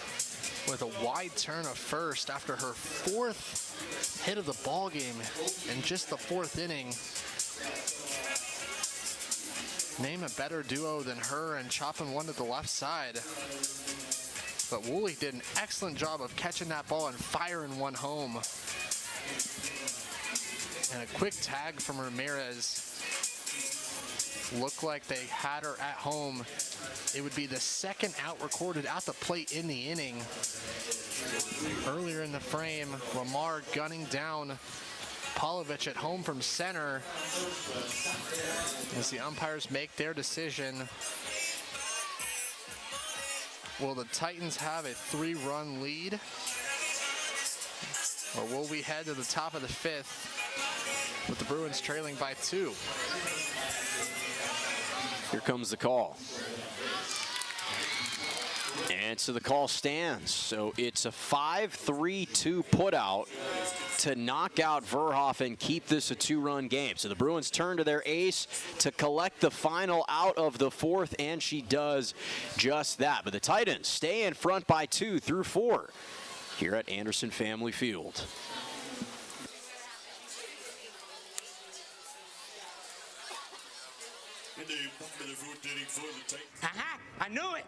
with a wide turn of first after her 4th hit of the ball game in just the 4th inning. Name a better duo than her and chopping one to the left side. But Woolley did an excellent job of catching that ball and firing one home. And a quick tag from Ramirez. Looked like they had her at home. It would be the 2nd out recorded at the plate in the inning. Earlier in the frame, Lamar gunning down Polovich at home from center as the umpires make their decision. Will the Titans have a 3-run lead? Or will we head to the top of the 5th with the Bruins trailing by 2? Here comes the call. And so the call stands. So it's a 5-3-2 putout to knock out Verhoff and keep this a 2-run game. So the Bruins turn to their ace to collect the final out of the 4th, and she does just that. But the Titans stay in front by 2 through 4 here at Anderson Family Field. Aha! I knew it!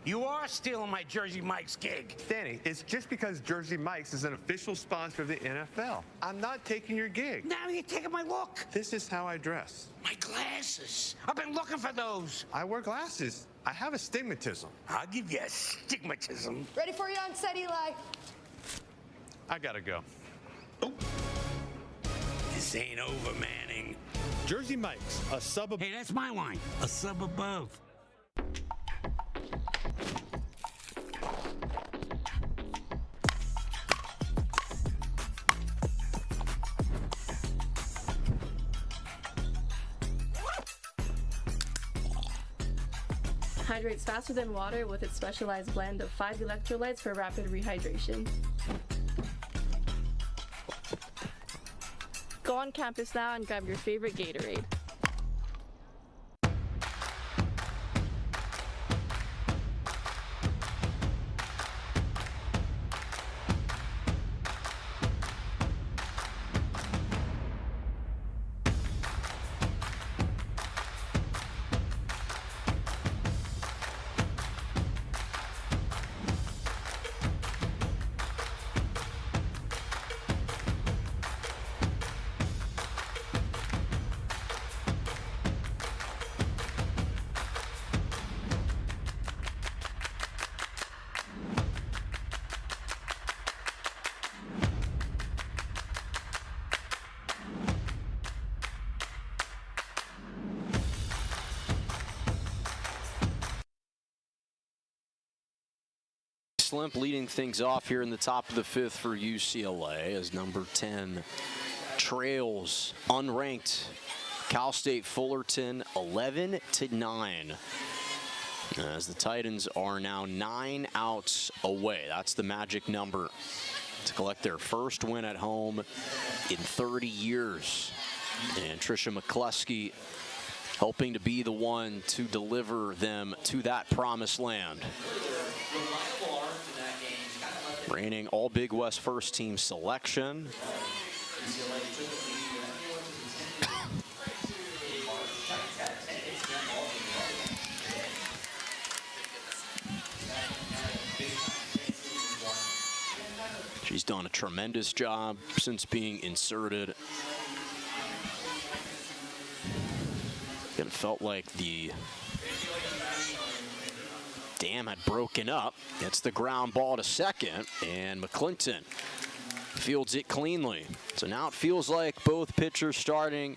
You are stealing my Jersey Mike's gig. Danny, it's just because Jersey Mike's is an official sponsor of the NFL. I'm not taking your gig. Now you're taking my look. This is how I dress. My glasses. I've been looking for those. I wear glasses. I have astigmatism. I'll give you astigmatism. Ready for you on set, Eli. I gotta go. Oh. This ain't over, Manning. Jersey Mike's, a sub above. Hey, that's my line. A sub above. Hydrates faster than water with its specialized blend of 5 electrolytes for rapid rehydration. Go on campus now and grab your favorite Gatorade. Klimp leading things off here in the top of the 5th for UCLA as number 10 trails unranked Cal State Fullerton 11-9. As the Titans are now 9 outs away. That's the magic number to collect their first win at home in 30 years. And Trisha McCluskey hoping to be the one to deliver them to that promised land. Reigning all Big West first team selection. She's done a tremendous job since being inserted. It felt like the dam had broken up. Gets the ground ball to second, and McClinton fields it cleanly. So now it feels like both pitchers starting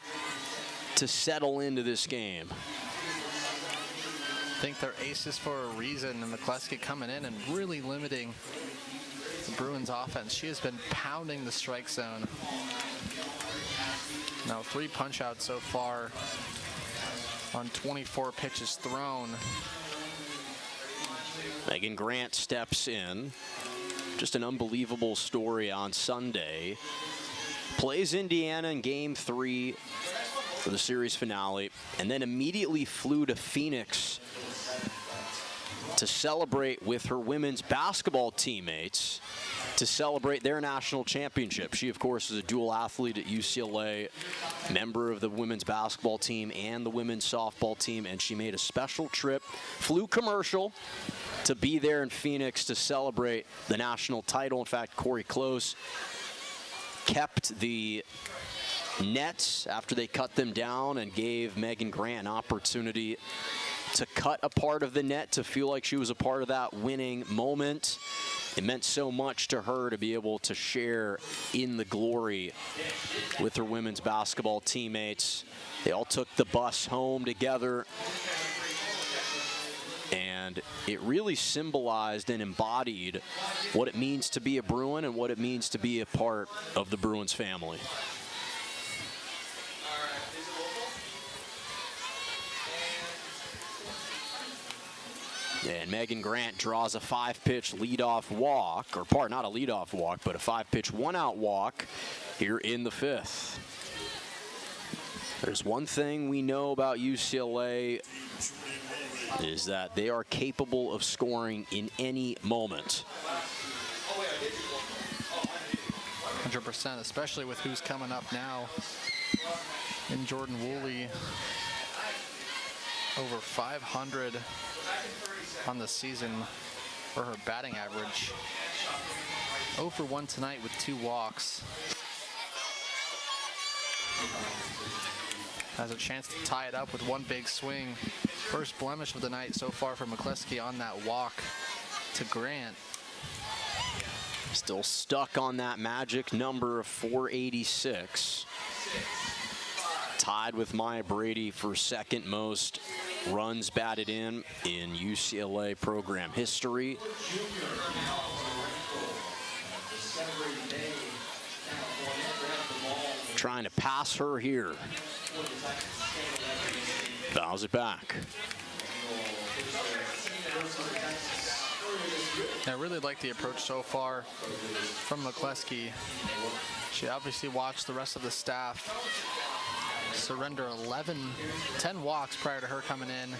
to settle into this game. I think they're aces for a reason, and McCluskey coming in and really limiting the Bruins offense. She has been pounding the strike zone. Now 3 punch-outs so far on 24 pitches thrown. Megan Grant steps in. Just an unbelievable story on Sunday. Plays Indiana in Game 3 for the series finale, and then immediately flew to Phoenix to celebrate with her women's basketball teammates to celebrate their national championship. She, of course, is a dual athlete at UCLA, member of the women's basketball team and the women's softball team, and she made a special trip, flew commercial, to be there in Phoenix to celebrate the national title. In fact, Corey Close kept the nets after they cut them down and gave Megan Grant an opportunity to cut a part of the net to feel like she was a part of that winning moment. It meant so much to her to be able to share in the glory with her women's basketball teammates. They all took the bus home together, and it really symbolized and embodied what it means to be a Bruin and what it means to be a part of the Bruins family. And Megan Grant draws a 5-pitch leadoff walk, or not a leadoff walk, but a 5-pitch one-out walk here in the 5th. There's one thing we know about UCLA is that they are capable of scoring in any moment. 100%, especially with who's coming up now in Jordan Woolley. Over 500 on the season for her batting average. 0 for 1 tonight with 2 walks. Has a chance to tie it up with one big swing. First blemish of the night so far for McCluskey on that walk to Grant. Still stuck on that magic number of 486. Tied with Maya Brady for second most runs batted in UCLA program history. Trying to pass her here. Fouls it back. I really like the approach so far from McCluskey. She obviously watched the rest of the staff surrender 10 walks prior to her coming in.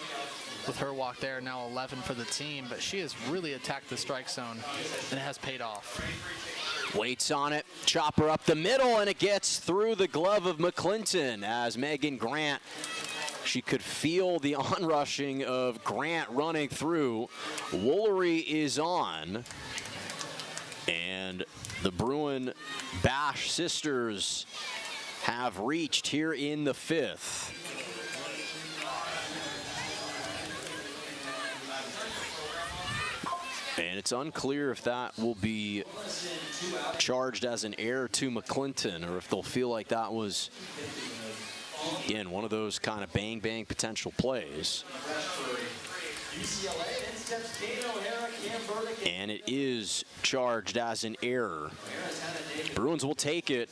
With her walk there, now 11 for the team, but she has really attacked the strike zone, and it has paid off. Waits on it, chopper up the middle, and it gets through the glove of McClinton as Megan Grant, she could feel the onrushing of Grant running through. Woolery is on, and the Bruin Bash sisters have reached here in the 5th. And it's unclear if that will be charged as an error to McClinton or if they'll feel like that was, again, one of those kind of bang-bang potential plays. And it is charged as an error. Bruins will take it.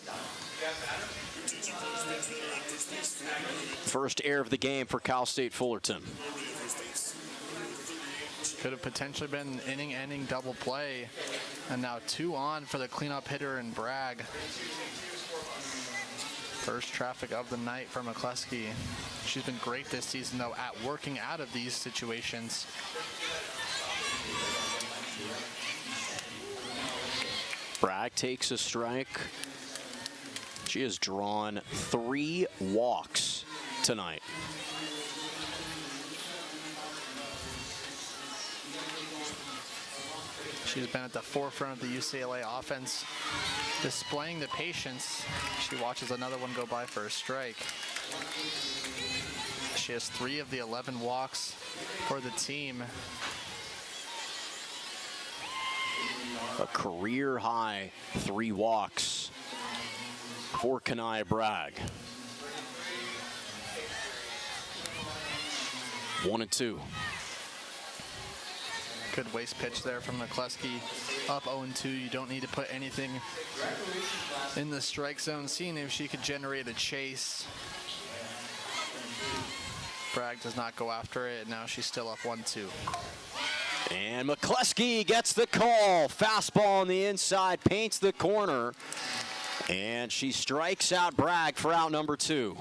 First error of the game for Cal State Fullerton. Could have potentially been an inning-ending double play. And now 2 on for the cleanup hitter in Bragg. First traffic of the night for McCluskey. She's been great this season, though, at working out of these situations. Bragg takes a strike. She has drawn 3 walks tonight. She's been at the forefront of the UCLA offense, displaying the patience. She watches another one go by for a strike. She has 3 of the 11 walks for the team. A career high 3 walks for Kanaya Bragg. 1-2. Good waste pitch there from McCluskey. Up 0-2. You don't need to put anything in the strike zone. Seeing if she could generate a chase. Bragg does not go after it. Now she's still up 1-2. And McCluskey gets the call. Fastball on the inside, paints the corner. And she strikes out Bragg for out number 2.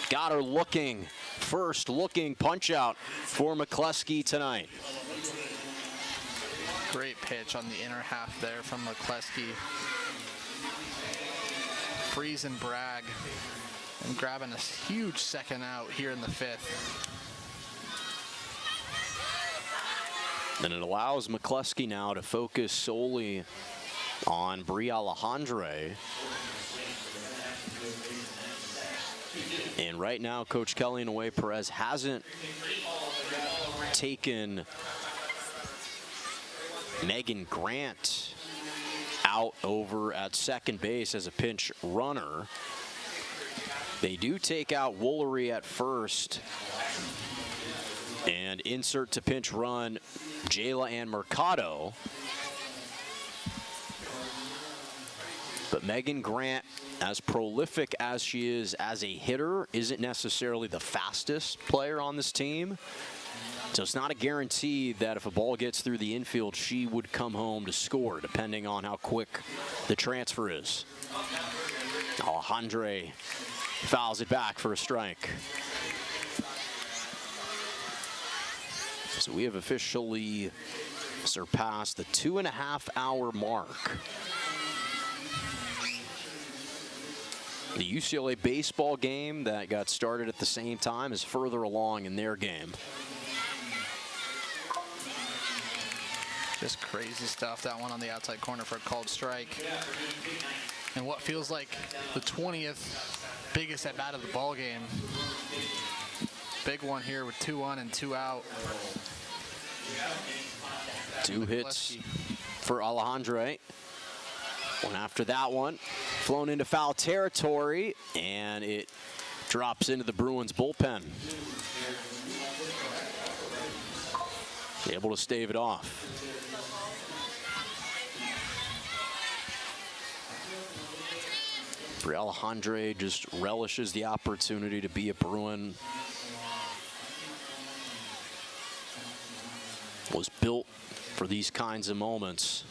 Got her looking. First looking punch out for McCluskey tonight. Great pitch on the inner half there from McCluskey. Freezing Bragg and grabbing a huge second out here in the 5th. And it allows McCluskey now to focus solely on Bri Alejandre. And right now, Coach Kelly Inouye Perez hasn't taken Megan Grant out over at second base as a pinch runner. They do take out Woolery at first and insert to pinch run Jayla Ann Mercado. But Megan Grant, as prolific as she is as a hitter, isn't necessarily the fastest player on this team. So it's not a guarantee that if a ball gets through the infield, she would come home to score, depending on how quick the transfer is. Alejandre fouls it back for a strike. So we have officially surpassed the 2.5-hour mark. The UCLA baseball game that got started at the same time is further along in their game. Just crazy stuff. That one on the outside corner for a called strike. And what feels like the 20th biggest at bat of the ball game. Big one here with 2 on and 2 out. 2 hits for Alejandre. One after that one, flown into foul territory, and it drops into the Bruins bullpen. Able to stave it off. Bri Alejandre just relishes the opportunity to be a Bruin. Was built for these kinds of moments.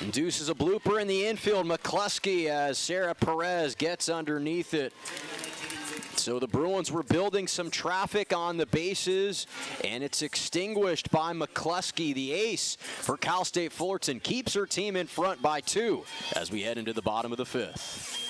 Induces a blooper in the infield. McCluskey as Sarah Perez gets underneath it. So the Bruins were building some traffic on the bases, and it's extinguished by McCluskey. The ace for Cal State Fullerton keeps her team in front by 2 as we head into the bottom of the 5th.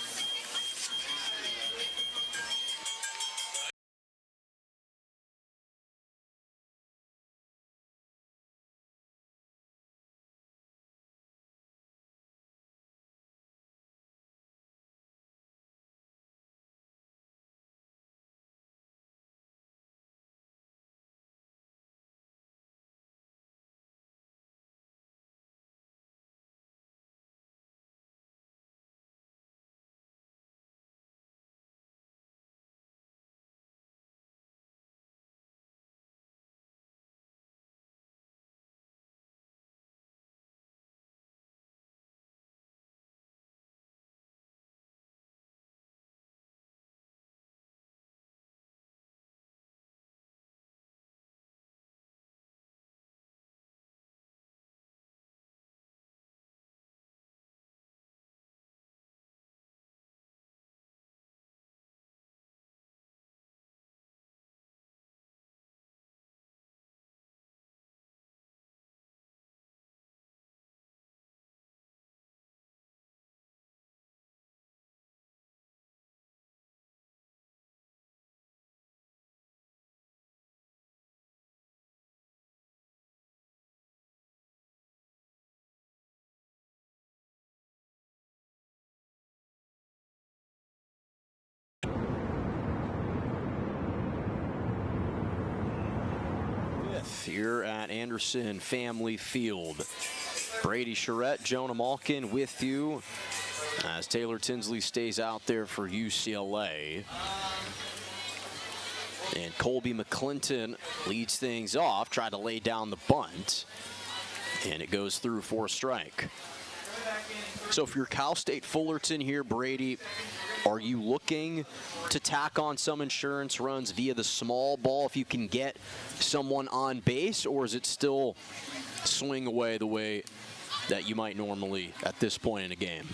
here at Anderson Family Field. Brady Charette, Jonah Malkin with you as Taylor Tinsley stays out there for UCLA. And Colby McClinton leads things off, tried to lay down the bunt, and it goes through for a strike. So if you're Cal State Fullerton here, Brady, are you looking to tack on some insurance runs via the small ball if you can get someone on base, or is it still swing away the way that you might normally at this point in a game?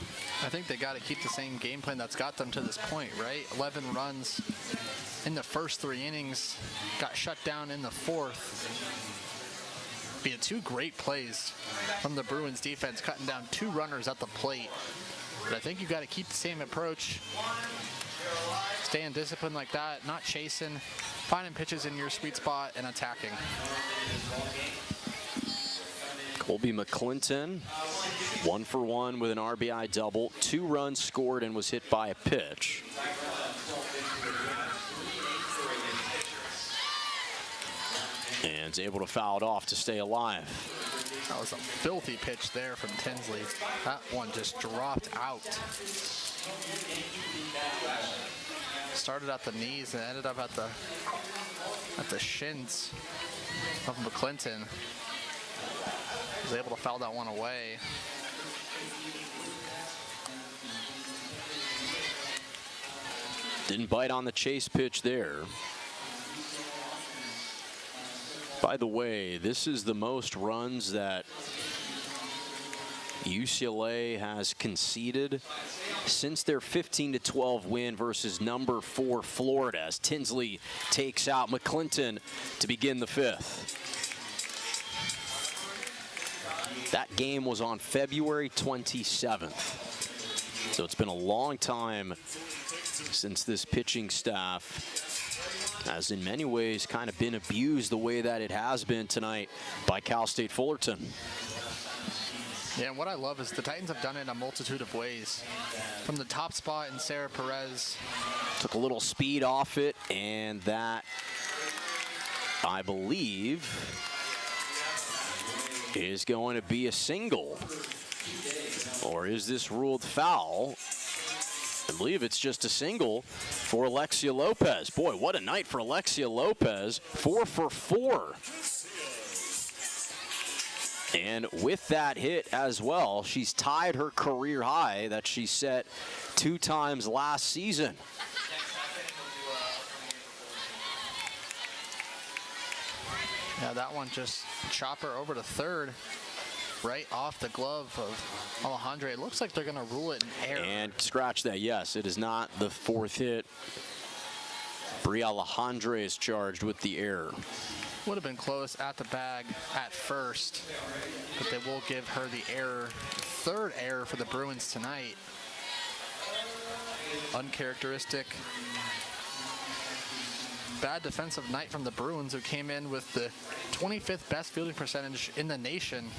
I think they got to keep the same game plan that's got them to this point, right? 11 runs in the first 3 innings, got shut down in the 4th. Via 2 great plays from the Bruins defense, cutting down 2 runners at the plate. But I think you got to keep the same approach. Staying disciplined like that, not chasing, finding pitches in your sweet spot and attacking. Colby McClinton, 1 for 1 with an RBI double, 2 runs scored and was hit by a pitch. And is able to foul it off to stay alive. That was a filthy pitch there from Tinsley. That one just dropped out. Started at the knees and ended up at the shins of McClinton. Was able to foul that one away. Didn't bite on the chase pitch there. By the way, this is the most runs that UCLA has conceded since their 15-12 win versus number 4 Florida, as Tinsley takes out McClinton to begin the 5th. That game was on February 27th. So it's been a long time since this pitching staff has in many ways kind of been abused the way that it has been tonight by Cal State Fullerton. Yeah, and what I love is the Titans have done it in a multitude of ways. From the top spot in Sarah Perez. Took a little speed off it, and that, I believe, is going to be a single. Or is this ruled foul? I believe it's just a single for Alexia Lopez. Boy, what a night for Alexia Lopez. 4 for 4. And with that hit as well, she's tied her career high that she set 2 times last season. Yeah, that one just chopper over to third. Right off the glove of Alejandre. It looks like they're going to rule it in error. And scratch that. Yes, it is not the 4th hit. Bri Alejandre is charged with the error. Would have been close at the bag at first, but they will give her the error. 3rd error for the Bruins tonight. Uncharacteristic. Bad defensive night from the Bruins, who came in with the 25th best fielding percentage in the nation.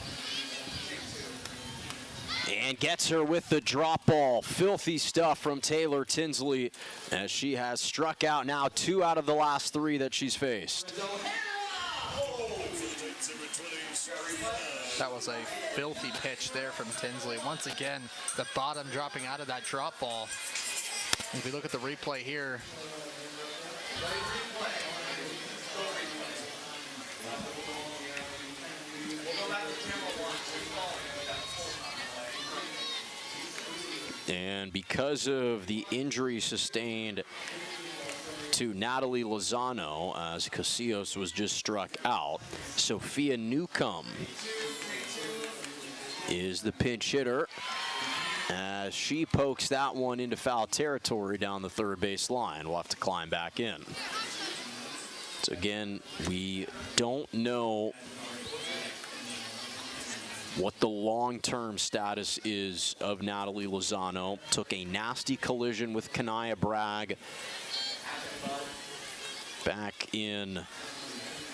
And gets her with the drop ball. Filthy stuff from Taylor Tinsley, as she has struck out now 2 out of the last 3 that she's faced. That was a filthy pitch there from Tinsley. Once again, the bottom dropping out of that drop ball. If we look at the replay here, and because of the injury sustained to Natalie Lozano, as Casillas was just struck out, Sophia Newcomb is the pinch hitter, as she pokes that one into foul territory down the 3rd base line. We'll have to climb back in. So again, we don't know what the long-term status is of Natalie Lozano. Took a nasty collision with Kanaya Bragg back in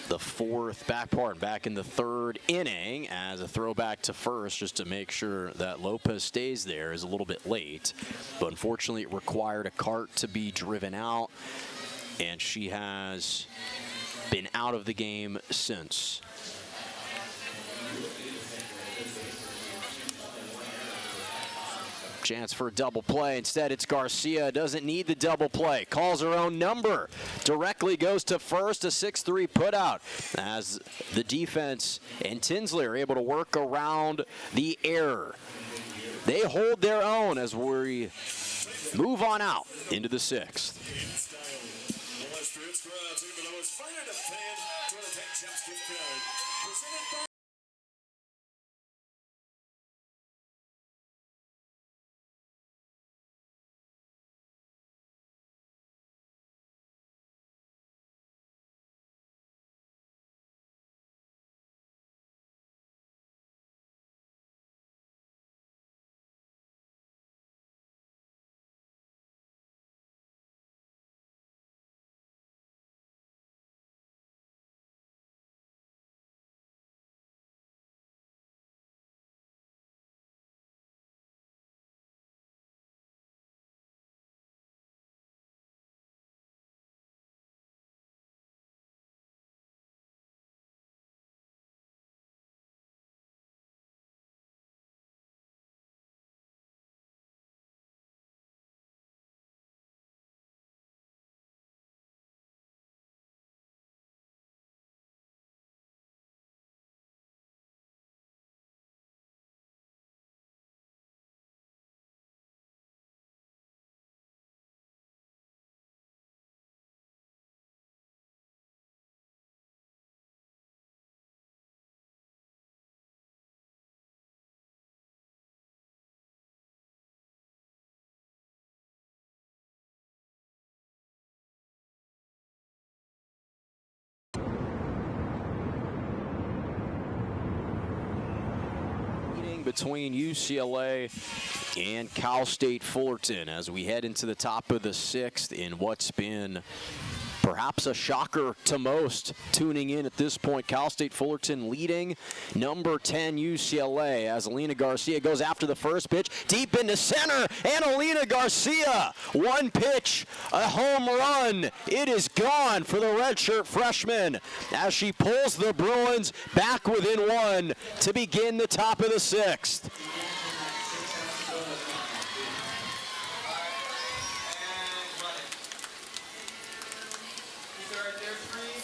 the 4th, back in the 3rd inning, as a throwback to first, just to make sure that Lopez stays there. Is a little bit late, but unfortunately it required a cart to be driven out, and she has been out of the game since. Chance for a double play. Instead, it's Garcia. Doesn't need the double play. Calls her own number. Directly goes to first. A 6-3 putout as the defense and Tinsley are able to work around the error. They hold their own as we move on out into the 6th. Between UCLA and Cal State Fullerton as we head into the top of the 6th in what's been perhaps a shocker to most tuning in at this point. Cal State Fullerton leading number 10 UCLA as Alina Garcia goes after the first pitch deep into center, and Alina Garcia, one pitch, a home run. It is gone for the redshirt freshman as she pulls the Bruins back within one to begin the top of the 6th.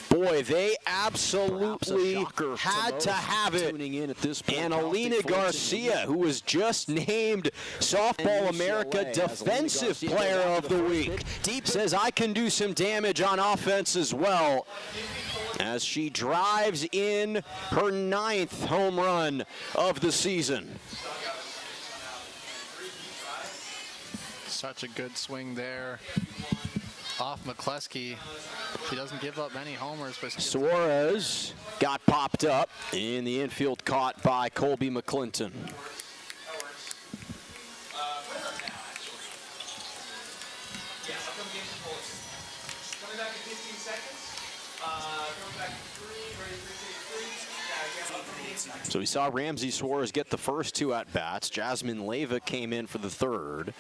Boy, they absolutely had to have it. In at this point, and Alina Garcia, who was just named Softball America Defensive Player of the Week, deep says, I can do some damage on offense as well, as she drives in her 9th home run of the season. Such a good swing there off McCleskey. She doesn't give up many homers, but Suarez got popped up in the infield, caught by Colby McClinton. So we saw Ramsey Suarez get the first 2 at-bats. Jasmine Leyva came in for the 3rd.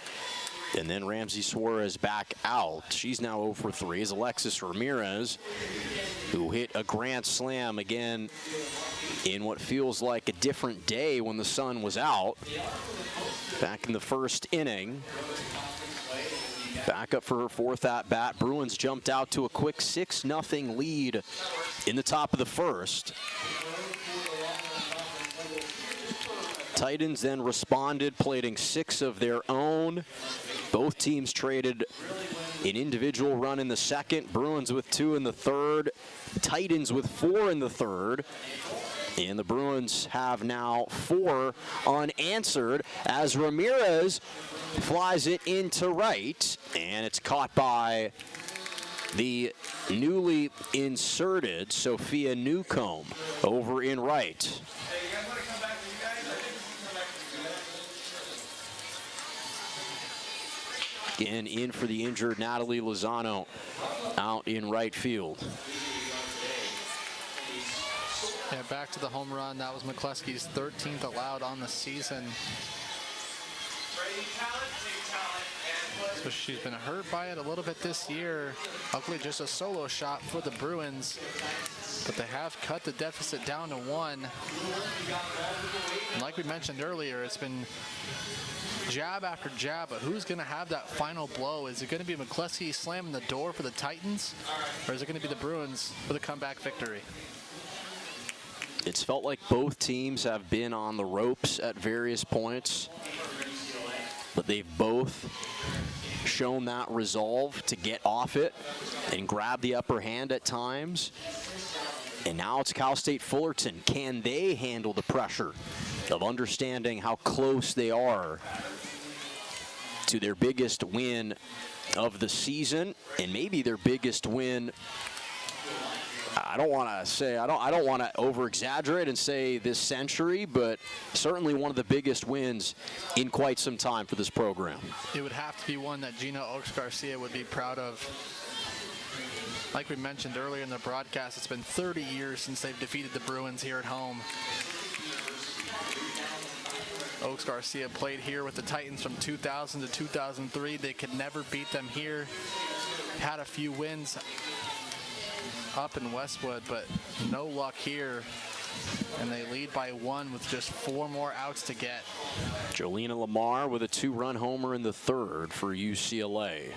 And then Ramsey Suarez back out. She's now 0 for 3 as Alexis Ramirez, who hit a grand slam again in what feels like a different day when the sun was out. Back in the 1st inning. Back up for her 4th at-bat. Bruins jumped out to a quick 6-0 lead in the top of the 1st. Titans then responded, plating 6 of their own. Both teams traded an individual run in the 2nd. Bruins with 2 in the 3rd. Titans with 4 in the 3rd. And the Bruins have now 4 unanswered as Ramirez flies it into right. And it's caught by the newly inserted Sophia Newcomb over in right. Again, in for the injured Natalie Lozano out in right field. Yeah, back to the home run. That was McCleskey's 13th allowed on the season. So she's been hurt by it a little bit this year. Luckily, just a solo shot for the Bruins. But they have cut the deficit down to 1. And like we mentioned earlier, it's been jab after jab, but who's going to have that final blow? Is it going to be McCluskey slamming the door for the Titans, or is it going to be the Bruins with a comeback victory? It's felt like both teams have been on the ropes at various points, but they've both shown that resolve to get off it and grab the upper hand at times. And now it's Cal State Fullerton. Can they handle the pressure of understanding how close they are to their biggest win of the season, and maybe their biggest win? I don't want to over-exaggerate and say this century, but certainly one of the biggest wins in quite some time for this program. It would have to be one that Gina Oaks-Garcia would be proud of. Like we mentioned earlier in the broadcast, it's been 30 years since they've defeated the Bruins here at home. Oaks-Garcia played here with the Titans from 2000 to 2003. They could never beat them here. Had a few wins up in Westwood, but no luck here. And they lead by 1 with just 4 more outs to get. Jolena Lamar with a 2-run homer in the 3rd for UCLA.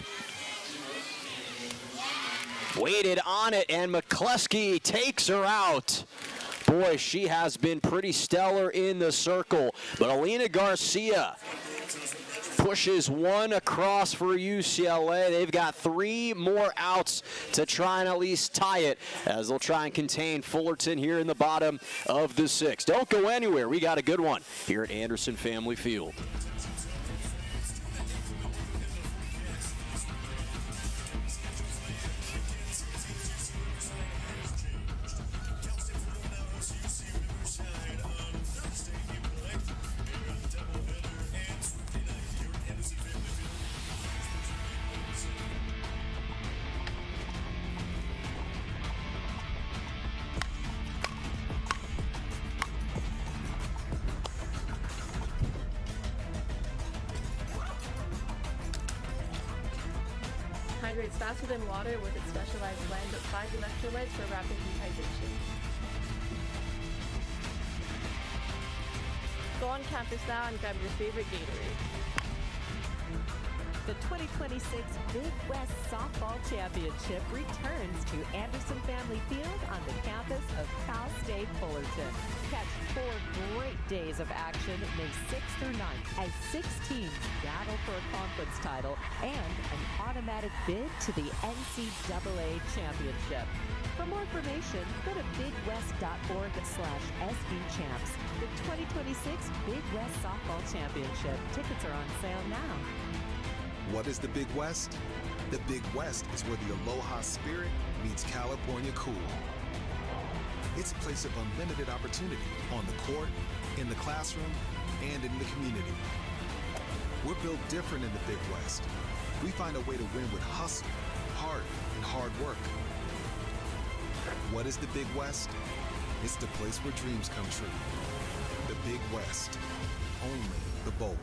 Waited on it, and McCluskey takes her out. Boy, she has been pretty stellar in the circle. But Alina Garcia pushes 1 across for UCLA. They've got 3 more outs to try and at least tie it, as they'll try and contain Fullerton here in the bottom of the 6th. Don't go anywhere. We got a good one here at Anderson Family Field. Hydrates faster than water with its specialized blend of 5 electrolytes for rapid rehydration. Go on campus now and grab your favorite Gatorade. The 2026 Big West Softball Championship returns to Anderson Family Field on the campus of Cal State Fullerton. Catch 4 great days of action May 6th through 9th as 6 teams battle for a conference title and an automatic bid to the NCAA Championship. For more information, go to bigwest.org/SBChamps. The 2026 Big West Softball Championship. Tickets are on sale now. What is the Big West? The Big West is where the Aloha spirit meets California cool. It's a place of unlimited opportunity on the court, in the classroom, and in the community. We're built different in the Big West. We find a way to win with hustle, heart, and hard work. What is the Big West? It's the place where dreams come true. The Big West. Only the bold.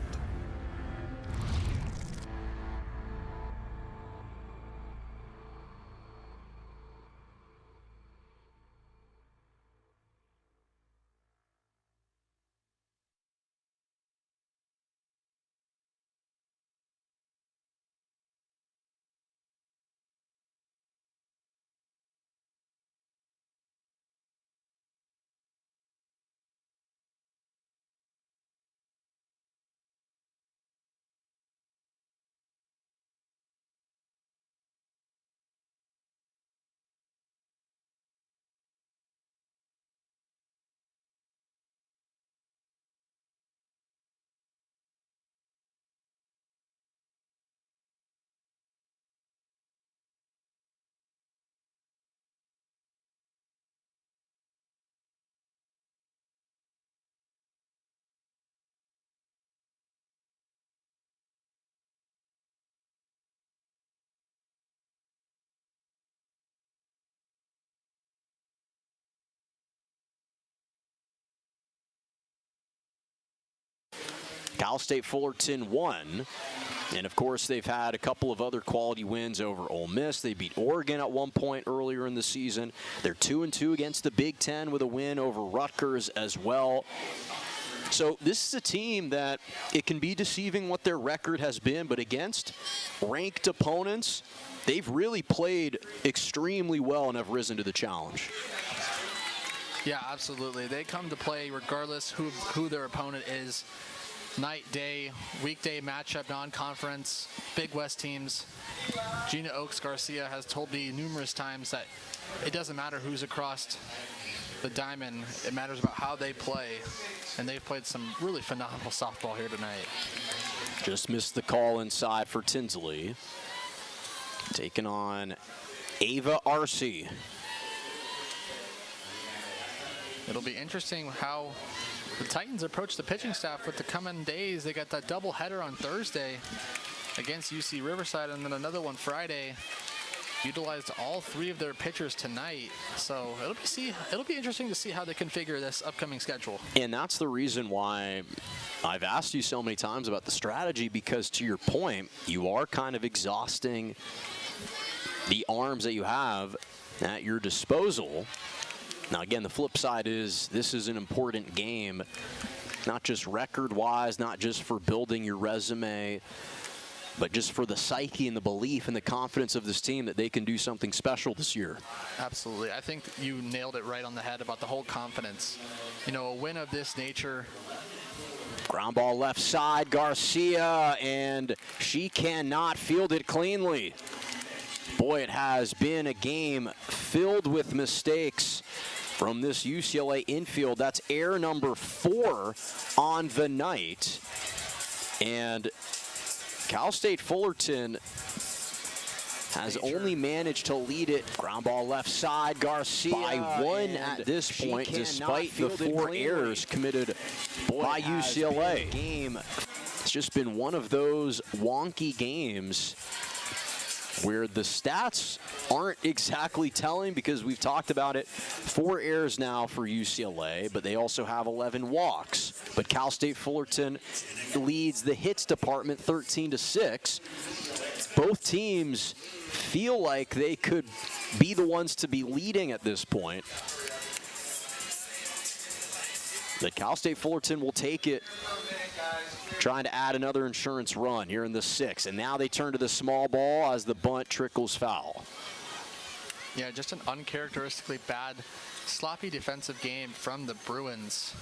Cal State Fullerton won. And, of course, they've had a couple of other quality wins over Ole Miss. They beat Oregon at one point earlier in the season. They're 2-2 against the Big Ten with a win over Rutgers as well. So this is a team that it can be deceiving what their record has been, but against ranked opponents, they've really played extremely well and have risen to the challenge. Yeah, absolutely. They come to play regardless who their opponent is. Night, day, weekday matchup, non-conference, Big West teams. Gina Oaks Garcia has told me numerous times that it doesn't matter who's across the diamond. It matters about how they play. And they've played some really phenomenal softball here tonight. Just missed the call inside for Tinsley. Taking on Ava Arce. It'll be interesting how the Titans approach the pitching staff with the coming days. They got that doubleheader on Thursday against UC Riverside and then another one Friday. Utilized all three of their pitchers tonight. So it'll be interesting to see how they configure this upcoming schedule. And that's the reason why I've asked you so many times about the strategy, because to your point, you are kind of exhausting the arms that you have at your disposal. Now, again, the flip side is this is an important game, not just record-wise, not just for building your resume, but just for the psyche and the belief and the confidence of this team that they can do something special this year. Absolutely. I think you nailed it right on the head about the whole confidence. You know, a win of this nature. Ground ball left side, Garcia, and she cannot field it cleanly. Boy, it has been a game filled with mistakes from this UCLA infield. That's error number 4 on the night. And Cal State Fullerton has only managed to lead it. Ground ball left side, Garcia by 1 at this point, despite the 4 errors committed by UCLA. It's just been one of those wonky games where the stats aren't exactly telling, because we've talked about it. 4 errors now for UCLA, but they also have 11 walks. But Cal State Fullerton leads the hits department 13-6. Both teams feel like they could be the ones to be leading at this point. But Cal State Fullerton will take it, trying to add another insurance run here in the 6th. And now they turn to the small ball as the bunt trickles foul. Yeah, just an uncharacteristically bad, sloppy defensive game from the Bruins.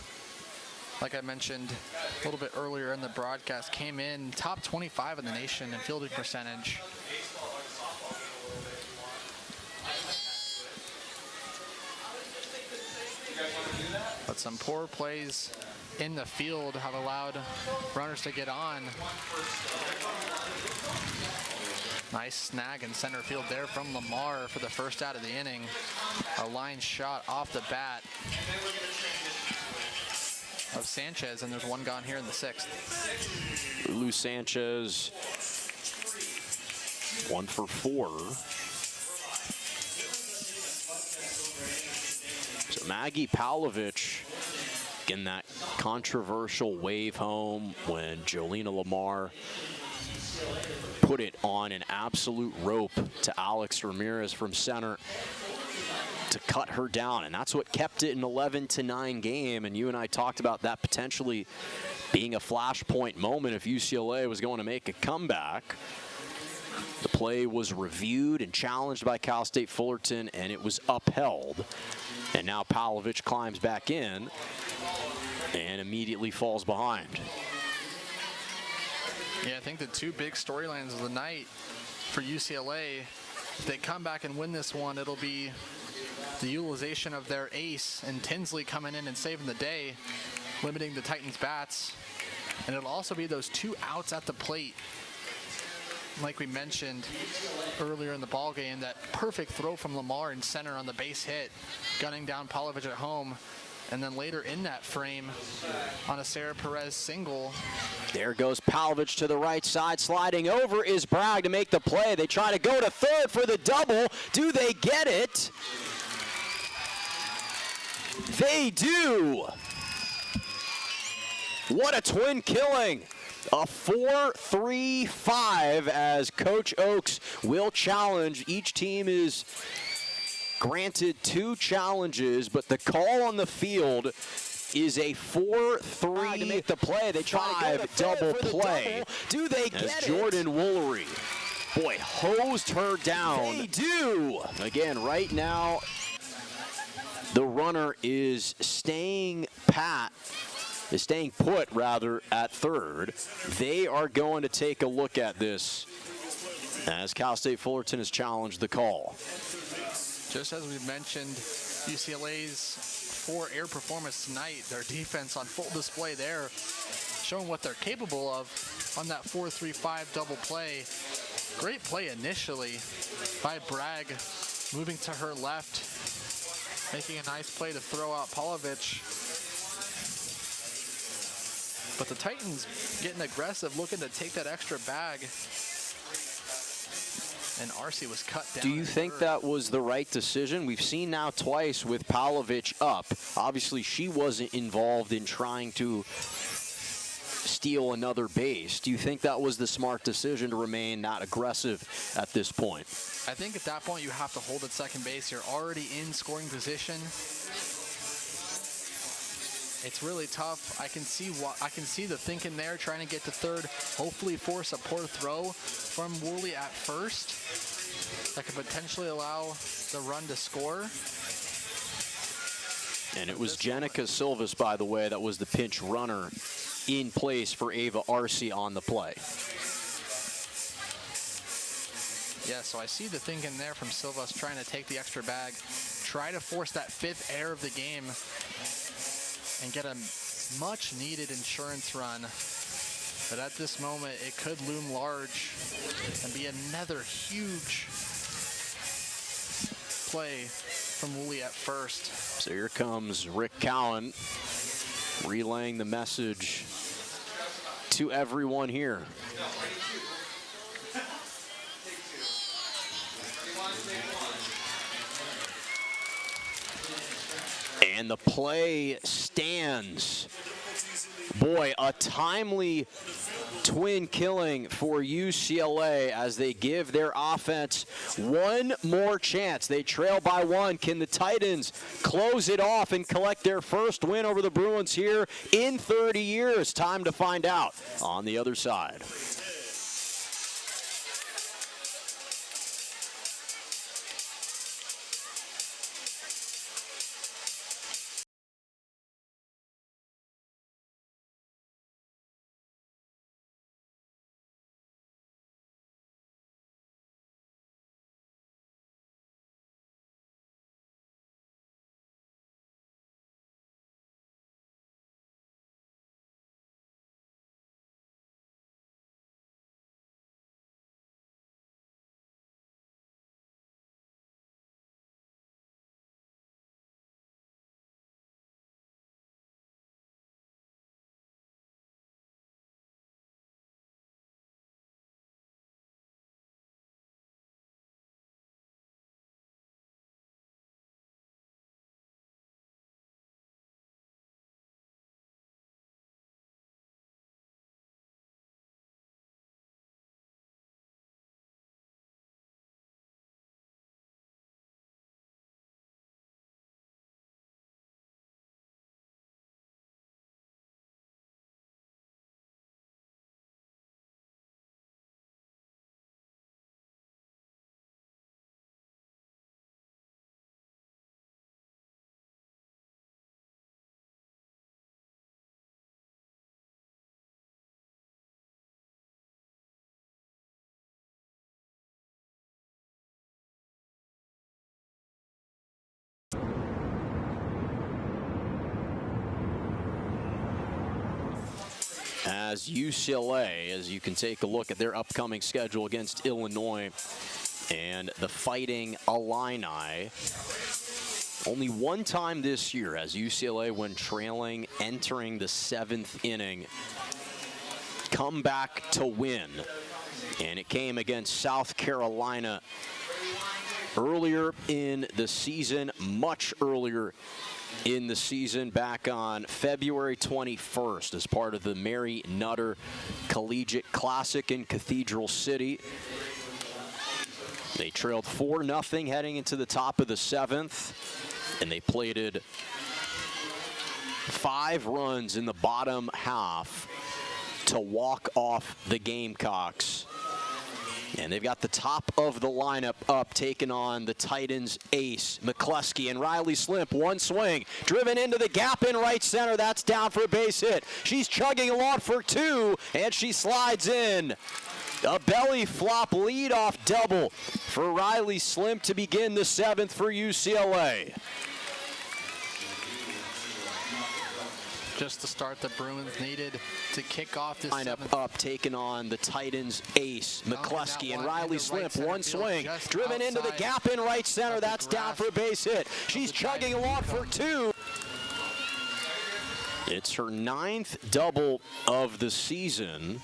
Like I mentioned a little bit earlier in the broadcast, came in top 25 in the nation in fielding percentage. But some poor plays in the field have allowed runners to get on. Nice snag in center field there from Lamar for the first out of the inning. A line shot off the bat of Sanchez, and there's one gone here in the 6th. Lou Sanchez, 1 for 4. So Maggie Pavlovich in that controversial wave home when Jolena Lamar put it on an absolute rope to Alex Ramirez from center to cut her down, and that's what kept it an 11-9 game. And you and I talked about that potentially being a flashpoint moment if UCLA was going to make a comeback. The play was reviewed and challenged by Cal State Fullerton, and it was upheld. And now Pavlovich climbs back in and immediately falls behind. Yeah, I think the 2 big storylines of the night for UCLA, if they come back and win this one, it'll be the utilization of their ace and Tinsley coming in and saving the day, limiting the Titans' bats. And it'll also be those 2 outs at the plate. Like we mentioned earlier in the ball game, that perfect throw from Lamar in center on the base hit, gunning down Pavlovich at home. And then later in that frame, on a Sarah Perez single. There goes Pavlovich to the right side. Sliding over is Bragg to make the play. They try to go to third for the double. Do they get it? They do. What a twin killing. A 4-3-5 as Coach Oakes will challenge. Each team is granted 2 challenges, but the call on the field is a 4-3 to make the play. They try to go to double for the play. double. Do they get as it? Jordan Woolery, boy, hosed her down. They do. Again, right now, the runner is staying put rather at third. They are going to take a look at this as Cal State Fullerton has challenged the call. Just as we mentioned, UCLA's 4 air performance tonight, their defense on full display there, showing what they're capable of on that 4-3-5 double play. Great play initially by Bragg, moving to her left, making a nice play to throw out Polovich. But the Titans getting aggressive, looking to take that extra bag. And RC was cut down. Do you think that was the right decision? We've seen now twice with Polovich up. Obviously, she wasn't involved in trying to steal another base. Do you think that was the smart decision to remain not aggressive at this point? I think at that point you have to hold at second base. You're already in scoring position. It's really tough. I can see the thinking there, trying to get to third, hopefully force a poor throw from Woolley at first that could potentially allow the run to score. And it was Jenica Silvas, by the way, that was the pinch runner in place for Ava Arce on the play. Yeah, so I see the thinking there from Silvas, trying to take the extra bag, try to force that 5th error of the game, and get a much-needed insurance run. But at this moment, it could loom large and be another huge play from Woolley at first. So here comes Rick Cowan relaying the message to everyone here. And the play stands. Boy, a timely twin killing for UCLA as they give their offense one more chance. They trail by 1. Can the Titans close it off and collect their first win over the Bruins here in 30 years? Time to find out on the other side. As UCLA, as you can take a look at their upcoming schedule against Illinois and the Fighting Illini. Only one time this year as UCLA, when trailing, entering the 7th inning, come back to win. And it came against South Carolina earlier in the season, much earlier in the season, back on February 21st as part of the Mary Nutter Collegiate Classic in Cathedral City. They trailed 4-0 heading into the top of the 7th, and they plated 5 runs in the bottom half to walk off the Gamecocks. And they've got the top of the lineup up, taking on the Titans' ace, McCluskey, and Riley Slimp. One swing, driven into the gap in right center. That's down for a base hit. She's chugging along for 2, and she slides in. A belly flop leadoff double for Riley Slimp to begin the 7th for UCLA. Just the start the Bruins needed to kick off this lineup up, taking on the Titans' ace, McCluskey, and Riley Slimp. One swing, driven into the gap in right center. That's down for a base hit. She's chugging along for 2. It's her 9th double of the season,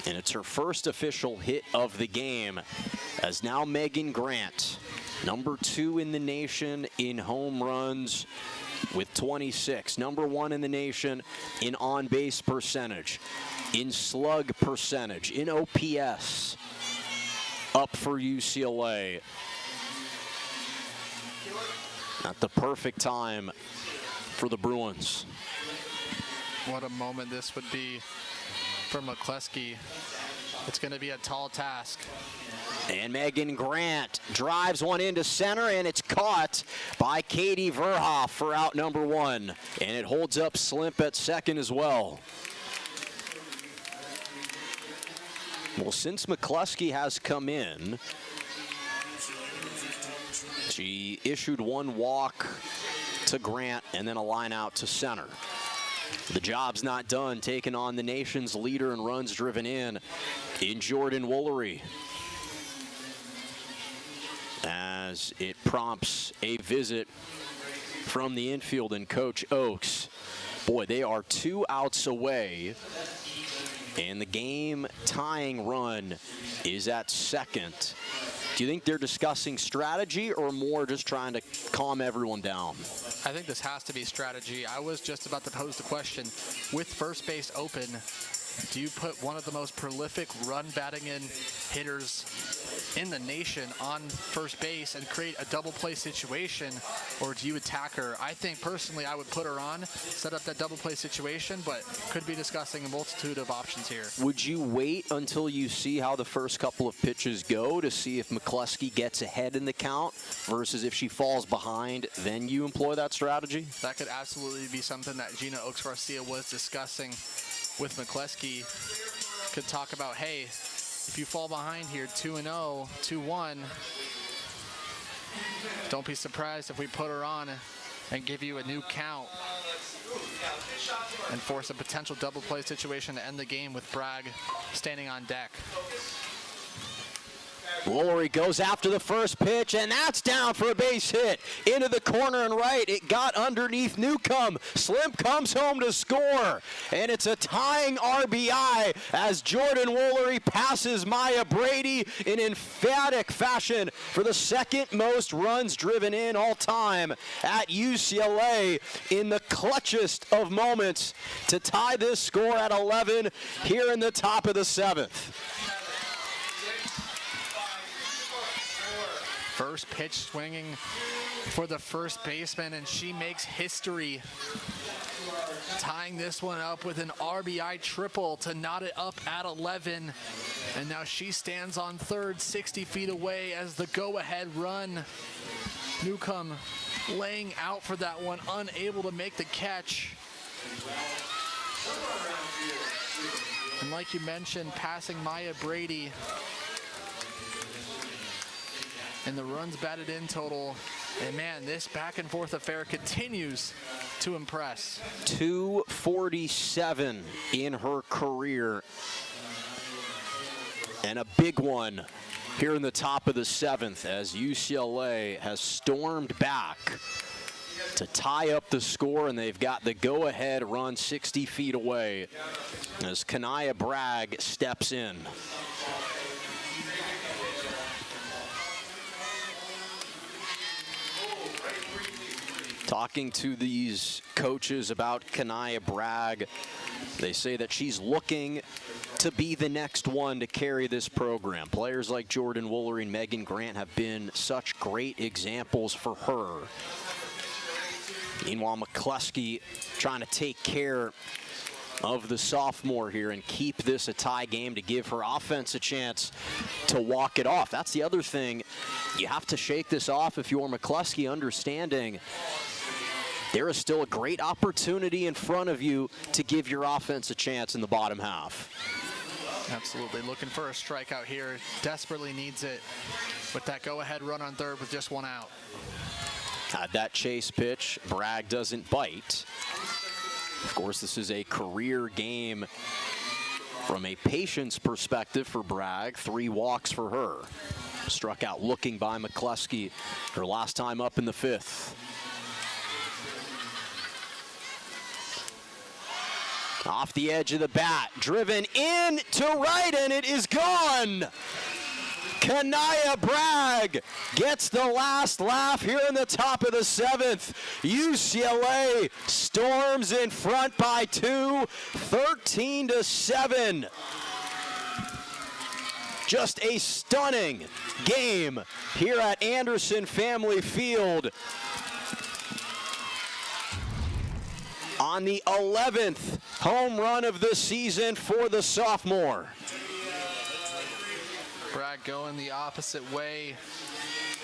and it's her first official hit of the game, as now Megan Grant, number 2 in the nation in home runs with 26, number 1 in the nation in on-base percentage, in slug percentage, in OPS, up for UCLA. At the perfect time for the Bruins. What a moment this would be for McCluskey. It's going to be a tall task. And Megan Grant drives one into center, and it's caught by Katie Verhoff for out number 1. And it holds up Slimp at second as well. Well, since McCluskey has come in, she issued 1 walk to Grant and then a line out to center. The job's not done, taking on the nation's leader in runs driven in Jordan Woolery, as it prompts a visit from the infield and Coach Oakes. Boy, they are 2 outs away, and the game-tying run is at second. Do you think they're discussing strategy or more just trying to calm everyone down? I think this has to be strategy. I was just about to pose the question, with first base open, do you put one of the most prolific run batting in hitters in the nation on first base and create a double play situation, or do you attack her? I think personally I would put her on, set up that double play situation, but could be discussing a multitude of options here. Would you wait until you see how the first couple of pitches go to see if McCluskey gets ahead in the count versus if she falls behind, then you employ that strategy? That could absolutely be something that Gina Oakes-Garcia was discussing with McCluskey. Could talk about, hey, if you fall behind here 2-0, 2-1, don't be surprised if we put her on and give you a new count and force a potential double play situation to end the game with Bragg standing on deck. Woolery goes after the first pitch, and that's down for a base hit. Into the corner and right. It got underneath Newcomb. Slimp comes home to score, and it's a tying RBI as Jordan Woolery passes Maya Brady in emphatic fashion for the 2nd most runs driven in all time at UCLA in the clutchest of moments to tie this score at 11 here in the top of the 7th. First pitch swinging for the first baseman, and she makes history, tying this one up with an RBI triple to knot it up at 11. And now she stands on third, 60 feet away as the go-ahead run. Newcomb laying out for that one, unable to make the catch. And like you mentioned, passing Maya Brady. And the runs batted in total. And man, this back and forth affair continues to impress. 247 in her career. And a big one here in the top of the 7th as UCLA has stormed back to tie up the score, and they've got the go-ahead run 60 feet away as Kanaya Bragg steps in. Talking to these coaches about Kanaya Bragg, they say that she's looking to be the next one to carry this program. Players like Jordan Woolery and Megan Grant have been such great examples for her. Meanwhile, McCluskey trying to take care of the sophomore here and keep this a tie game to give her offense a chance to walk it off. That's the other thing. You have to shake this off if you're McCluskey, understanding there is still a great opportunity in front of you to give your offense a chance in the bottom half. Absolutely. Looking for a strikeout here. Desperately needs it with that go-ahead run on third with just one out. Had that chase pitch. Bragg doesn't bite. Of course, this is a career game from a patience perspective for Bragg. 3 walks for her. Struck out looking by McCluskey her last time up in the 5th. Off the edge of the bat, driven in to right, and it is gone. Kanaya Bragg gets the last laugh here in the top of the 7th. UCLA storms in front by 2, 13-7. Just a stunning game here at Anderson Family Field. On the 11th home run of the season for the sophomore. Bragg going the opposite way,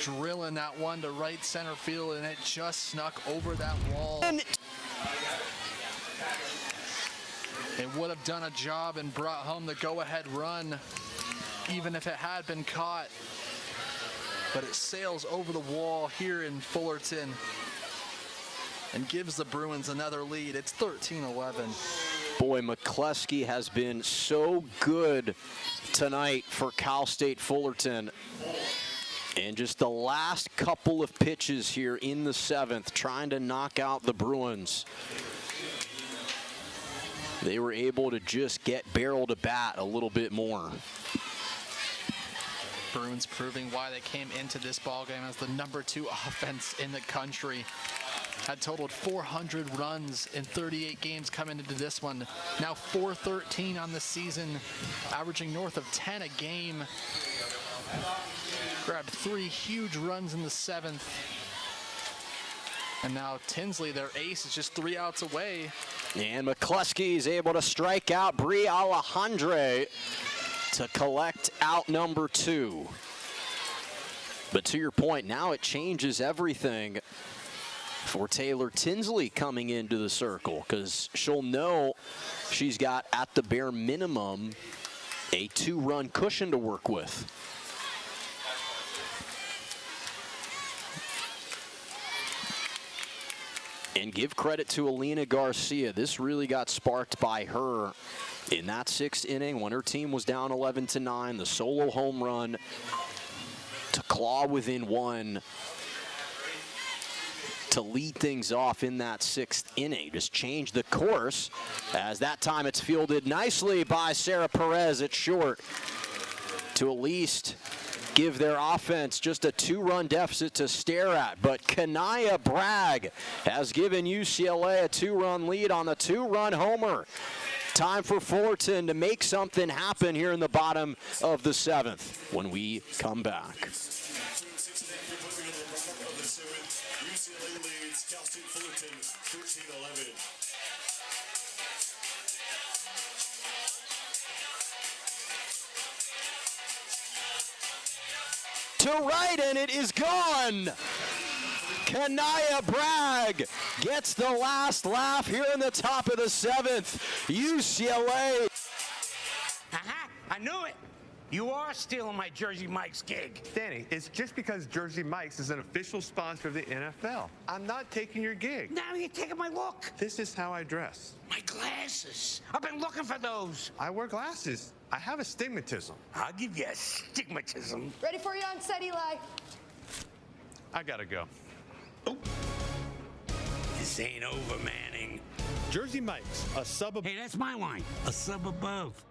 drilling that one to right center field, and it just snuck over that wall. It would have done a job and brought home the go-ahead run, even if it had been caught. But it sails over the wall here in Fullerton and gives the Bruins another lead. It's 13-11. Boy, McCluskey has been so good tonight for Cal State Fullerton. And just the last couple of pitches here in the 7th, trying to knock out the Bruins. They were able to just get barrel to bat a little bit more. Bruins proving why they came into this ballgame as the #2 offense in the country. Had totaled 400 runs in 38 games coming into this one. Now 413 on the season, averaging north of 10 a game. Grabbed 3 huge runs in the 7th. And now Tinsley, their ace, is just 3 outs away. And McCluskey is able to strike out Brie Alejandre to collect out number 2. But to your point, now it changes everything for Taylor Tinsley coming into the circle, because she'll know she's got, at the bare minimum, a 2-run cushion to work with. And give credit to Alina Garcia. This really got sparked by her in that 6th inning when her team was down 11-9. The solo home run to claw within 1 to lead things off in that 6th inning. Just change the course, as that time it's fielded nicely by Sarah Perez at short to at least give their offense just a 2-run deficit to stare at. But Kanaya Bragg has given UCLA a 2-run lead on the 2-run homer. Time for Fullerton to make something happen here in the bottom of the 7th when we come back. UCLA leads Cal State Fullerton 13-11. To right, and it is gone. Kanaya Bragg gets the last laugh here in the top of the 7th. UCLA. Aha! I knew it! You are stealing my Jersey Mike's gig. Danny, it's just because Jersey Mike's is an official sponsor of the NFL. I'm not taking your gig. Now you're taking my look. This is how I dress. My glasses. I've been looking for those. I wear glasses. I have astigmatism. I'll give you astigmatism. Ready for you on set, Eli. I gotta go. Oh. This ain't over, Manning. Jersey Mike's, a sub above. Hey, that's my line. A sub above.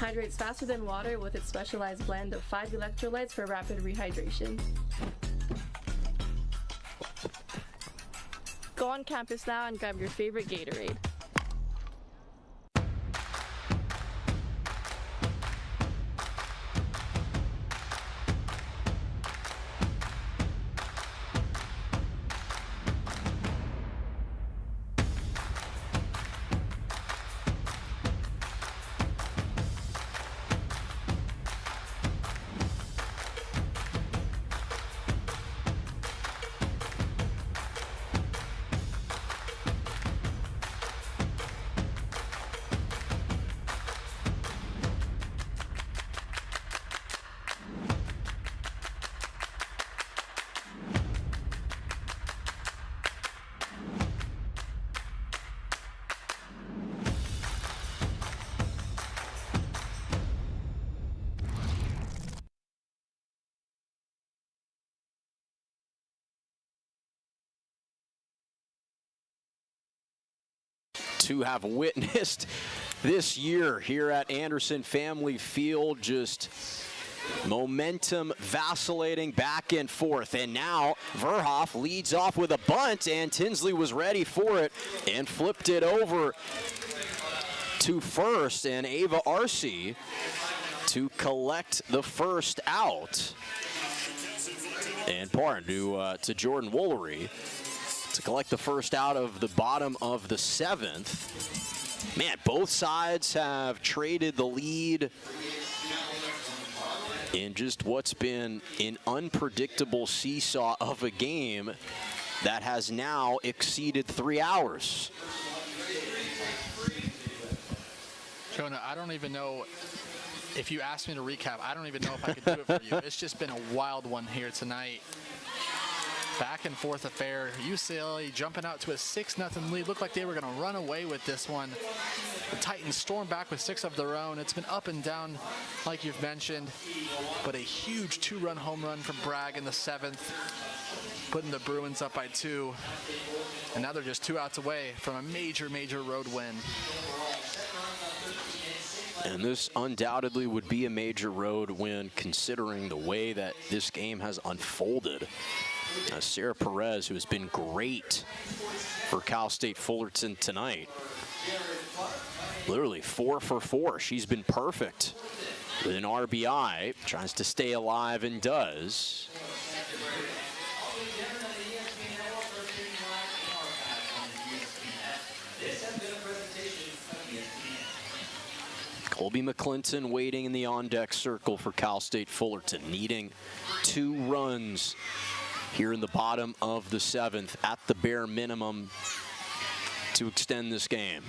Hydrates faster than water with its specialized blend of 5 electrolytes for rapid rehydration. Go on campus now and grab your favorite Gatorade. To have witnessed this year here at Anderson Family Field, just momentum vacillating back and forth. And now Verhoff leads off with a bunt, and Tinsley was ready for it and flipped it over to first, and Ava Arce to collect the first out. And pardon to Jordan Woolery to collect the first out of the bottom of the 7th. Man, both sides have traded the lead in just what's been an unpredictable seesaw of a game that has now exceeded 3 hours. Jonah, I don't even know, if you asked me to recap, I don't even know if I could do it for you. It's just been a wild one here tonight. Back and forth affair. UCLA jumping out to a 6-0 lead. Looked like they were going to run away with this one. The Titans stormed back with 6 of their own. It's been up and down, like you've mentioned, but a huge 2-run home run from Bragg in the 7th, putting the Bruins up by 2. And now they're just 2 outs away from a major, major road win. And this undoubtedly would be a major road win considering the way that this game has unfolded. Sarah Perez, who has been great for Cal State Fullerton tonight. Literally 4 for 4. She's been perfect with an RBI. Tries to stay alive and does. Colby McClinton waiting in the on-deck circle for Cal State Fullerton, needing 2 runs here in the bottom of the 7th at the bare minimum to extend this game.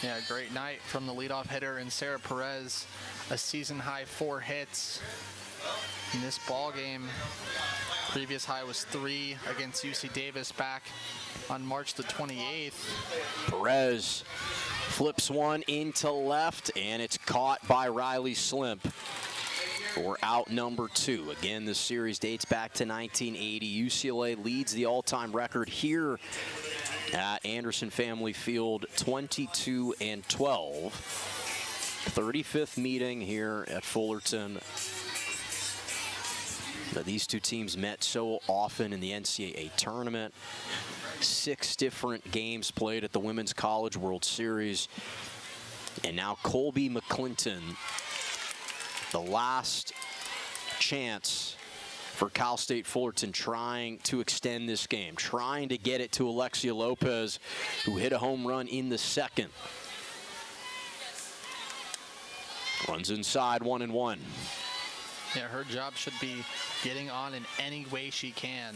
Yeah, great night from the leadoff hitter and Sarah Perez, a season-high 4 hits in this ball game. Previous high was 3 against UC Davis back on March the 28th. Perez flips one into left, and it's caught by Riley Slimp for out number 2. Again, this series dates back to 1980. UCLA leads the all-time record here at Anderson Family Field, 22-12. 35th meeting here at Fullerton. These two teams met so often in the NCAA tournament. 6 different games played at the Women's College World Series. And now Colby McClinton, the last chance for Cal State Fullerton, trying to extend this game, trying to get it to Alexia Lopez, who hit a home run in the 2nd. Runs inside, 1-1. Yeah, her job should be getting on in any way she can.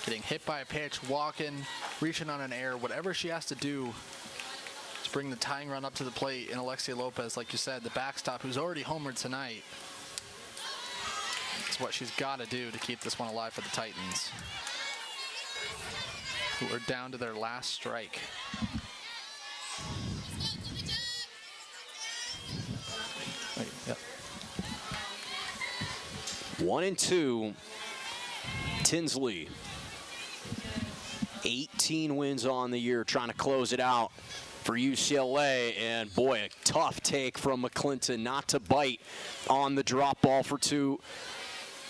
Getting hit by a pitch, walking, reaching on an error, whatever she has to do to bring the tying run up to the plate in Alexia Lopez, like you said, the backstop, who's already homered tonight. It's what she's got to do to keep this one alive for the Titans, who are down to their last strike. Wait, yep. 1-2. Tinsley, 18 wins on the year, trying to close it out for UCLA. And boy, a tough take from McClinton not to bite on the drop ball for two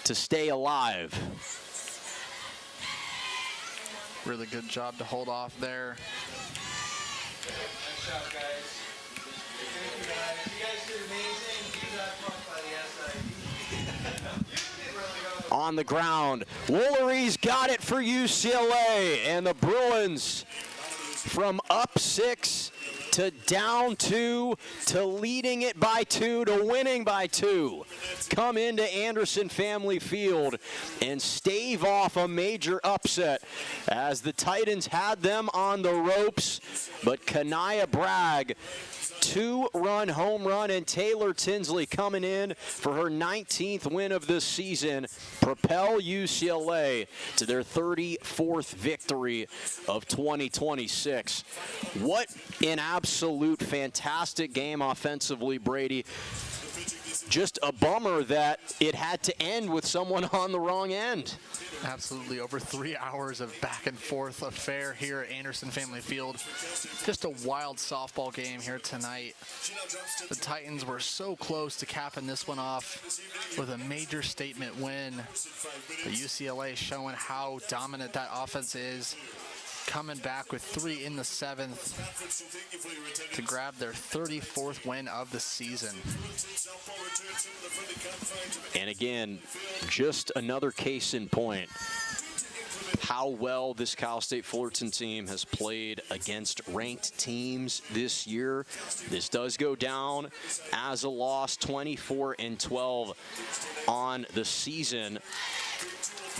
to stay alive. Really good job to hold off there. Nice job, guys. Thank you, guys. You guys did amazing. You got fucked by the SID. You did really well. On the ground, Woolery's got it for UCLA, and the Bruins from up 6 to down 2 to leading it by 2 to winning by 2 come into Anderson Family Field and stave off a major upset as the Titans had them on the ropes, but Kanaya Bragg, 2-run home run, and Taylor Tinsley coming in for her 19th win of the season propel UCLA to their 34th victory of 2026. What an absolute fantastic game offensively, Brady. Just a bummer that it had to end with someone on the wrong end. Absolutely, over 3 hours of back and forth affair here at Anderson Family Field. Just a wild softball game here tonight. The Titans were so close to capping this one off with a major statement win. The UCLA showing how dominant that offense is, coming back with 3 in the 7th to grab their 34th win of the season. And again, just another case in point how well this Cal State Fullerton team has played against ranked teams this year. This does go down as a loss, 24-12 on the season.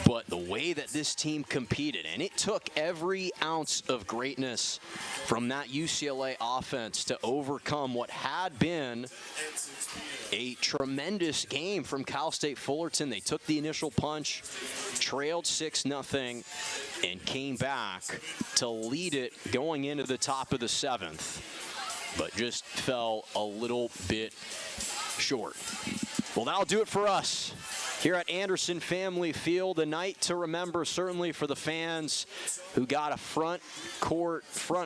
But the way that this team competed, and it took every ounce of greatness from that UCLA offense to overcome what had been a tremendous game from Cal State Fullerton. They took the initial punch, trailed 6-0, and came back to lead it going into the top of the 7th, but just fell a little bit short. Well, that'll do it for us here at Anderson Family Field. A night to remember, certainly for the fans who got a front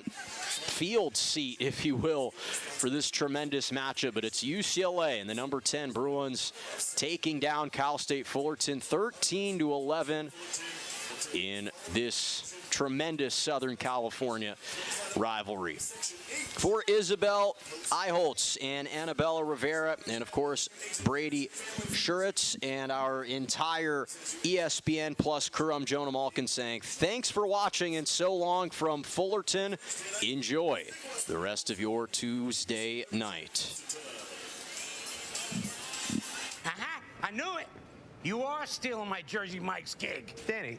field seat, if you will, for this tremendous matchup. But it's UCLA and the number 10 Bruins taking down Cal State Fullerton 13-11 in this tremendous Southern California rivalry. For Isabel Eiholtz and Annabella Rivera, and of course Brady Schuritz and our entire ESPN Plus crew, I'm Jonah Malkin saying thanks for watching and so long from Fullerton. Enjoy the rest of your Tuesday night. Aha! I knew it! You are stealing my Jersey Mike's gig. Danny,